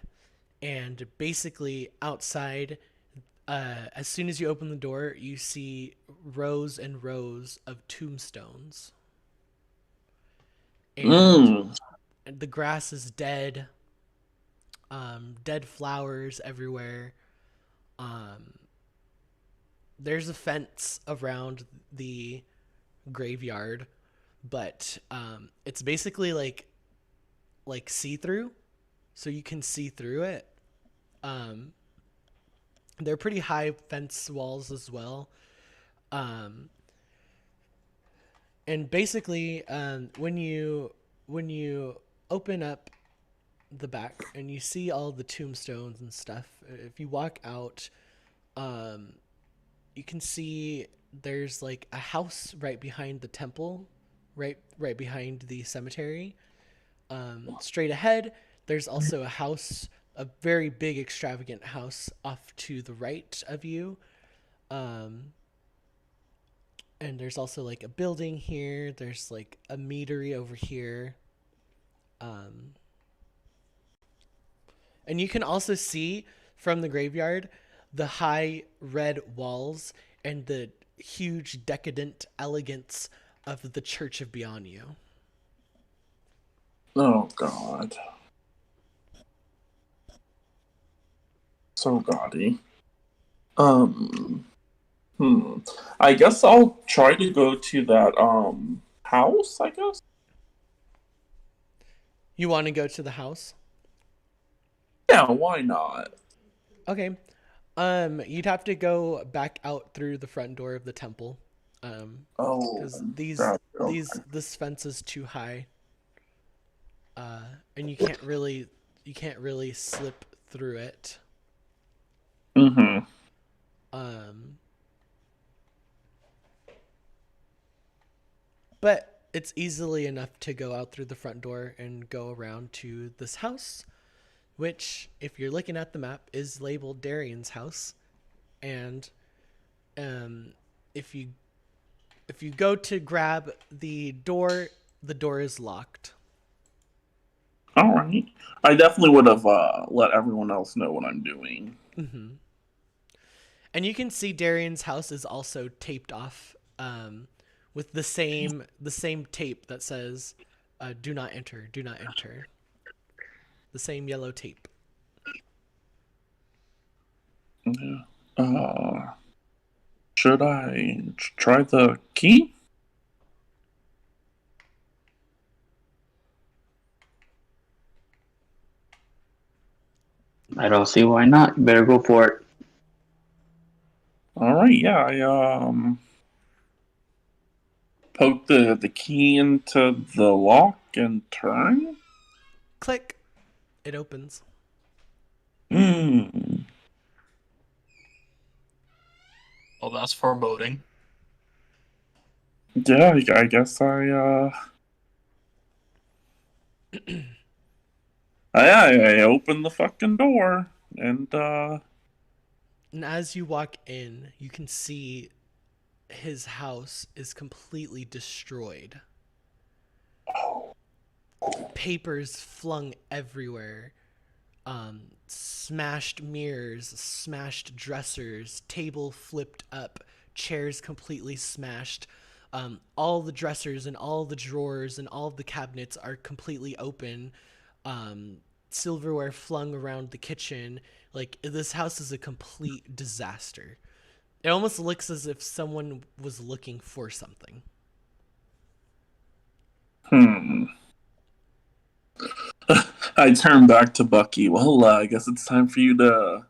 and basically outside, as soon as you open the door, you see rows and rows of tombstones, and Mm. the grass is dead. Dead flowers everywhere. Um, there's a fence around the graveyard, but it's basically like see through, so you can see through it. Um, they're pretty high fence walls as well. Um, and basically, when you open up the back and you see all the tombstones and stuff, if you walk out, um, you can see there's like a house right behind the temple, right behind the cemetery. Straight ahead, there's also a house, a very big, extravagant house off to the right of you. Um, and there's also like a building here. There's like a meadery over here. Um, and you can also see from the graveyard the high red walls and the huge decadent elegance of the Church of Beyond You. Oh God. So gaudy. Um. I guess I'll try to go to that house. I guess. You want to go to the house? Yeah. Why not? Okay. You'd have to go back out through the front door of the temple. Oh. Because these That, okay. these this fence is too high. And you can't really slip through it. Mm-hmm. Um, but it's easily enough to go out through the front door and go around to this house, which, if you're looking at the map, is labeled Darian's house. And um, if you go to grab the door is locked. All right. I definitely would have let everyone else know what I'm doing. Mm-hmm. And you can see Darian's house is also taped off with the same tape that says "Do not enter, do not enter." The same yellow tape. Yeah. Should I try the key? I don't see why not. You better go for it. All right. Yeah. I poke the key into the lock and turn. Click. It opens. Hmm. Well, that's foreboding. Yeah. I guess I opened the fucking door and And as you walk in, you can see his house is completely destroyed. Papers flung everywhere. Smashed mirrors, smashed dressers, table flipped up, chairs completely smashed. All the dressers and all the drawers and all the cabinets are completely open. Silverware flung around the kitchen. Like, this house is a complete disaster. It almost looks as if someone was looking for something. I turn back to Bucky. Well, I guess it's time for you to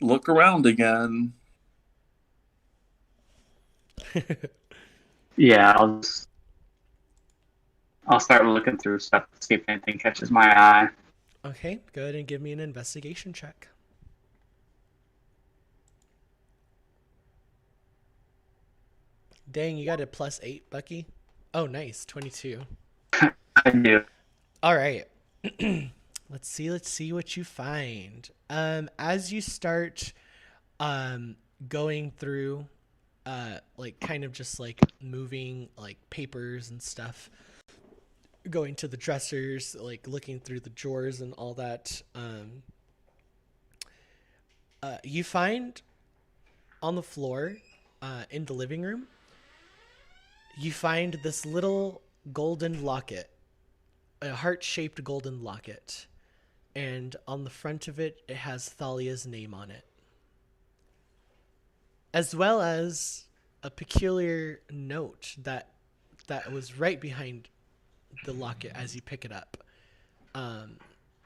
look around again. Yeah, I'll start looking through stuff to see if anything catches my eye. Okay, go ahead and give me an investigation check. Dang, you got a +8, Bucky. Oh, nice, 22. I do. All right. Let's see what you find. As you start going through like kind of just like moving like papers and stuff, going to the dressers, like looking through the drawers and all that, you find on the floor in the living room, you find this little golden locket, a heart-shaped golden locket, and on the front of it, it has Thalia's name on it, as well as a peculiar note that was right behind the locket as you pick it up.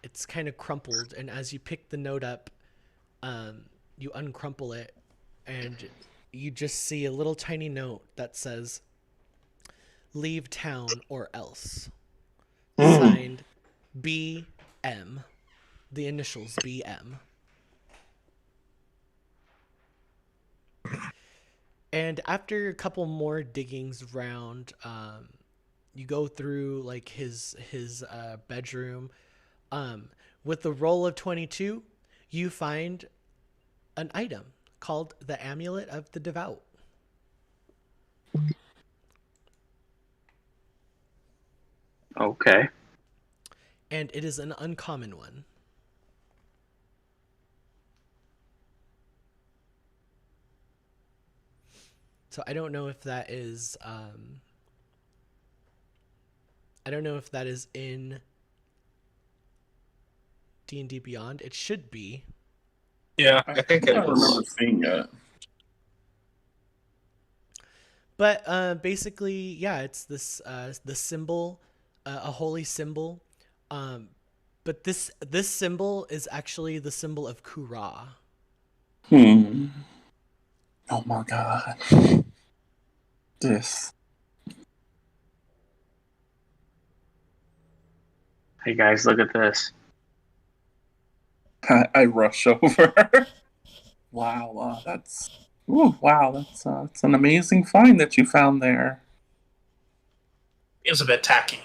It's kind of crumpled, and as you pick the note up, you uncrumple it, and you just see a little tiny note that says, "Leave town or else." Signed BM. The initials BM. And after a couple more diggings round, you go through like his bedroom. With the roll of 22, you find an item called the Amulet of the Devout. Okay. And it is an uncommon one. So I don't know if that is I don't know if that is in D&D Beyond. It should be. Yeah, I I think think it I remember is. seeing it. But basically, yeah, it's this the symbol, a holy symbol. But this symbol is actually the symbol of Kura. Oh my god. This. Hey guys, look at this. I rush over. Wow, that's. Ooh, wow, that's an amazing find that you found there. It was a bit tacky.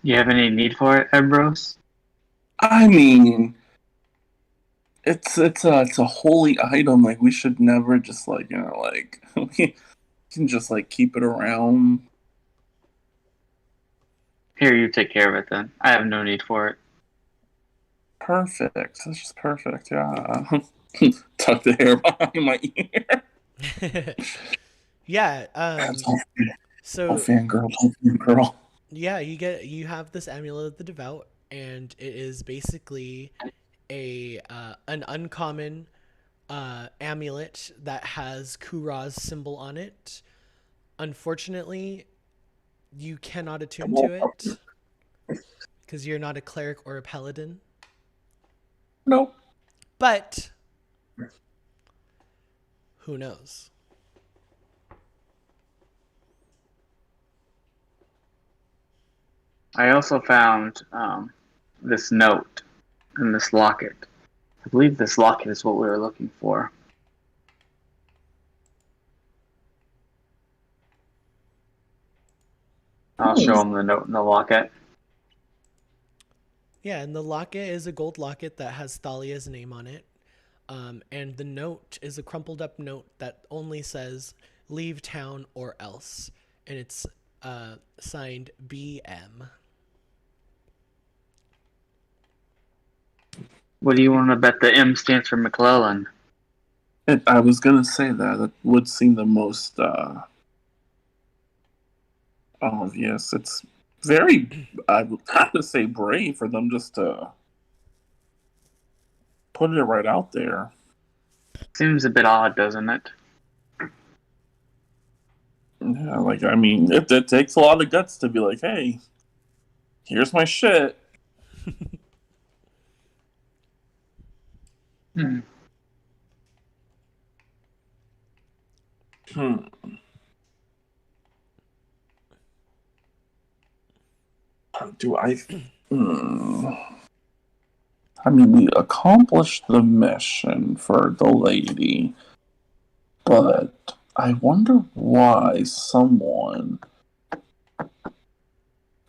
You have any need for it, Ebros? I mean, it's a holy item. Like we should never just like like we can just like keep it around. Here, you take care of it then. I have no need for it. Perfect. That's just perfect. Yeah. Tuck the hair behind my ear. Yeah. Don't So fangirl. Don't fangirl. yeah, you have this amulet of the devout, and it is basically a an uncommon amulet that has Kura's symbol on it. Unfortunately, you cannot attune to it because you're not a cleric or a paladin. Nope. But who knows? I also found this note in this locket. I believe this locket is what we were looking for. I'll show him the note in the locket. Yeah, and the locket is a gold locket that has Thalia's name on it. And the note is a crumpled up note that only says leave town or else. And it's signed BM. What do you want to bet the M stands for McClellan? I was gonna say that. That would seem the most obvious. It's very, I would have to say, brave for them just to put it right out there. Seems a bit odd, doesn't it? Yeah, like I mean, it takes a lot of guts to be like, hey, here's my shit. Hmm. Hmm. Do I? I mean, we accomplished the mission for the lady, but I wonder why someone.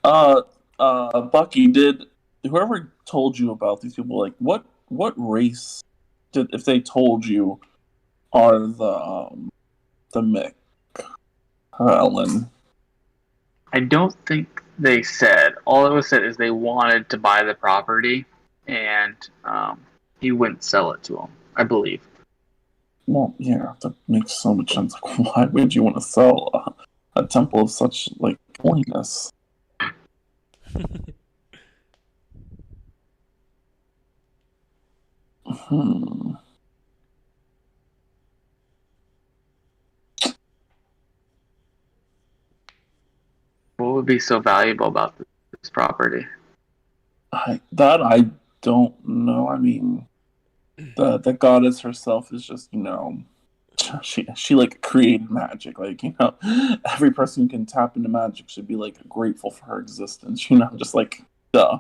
Bucky, did whoever told you about these people, like, what race did, if they told you, are the Mick, Ellen? I don't think they said. All it was said is they wanted to buy the property, and he wouldn't sell it to them, I believe. Well, yeah, that makes so much sense. Like, why would you want to sell a temple of such like holiness? Hmm. What would be so valuable about this property? I don't know. I mean, the goddess herself is just she like created magic. Like every person who can tap into magic should be like grateful for her existence. Just like duh.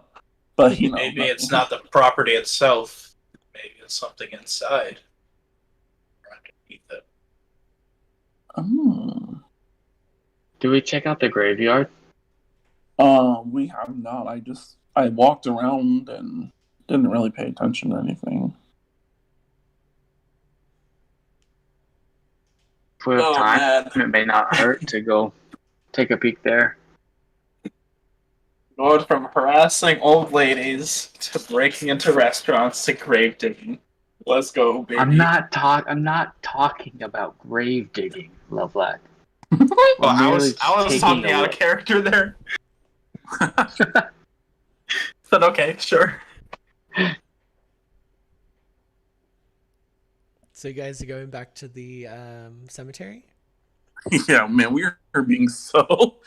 But Maybe it's not the property itself. Maybe there's something inside. Or underneath it. Oh. Do we check out the graveyard? We have not. I walked around and didn't really pay attention to anything. If we have Oh, time, man. it may not hurt to go take a peek there. Going from harassing old ladies to breaking into restaurants to grave digging. Let's go, baby. I'm not talking about grave digging, Lovelock. Well, I was taking talking a out of look. character there. But okay, sure. So you guys are going back to the cemetery? Yeah, man, we are being so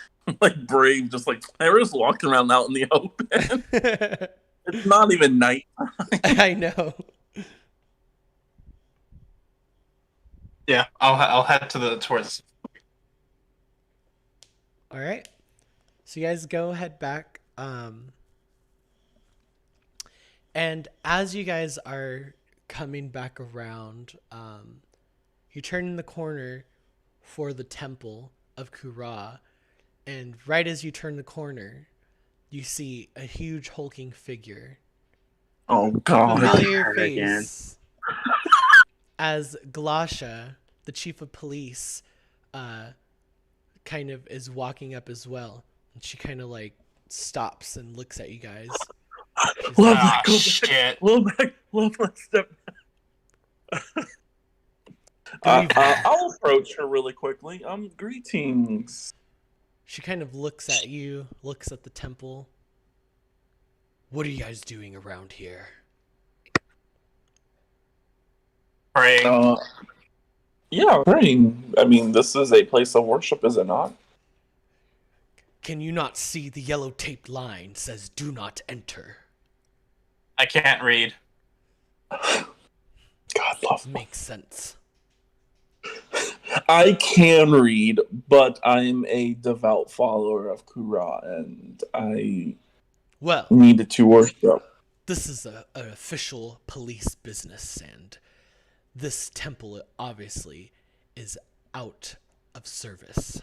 like brave, just like we're just walking around out in the open. It's not even night. I know. Yeah, I'll head towards. All right. So you guys head back. And as you guys are coming back around, you turn in the corner for the temple of Kura, and right as you turn the corner, you see a huge hulking figure. Oh God! Familiar Her again. face as Glasha, the chief of police, kind of is walking up as well. And she kind of like stops and looks at you guys. She's Love like, that. Go back. Shit. Love that step. I'll approach her really quickly. Greetings. She kind of looks at you, looks at the temple. What are you guys doing around here? Praying. Yeah, praying. I mean, this is a place of worship, is it not? Can you not see the yellow taped line says "Do not enter"? I can't read. God love. Makes sense. I can read, but I'm a devout follower of Kura, and I Well, needed to worship. this is an official police business, and this temple obviously is out of service.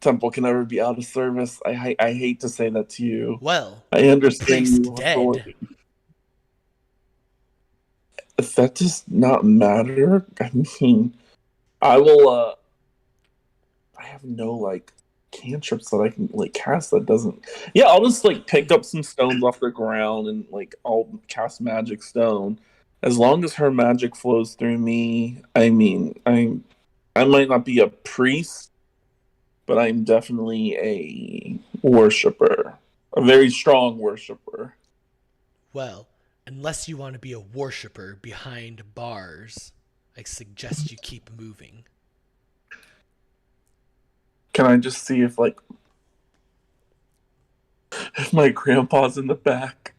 Temple can never be out of service. I hate to say that to you. Well, I understand priest you dead. That does not matter. I mean, I will. I have no like cantrips that I can like cast. That doesn't. Yeah, I'll just like pick up some stones off the ground and like I'll cast magic stone. As long as her magic flows through me, I mean, I might not be a priest, but I'm definitely a worshiper, a very strong worshiper. Well, unless you want to be a worshiper behind bars, I suggest you keep moving. Can I just see if my grandpa's in the back?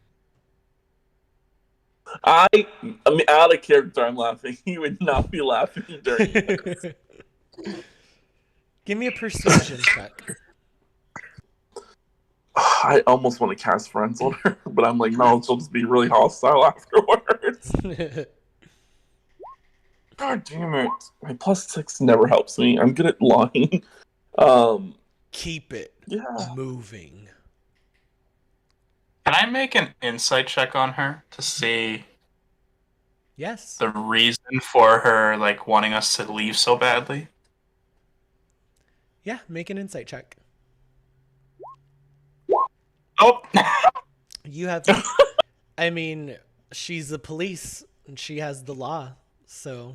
I mean, out of character, I'm laughing. He would not be laughing during this. Give me a persuasion check. I almost want to cast friends on her, but I'm like, no, she'll just be really hostile afterwards. God damn it. My +6 never helps me. I'm good at lying. Keep it moving. Can I make an insight check on her to see Yes. the reason for her like wanting us to leave so badly? Yeah, make an insight check. Oh. You have I mean, she's the police and she has the law, so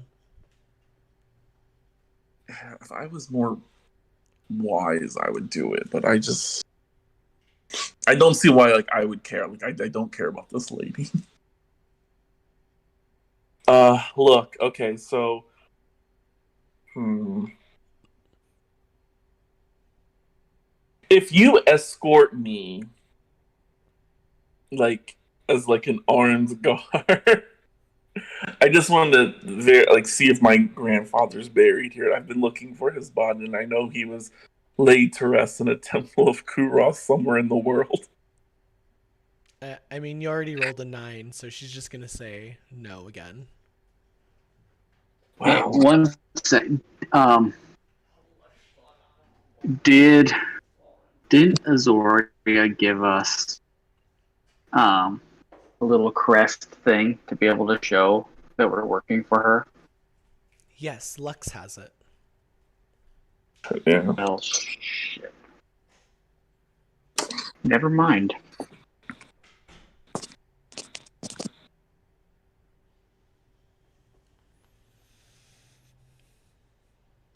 If I was more wise, I would do it, but I don't see why I would care. I don't care about this lady. Look, okay, so if you escort me as an armed guard, I just wanted to see if my grandfather's buried here. I've been looking for his body, and I know he was laid to rest in a temple of Kuros somewhere in the world. I mean, you already rolled a 9, so she's just gonna say no again. Hey, Wow. one second. Did didn't Azoria give us a little crest thing to be able to show that we're working for her? Yes, Lux has it. Yeah. Well, shit. Never mind.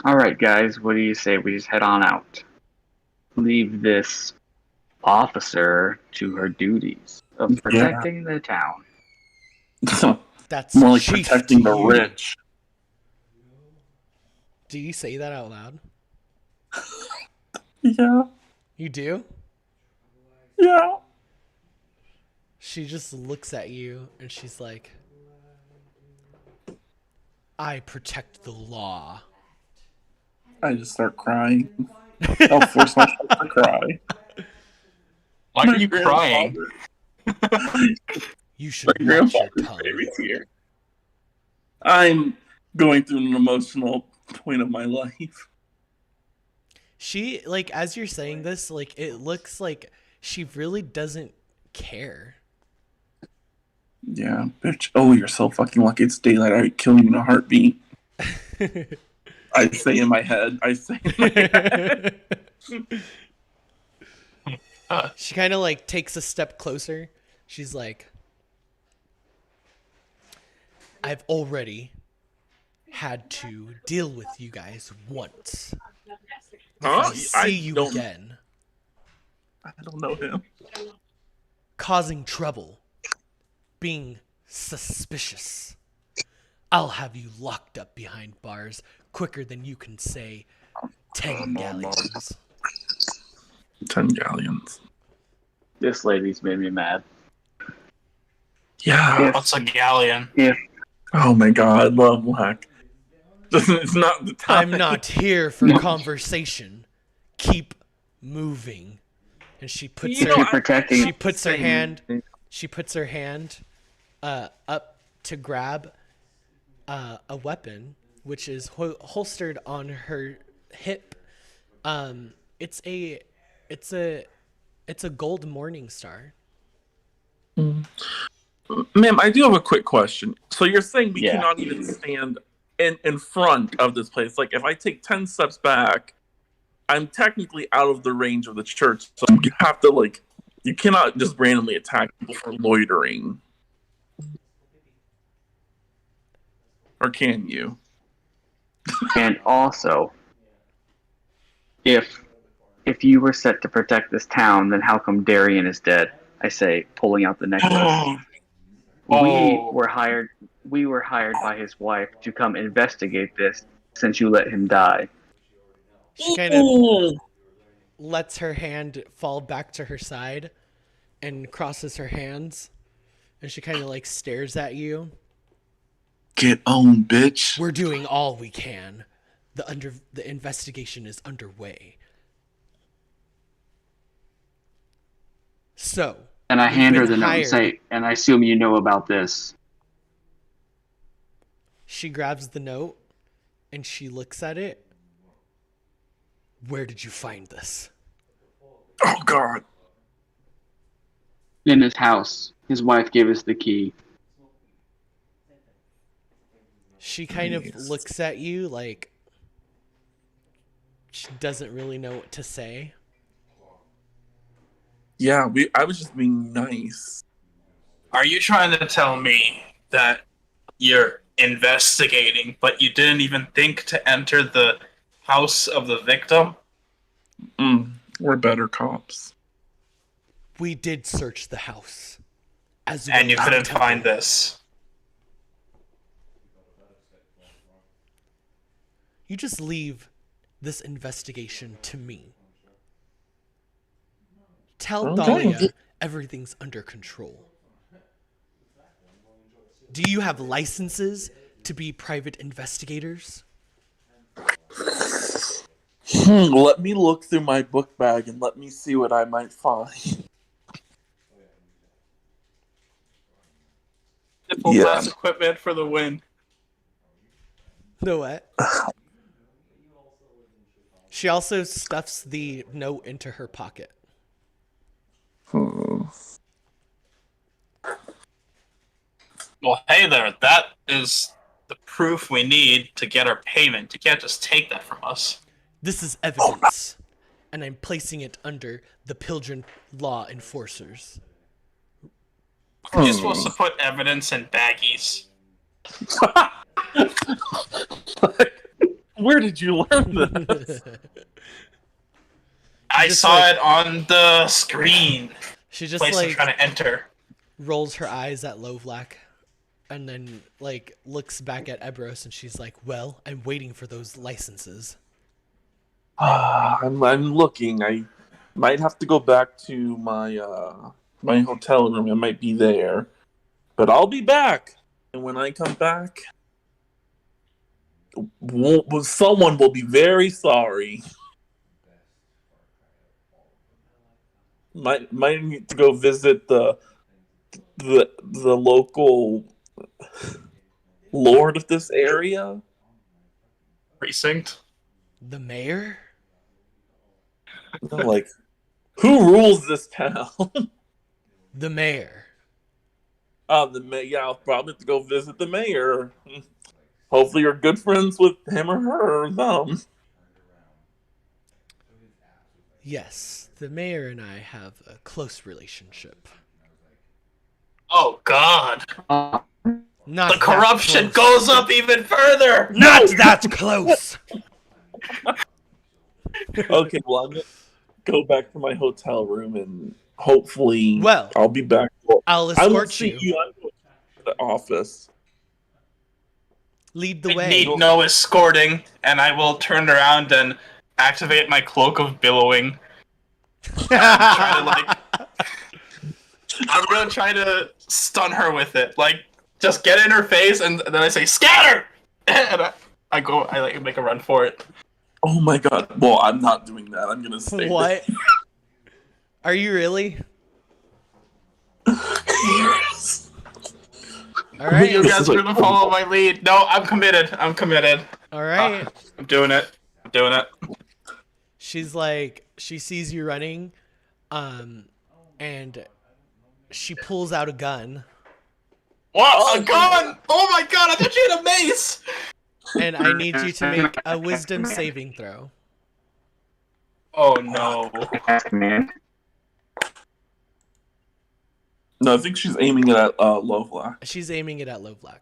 All right, guys. What do you say we just head on out? Leave this officer to her duties of Yeah. protecting the town. That's More like chief protecting to the you. rich. Do you say that out loud? Yeah. You do? Yeah. She just looks at you and she's like, I protect the law. I just start crying. I'll force myself to cry. Why My are you crying? grandfather- You My should watch your grandfather's tongue. baby's here. I'm going through an emotional point of my life. She, like, as you're saying this, like, it looks like she really doesn't care. Yeah, bitch. Oh, you're so fucking lucky. It's daylight. I'd kill you in a heartbeat. I say in my head. I say in my head. She kind of, like, takes a step closer. She's like, I've already had to deal with you guys once. If I see you again, I don't know him. causing trouble, being suspicious, I'll have you locked up behind bars quicker than you can say 10 galleons. 10 galleons. This lady's made me mad. Yeah. What's a galleon? If Oh my god, love Black. It's not the time. I'm not here for conversation. Keep moving. And she puts You know, her you're protecting, she puts her hand up to grab a weapon, which is holstered on her hip. It's a gold morning star. Ma'am, I do have a quick question. So you're saying we Yeah. cannot even stand in front of this place? Like, if I take 10 steps back, I'm technically out of the range of the church. So you have to, like, you cannot just randomly attack people for loitering. Or can you? and also, if you were set to protect this town, then how come Darian is dead? I say, pulling out the necklace. Oh. We were hired by his wife to come investigate this since you let him die. She kind of lets her hand fall back to her side and crosses her hands, and she kind of like stares at you. Get on, bitch. We're doing all we can. The investigation is underway. So, And I we've hand her been the note and hired. say, and I assume you know about this. She grabs the note and she looks at it. Where did you find this? Oh, God. In his house. His wife gave us the key. She kind of Nice. looks at you like she doesn't really know what to say. Yeah, I was just being nice. Are you trying to tell me that you're investigating, but you didn't even think to enter the house of the victim? We're better cops. We did search the house. As well And you as the couldn't temple. find this. You just leave this investigation to me. Tell Okay. Dahlia everything's under control. Do you have licenses to be private investigators? Let me look through my book bag and let me see what I might find. Full blast equipment for the win. The what? She also stuffs the note into her pocket. Hmm. Well, hey there. That is the proof we need to get our payment. You can't just take that from us. This is evidence, and I'm placing it under the Pilgrim law enforcers. You're supposed to put evidence in baggies. Where did you learn this? I saw it on the screen. She just Place I'm trying to enter. rolls her eyes at Lovelac, and then looks back at Ebros, and she's like, "Well, I'm waiting for those licenses." I'm looking. I might have to go back to my my hotel room. I might be there, but I'll be back. And when I come back, someone will be very sorry. Might need to go visit the local lord of this area. Precinct. The mayor? Like, who rules this town? The mayor. Yeah, I'll probably have to go visit the mayor. Hopefully you're good friends with him or her or them. Yes, the mayor and I have a close relationship. Oh, God. Not The corruption that close. goes up even further. Not that close! Okay, well, I'm going to go back to my hotel room and hopefully I'll be back. I'll I escort will see you. I'm going to the office. Lead the I way. need no escorting, and I will turn around and activate my cloak of billowing. I'm gonna try to stun her with it. Like, just get in her face, and then I say, "Scatter!" And I make a run for it. Oh my god. Well, I'm not doing that. I'm going to stay What? Are you really? Yes. All right. You guys are gonna follow my lead. No, I'm committed. All right. I'm doing it. She's like, she sees you running, and she pulls out a gun. What? A gun? Oh my god, I thought you had a mace! And I need you to make a wisdom saving throw. Oh no. No, I think she's aiming it at Lovelac. She's aiming it at Lovelac.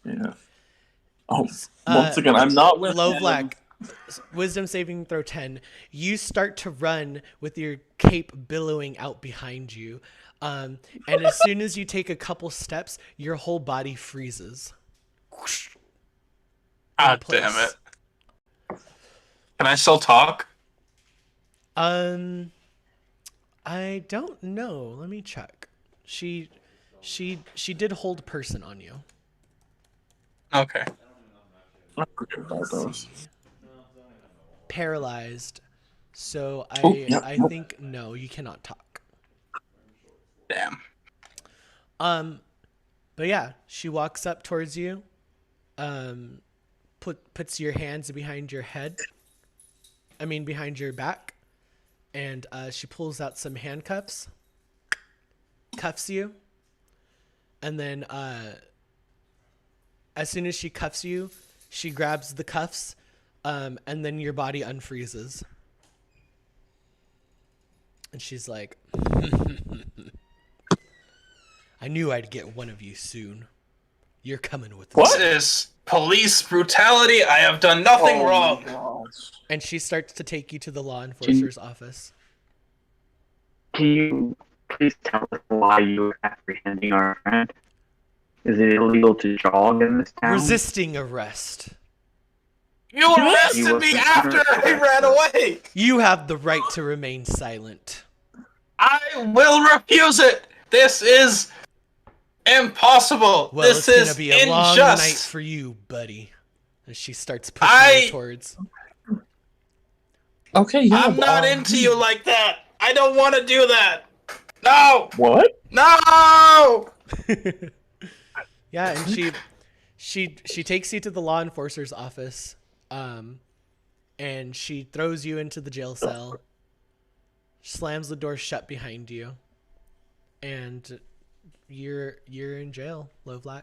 Yeah. Oh, once again, I'm not with Lovelac. Wisdom saving throw 10. You start to run with your cape billowing out behind you. And as soon as you take a couple steps, your whole body freezes. God damn it. Can I still talk? I don't know. Let me check. She did hold person on you. Okay. I forget about those. Paralyzed. So I think no, you cannot talk. Damn. But yeah, she walks up towards you. Puts your hands behind your head. I mean behind your back. And she pulls out some handcuffs. Cuffs you. And then as soon as she cuffs you, she grabs the cuffs, and then your body unfreezes. And she's like, I knew I'd get one of you soon. You're coming with me. What is police brutality? I have done nothing wrong. Gosh. And she starts to take you to the law enforcer's office. Can you please tell us why you were apprehending our friend? Is it illegal to jog in this town? Resisting arrest. You arrested me after I ran away! You have the right to remain silent. I will refuse it! This is impossible! Well, this it's is gonna be a long unjust! night for you, buddy. And she starts pushing you towards. Okay, yeah. I'm not into you like that! I don't want to do that! No! What? No! Yeah, and she takes you to the law enforcer's office, and she throws you into the jail cell, slams the door shut behind you, and you're in jail, Lovelack.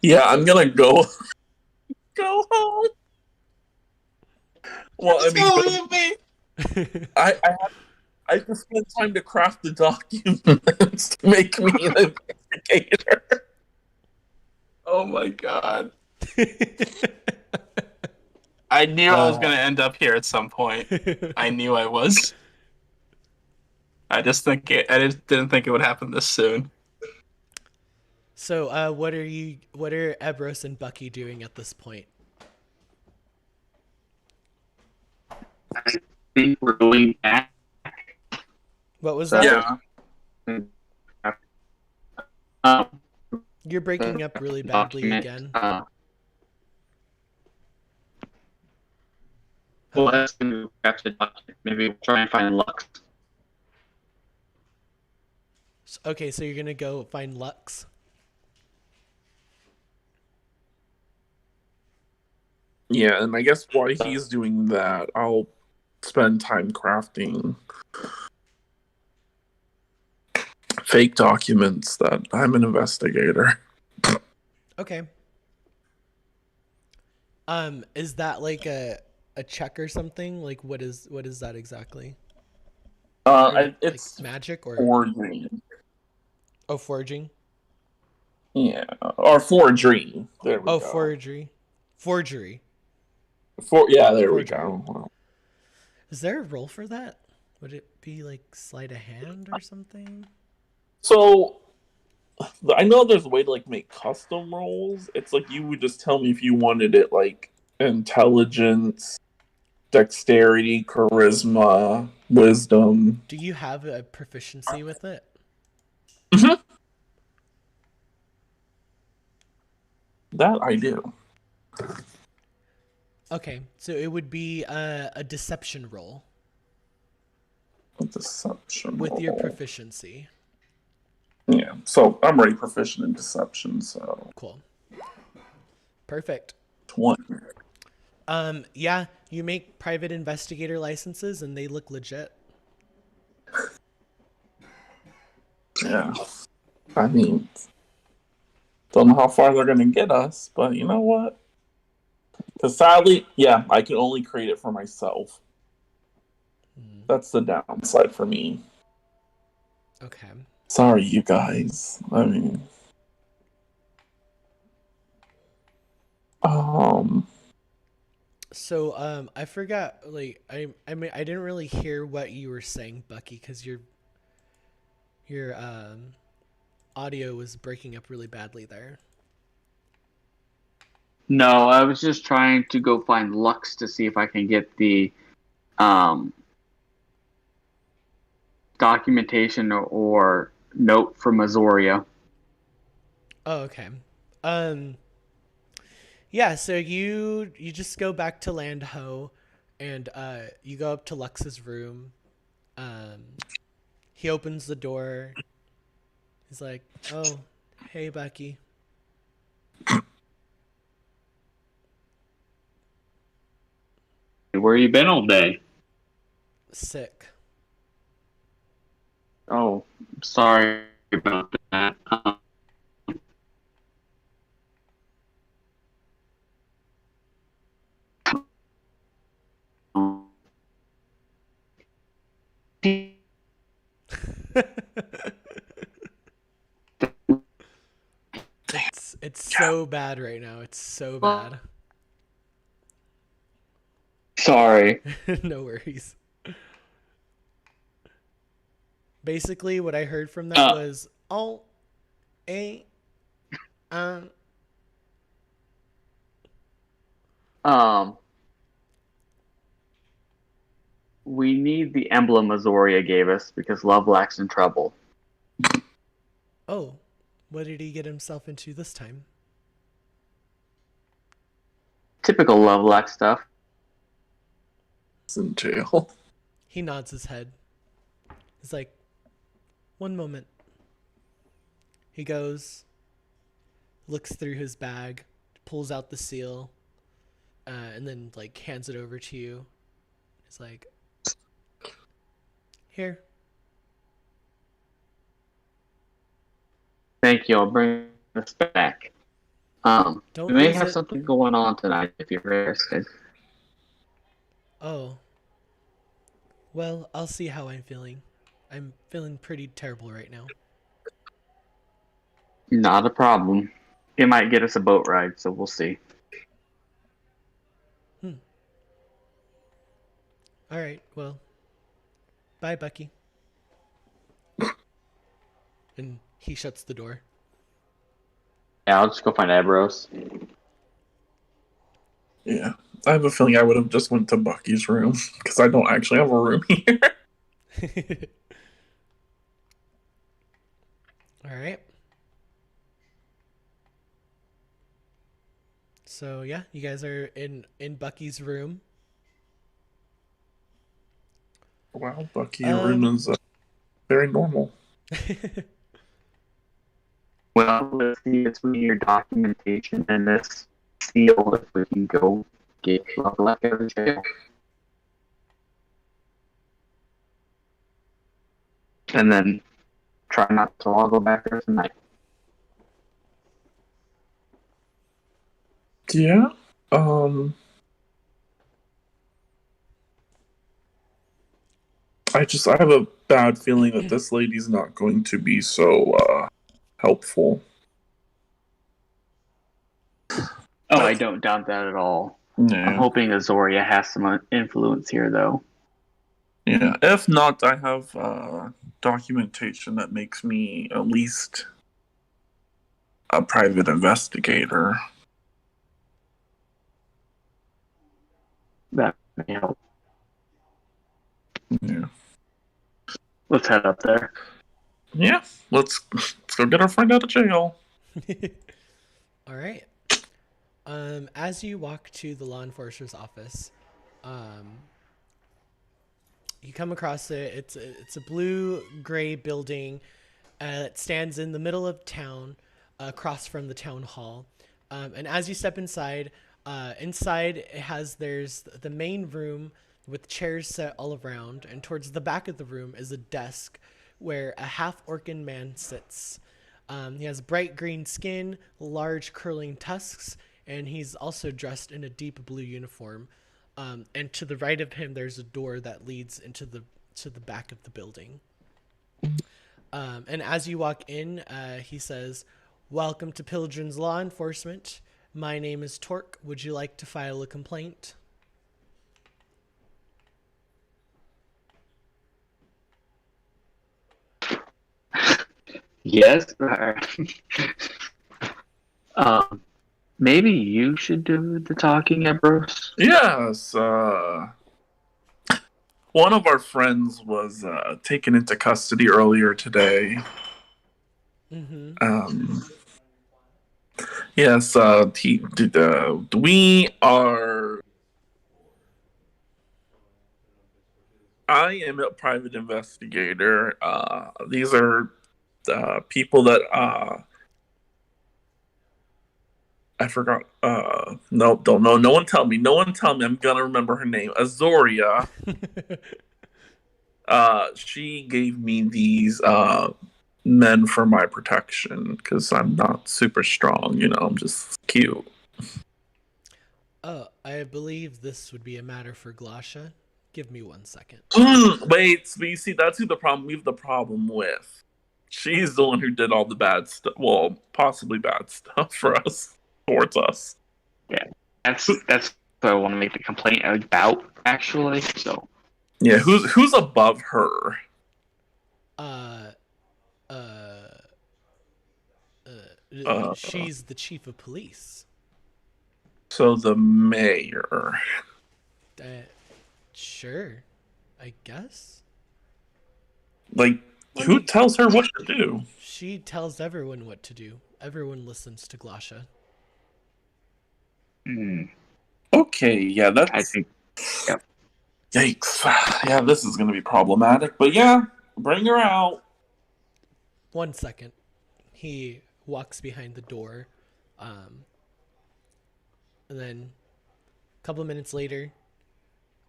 Yeah, I'm gonna go home. Well, I Just mean, gonna leave me. I just spent time to craft the documents to make me an investigator. Oh my god. I knew I was gonna end up here at some point. I knew I was. I just didn't think it would happen this soon. So, what are Ebros and Bucky doing at this point? I think we're going back. What was So, that? Yeah. Um, You're breaking up really badly document. again. Well, that's to craft the document. Maybe we'll try and find Lux. Okay, so you're gonna go find Lux. Yeah, and I guess while he's doing that, I'll spend time crafting fake documents that I'm an investigator. Okay. Is that like a check or something? Like what is that exactly? It's like magic or forgery. forging? Yeah, or forgery. There we Oh, go. forgery. There we Forgery. go. Is there a role for that? Would it be like sleight of hand or something? So I know there's a way to like make custom rolls. It's like you would just tell me if you wanted it like intelligence, dexterity, charisma, wisdom. Do you have a proficiency with it? Mhm. That I do. Okay, so it would be a deception roll A deception with your roll. proficiency. Yeah, so I'm already proficient in deception, so Cool. Perfect. 20. Yeah, you make private investigator licenses and they look legit. Yeah. I mean, don't know how far they're going to get us, but you know what? Because sadly, yeah, I can only create it for myself. That's the downside for me. Okay. Sorry, you guys. I mean, So I forgot. Like I mean I didn't really hear what you were saying, Bucky, because your audio was breaking up really badly there. No, I was just trying to go find Lux to see if I can get the documentation or note from Azoria. Oh, okay. Yeah, so you just go back to Landho and you go up to Lux's room. He opens the door. He's like, "Oh, hey Bucky." Where you been all day? Sick. Oh, sorry about that. It's so bad right now. It's so bad. Sorry. No worries. Basically, what I heard from that was, "Oh, a, We need the emblem Azoria gave us because Lovelack's in trouble. oh, what did he get himself into this time?" Typical Lovelack stuff. it's in jail. He nods his head. He's like, "One moment." He goes, looks through his bag, pulls out the seal, and then like hands it over to you. He's like, "Here." Thank you. I'll bring this back. Don't We may lose have it. something going on tonight if you're interested. Oh. Well, I'll see how I'm feeling. I'm feeling pretty terrible right now. Not a problem. It might get us a boat ride, so we'll see. All right. Well, bye, Bucky. And he shuts the door. Yeah, I'll just go find Abros. Yeah. I have a feeling I would have just went to Bucky's room because I don't actually have a room here. All right. So yeah, you guys are in Bucky's room. Wow, Bucky, your room is very normal. Well, let's see between your documentation and this seal if we can go get Lovelock out of jail. And then try not to all go back there tonight. Yeah. I have a bad feeling that this lady's not going to be so helpful. Oh, I don't doubt that at all. Yeah. I'm hoping Azoria has some influence here, though. Yeah. If not, I have documentation that makes me at least a private investigator. That may help. Yeah. Let's head up there. Yeah. Let's go get our friend out of jail. All right. As you walk to the law enforcer's office, you come across it. It's a blue-gray building. It stands in the middle of town, across from the town hall. And as you step inside, there's the main room with chairs set all around, and towards the back of the room is a desk where a half-orcan man sits. He has bright green skin, large curling tusks, and he's also dressed in a deep blue uniform. And to the right of him, there's a door that leads into the back of the building. And as you walk in, he says, "Welcome to Pilgrim's Law Enforcement. My name is Torque. Would you like to file a complaint?" Yes. Maybe you should do the talking, Abros. Yes. One of our friends was taken into custody earlier today. Mm-hmm. Yes. We are. I am a private investigator. These are people that I forgot. No, don't know. No one tell me. No one tell me. I'm gonna remember her name. Azoria. She gave me these men for my protection because I'm not super strong. You know, I'm just cute. Oh, I believe this would be a matter for Glasha. Give me 1 second. Wait, but you see, that's who we have the problem with. She's the one who did all the bad stuff. Well, possibly bad stuff for us, towards us. Yeah, that's what I want to make the complaint about, actually. So, yeah, who's above her? She's the chief of police. So the mayor. Sure, I guess. Like, who tells her what to do? She tells everyone what to do. Everyone listens to Glasha. Okay, yeah, that's... I think, yep. Yikes. Yeah, this is going to be problematic. But yeah, bring her out. 1 second. he walks behind the door. And then a couple of minutes later,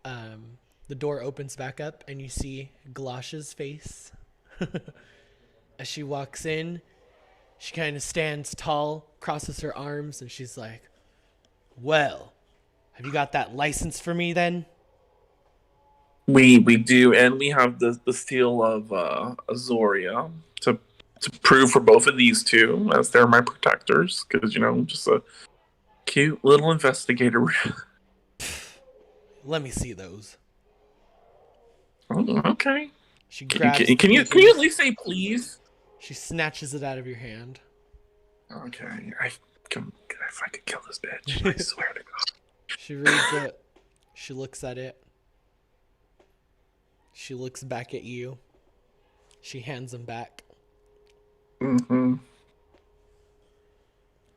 the door opens back up and you see Galosha's face. As she walks in, she kind of stands tall, crosses her arms, and she's like, "Well, have you got that license for me then?" We do, and we have the seal of Azoria to prove for both of these two as they're my protectors, because just a cute little investigator. Let me see those. Oh, okay. She grabs Can you at least say please? She snatches it out of your hand. Okay, if I could kill this bitch, I swear to God. She reads it. She looks at it. She looks back at you. She hands them back. Mm-hmm.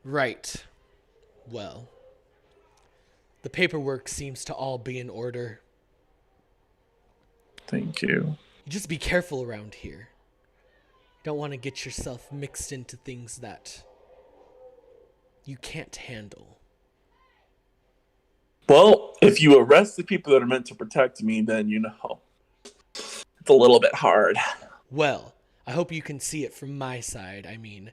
Right. Well, the paperwork seems to all be in order. Thank you. You just be careful around here. You don't want to get yourself mixed into things that you can't handle. Well, if you arrest the people that are meant to protect me, then it's a little bit hard. Well, I hope you can see it from my side. I mean,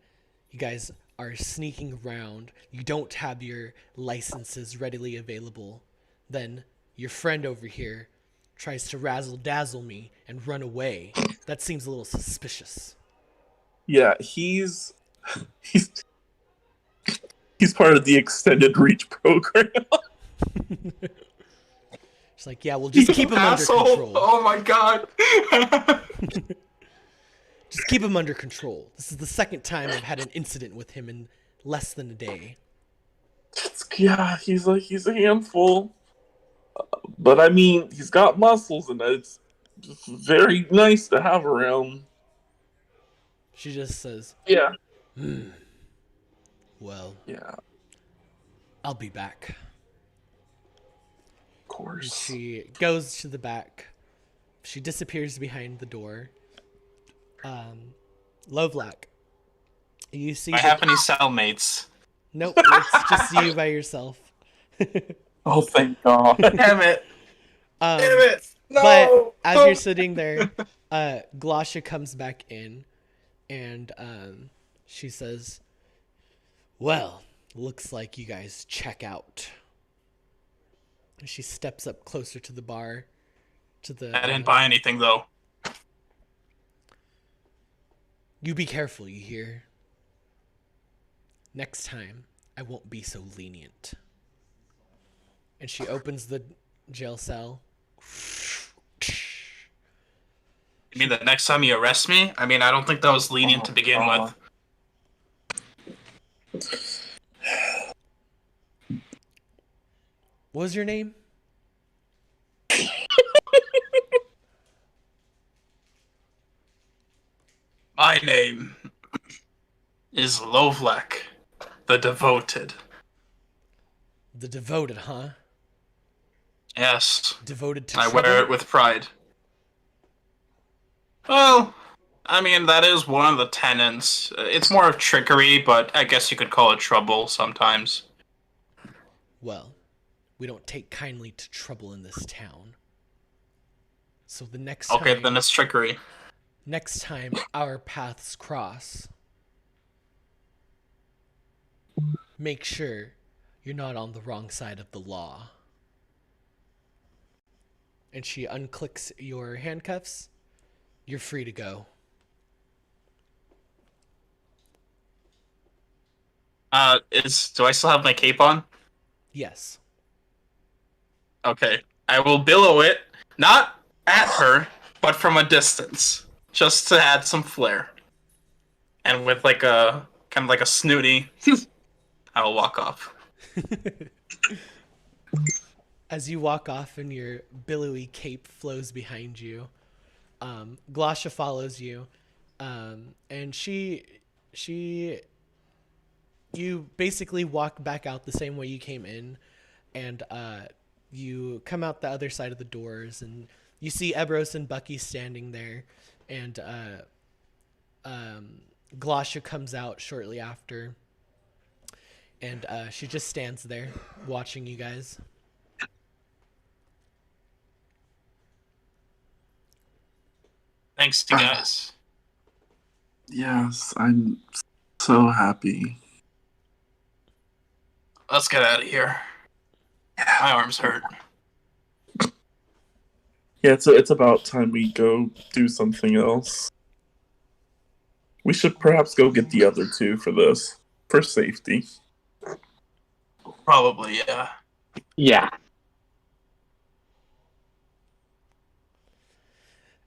you guys are sneaking around. You don't have your licenses readily available. Then your friend over here tries to razzle-dazzle me and run away. That seems a little suspicious. Yeah, he's part of the extended reach program. It's like, yeah, we'll just keep him under control. Oh my God. Just keep him under control. This is the second time I've had an incident with him in less than a day. Yeah, he's a handful. But I mean, he's got muscles, and it's just very nice to have around. She just says, Yeah. Well, Yeah, I'll be back. of course. She goes to the back. She disappears behind the door. Lovelack, you see... I have any cellmates? Nope, it's just you by yourself. Oh, thank God. Damn it. Damn it. No. But as you're sitting there, Glosha comes back in, and she says, "Well, looks like you guys check out." She steps up closer to the bar. I didn't buy anything, though. You be careful, you hear? Next time, I won't be so lenient. And she opens the jail cell. You mean the next time you arrest me? I mean, I don't think that was lenient to begin with. What was your name? My name is Lovelack, the Devoted. The Devoted, huh? Yes. Devoted to I trouble? wear it with pride. Well, I mean, that is one of the tenets. It's more of trickery, but I guess you could call it trouble sometimes. Well, we don't take kindly to trouble in this town. So the next Okay, time... then it's trickery. Next time our paths cross, make sure you're not on the wrong side of the law. And she unclicks your handcuffs. You're free to go. Do I still have my cape on? Yes. Okay. I will billow it, not at her, but from a distance. Just to add some flair. And with kind of like a snooty, I will walk off. As you walk off and your billowy cape flows behind you, Glosha follows you, and you basically walk back out the same way you came in, and you come out the other side of the doors, and you see Ebros and Bucky standing there, and Glosha comes out shortly after, and she just stands there watching you guys. Thanks to guys. Yes, I'm so happy. Let's get out of here. My arms hurt. Yeah, it's about time we go do something else. We should perhaps go get the other two for this, for safety. Probably, yeah. Yeah.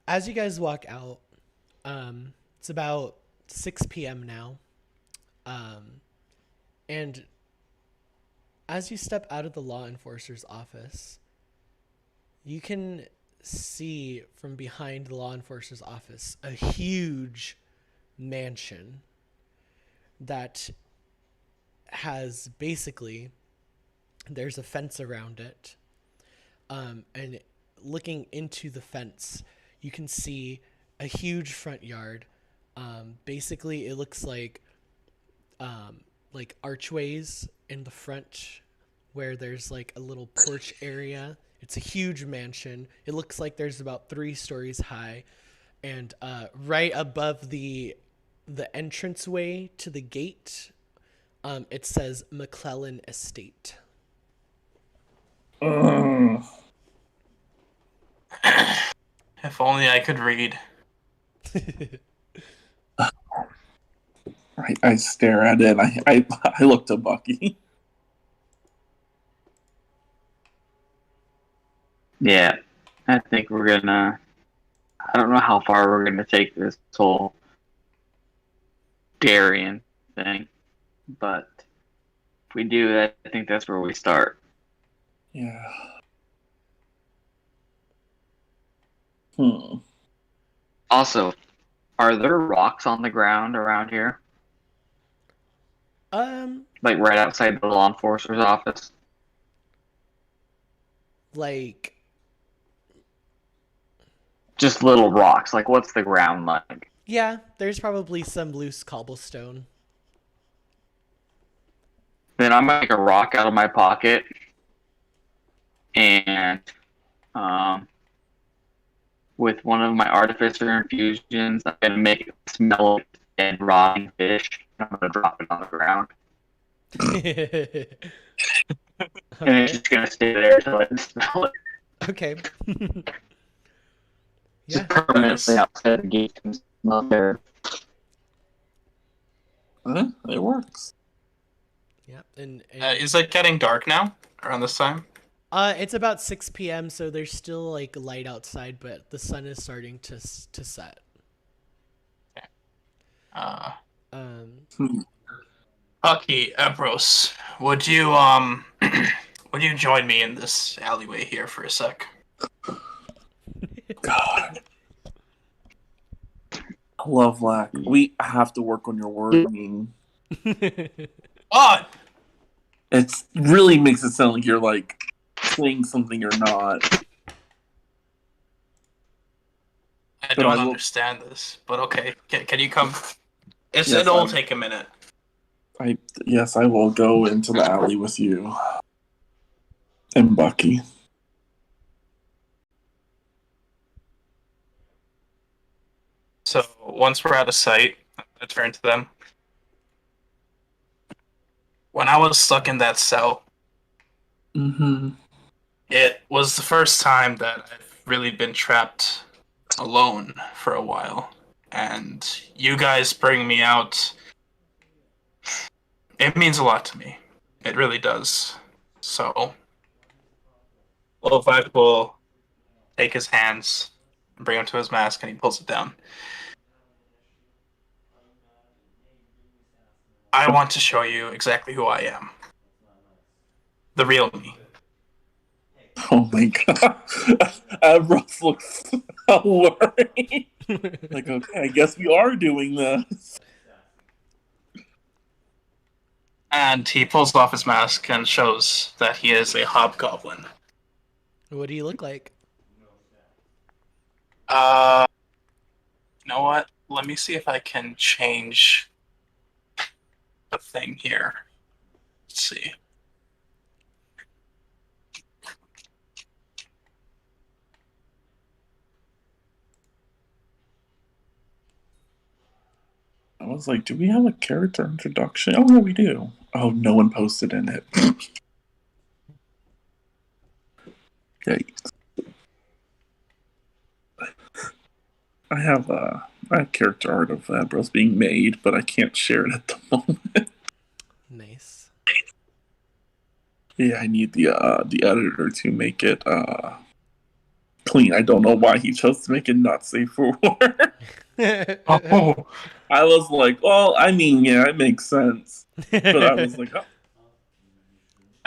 As you guys walk out, it's about 6 p.m. now. And as you step out of the law enforcer's office, you can see from behind the law enforcer's office a huge mansion that has basically, there's a fence around it. And looking into the fence, you can see a huge front yard. Basically, it looks like archways in the front where there's like a little porch area. It's a huge mansion. It looks like there's about 3 stories high, and right above the entranceway to the gate, it says McClellan Estate. If only I could read. I stare at it. I look to Bucky. Yeah. I think we're gonna. I don't know how far we're gonna take this whole Darien thing, but if we do that, I think that's where we start. Yeah. Also, are there rocks on the ground around here? Like right outside the law enforcer's office? Like, Just little rocks. Like, what's the ground like? yeah, there's probably some loose cobblestone. Then I'm gonna make a rock out of my pocket, and with one of my artificer infusions, I'm gonna make it smell like dead rotting fish. I'm gonna drop it on the ground, and it's just gonna stay there until I smell it. Okay. Just Yeah. permanently outside the gate and smell there. It works. Yeah. And Is it getting dark now? Around this time? it's about 6 p.m., so there's still like light outside, but the sun is starting to set. Bucky, Ebros, would you would you join me in this alleyway here for a sec? God. Lovelock, we have to work on your wording. Oh! It really makes it sound like you're like saying something you're not. I don't understand this, but okay. Can you come? It'll take a minute. Yes, I will go into the alley with you and Bucky. So once we're out of sight, I turn to them. When I was stuck in that cell, it was the first time that I've really been trapped alone for a while. And you guys bring me out. It means a lot to me. It really does. So, Lovac will take his hands and bring him to his mask, and he pulls it down. I want to show you exactly who I am. The real me. Oh my god. Ambrose looks worried. Like, okay, I guess we are doing this. And he pulls off his mask and shows that he is a hobgoblin. What do you look like? You know what? let me see if I can change the thing here. Let's see. I was like, do we have a character introduction? Oh, yeah, we do. Oh, no one posted in it. Yikes. I have character art of Abros being made, but I can't share it at the moment. Nice. Yeah, I need the editor to make it clean. I don't know why he chose to make it not safe for work. Oh, I was like, well, I mean, yeah, it makes sense. But I was like, oh.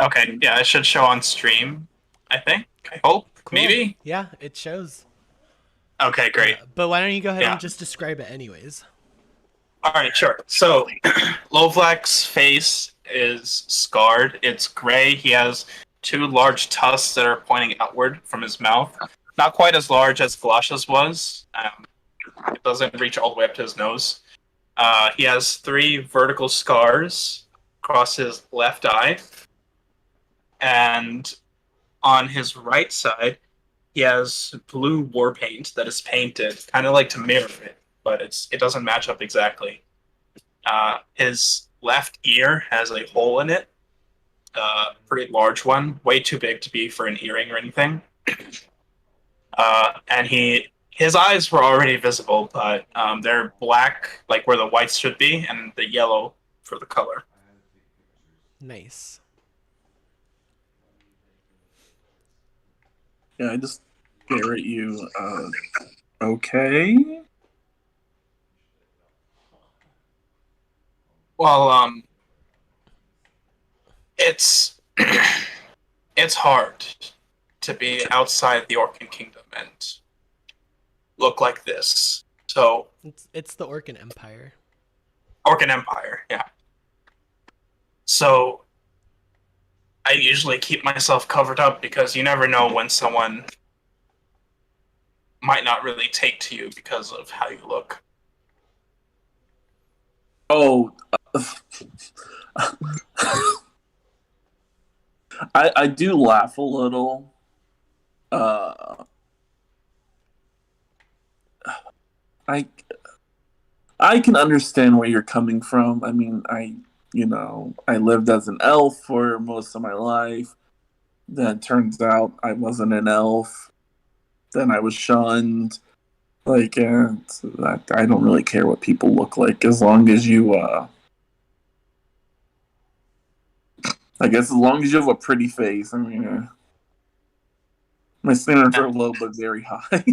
okay. Yeah, it should show on stream, I think. I hope. Cool. Maybe? Yeah, it shows. Okay, great. But why don't you go ahead Yeah. and just describe it anyways? All right, sure. So, Lovlak's face is scarred. It's gray. He has 2 large tusks that are pointing outward from his mouth. Not quite as large as Galosha's was. It doesn't reach all the way up to his nose. He has 3 vertical scars across his left eye. And on his right side, he has blue war paint that is painted, kind of like to mirror it, but it doesn't match up exactly. His left ear has a hole in it, pretty large one, way too big to be for an earring or anything. And his eyes were already visible, but they're black, like where the whites should be, and the yellow for the color. Nice. Yeah, I just stare at you. Okay. Well, it's it's hard to be outside the Orcan Kingdom and look like this. So, It's the Orcan Empire. Orcan Empire, yeah. So, I usually keep myself covered up because you never know when someone might not really take to you because of how you look. Oh. I do laugh a little. I can understand where you're coming from. I mean, I lived as an elf for most of my life. Then it turns out I wasn't an elf. Then I was shunned. Like, I don't really care what people look like as long as you, I guess as long as you have a pretty face. I mean, my standards are low but very high.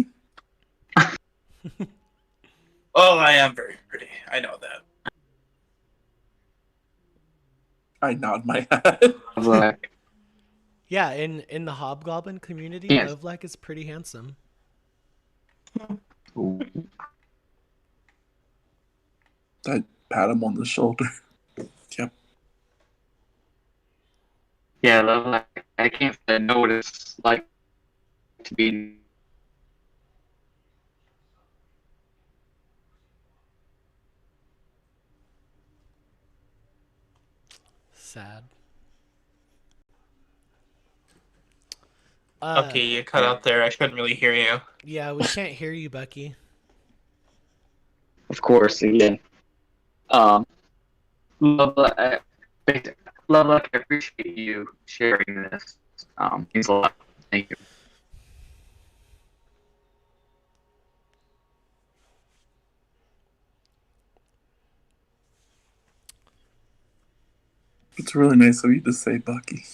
Oh, I am very pretty. I know that. I nod my head. Like, Yeah, in the Hobgoblin community, Yes. Lovelac is pretty handsome. I pat him on the shoulder. Yep. yeah, like, I can't say know what it's like to be. Sad. Okay, you cut out there. I couldn't really hear you. Yeah, we can't hear you, Bucky. Of course, again. Love, I appreciate you sharing this. Means a lot. Thank you. It's really nice of you to say, Bucky.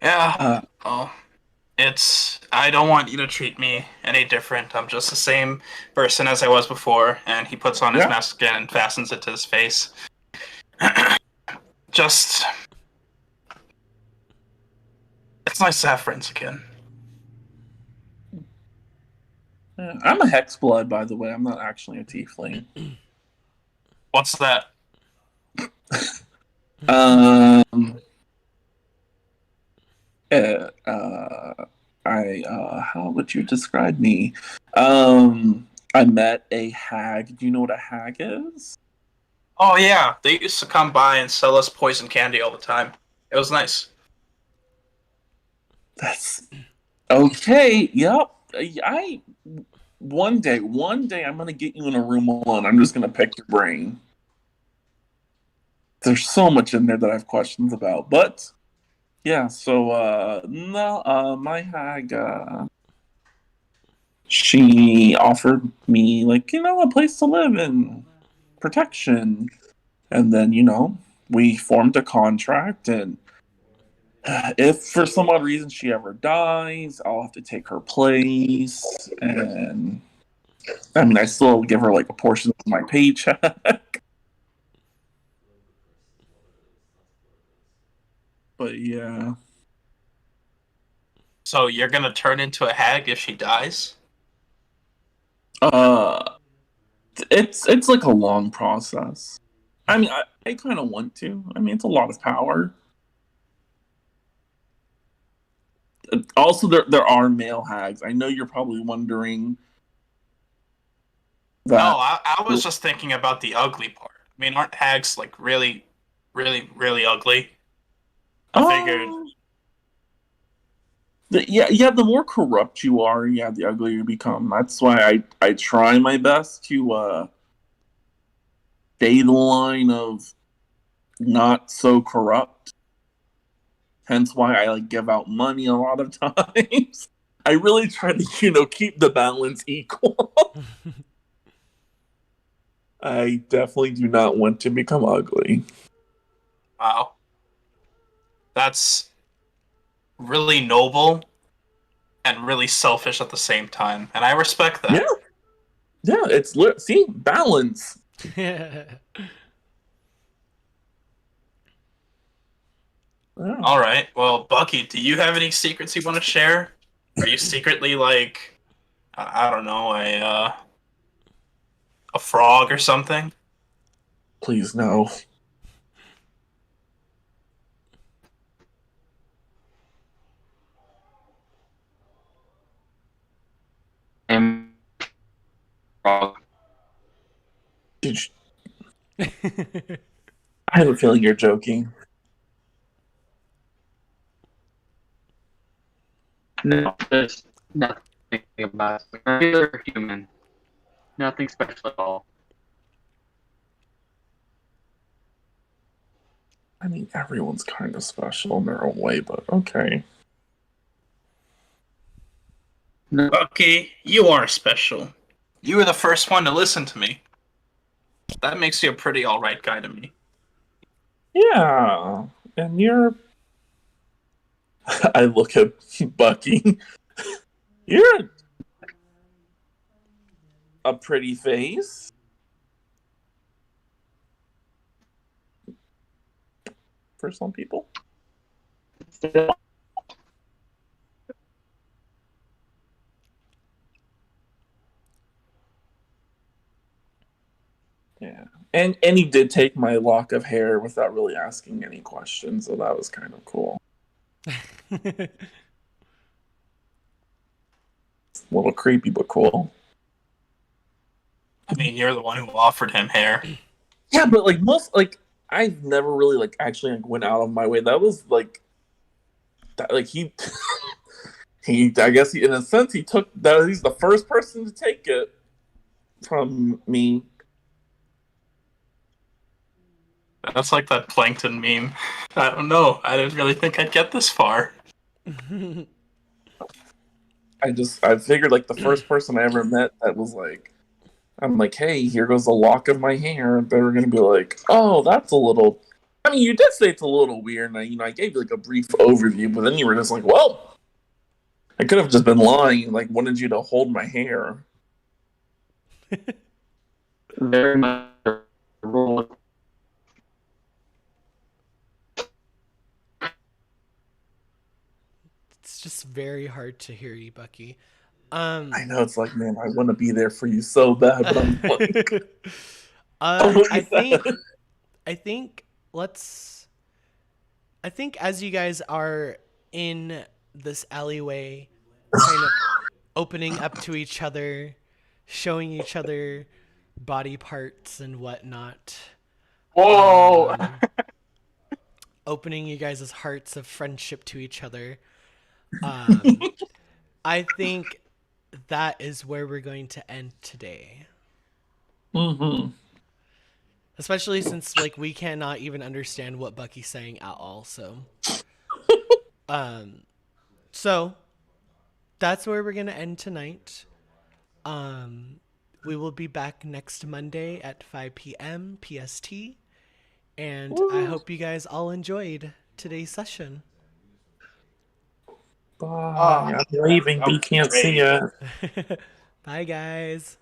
Yeah. I don't want you to treat me any different. I'm just the same person as I was before, and he puts on his mask again and fastens it to his face. Just... It's nice to have friends again. I'm a Hexblood, by the way. I'm not actually a Tiefling. What's that? How would you describe me? I met a hag. Do you know what a hag is? Oh yeah, they used to come by and sell us poison candy all the time. It was nice. That's okay. Yep. I one day I'm gonna get you in a room alone. I'm just gonna pick your brain. There's so much in there that I have questions about. But yeah, so no, my hag she offered me like, a place to live and protection. And then, we formed a contract, and if for some odd reason she ever dies, I'll have to take her place. And I mean, I still give her like a portion of my paycheck. But yeah. So you're gonna turn into a hag if she dies? Uh it's like a long process. I mean, I kind of want to. I mean, it's a lot of power. Also, there are male hags. I know you're probably wondering No, that. I was just thinking about the ugly part. I mean, aren't hags like really, really, really ugly? I figured. Oh, yeah. The more corrupt you are, yeah, the uglier you become. That's why I try my best to stay the line of not so corrupt. Hence why I like give out money a lot of times. I really try to, keep the balance equal. I definitely do not want to become ugly. Wow, that's really noble and really selfish at the same time, and I respect Yeah, that. yeah. See, balance. Yeah. All right. Well, Bucky, do you have any secrets you want to share? Are you secretly like, I don't know, a frog or something? Please no. And Did you- I have a feeling you're joking. no, there's nothing about it. Regular human. Nothing special at all. I mean, everyone's kind of special in their own way, but okay. No, Bucky, you are special. You were the first one to listen to me. That makes you a pretty alright guy to me. Yeah, and you're. I look at Bucky. You're a pretty face. For some people. still, Yeah. And he did take my lock of hair without really asking any questions, so that was kind of cool. A little creepy, but cool. I mean, you're the one who offered him hair. Yeah, but like most like I've never really like actually like went out of my way. That was like that like he he I guess in a sense he took that he's the first person to take it from me. That's like that plankton meme. I don't know. I didn't really think I'd get this far. I figured like the first person I ever met that was like I'm like, hey, here goes a lock of my hair. They were gonna be like, oh, that's a little. I mean, you did say it's a little weird, and I gave you like a brief overview, but then you were just like, well, I could have just been lying. Like, wanted you to hold my hair. very much a role. It's just very hard to hear you, Bucky. I know it's like, man, I want to be there for you so bad, but I'm like, oh, I think I think let's I think as you guys are in this alleyway kind of opening up to each other, showing each other body parts and whatnot. Whoa! Opening you guys' hearts of friendship to each other. Um, I think that is where we're going to end today. Mm-hmm. Especially since like we cannot even understand what Bucky's saying at all. Um, so that's where we're gonna end tonight. We will be back next Monday at 5 p.m. PST, and I hope you guys all enjoyed today's session. Bye. I'm leaving, but you can't see it. Bye, guys.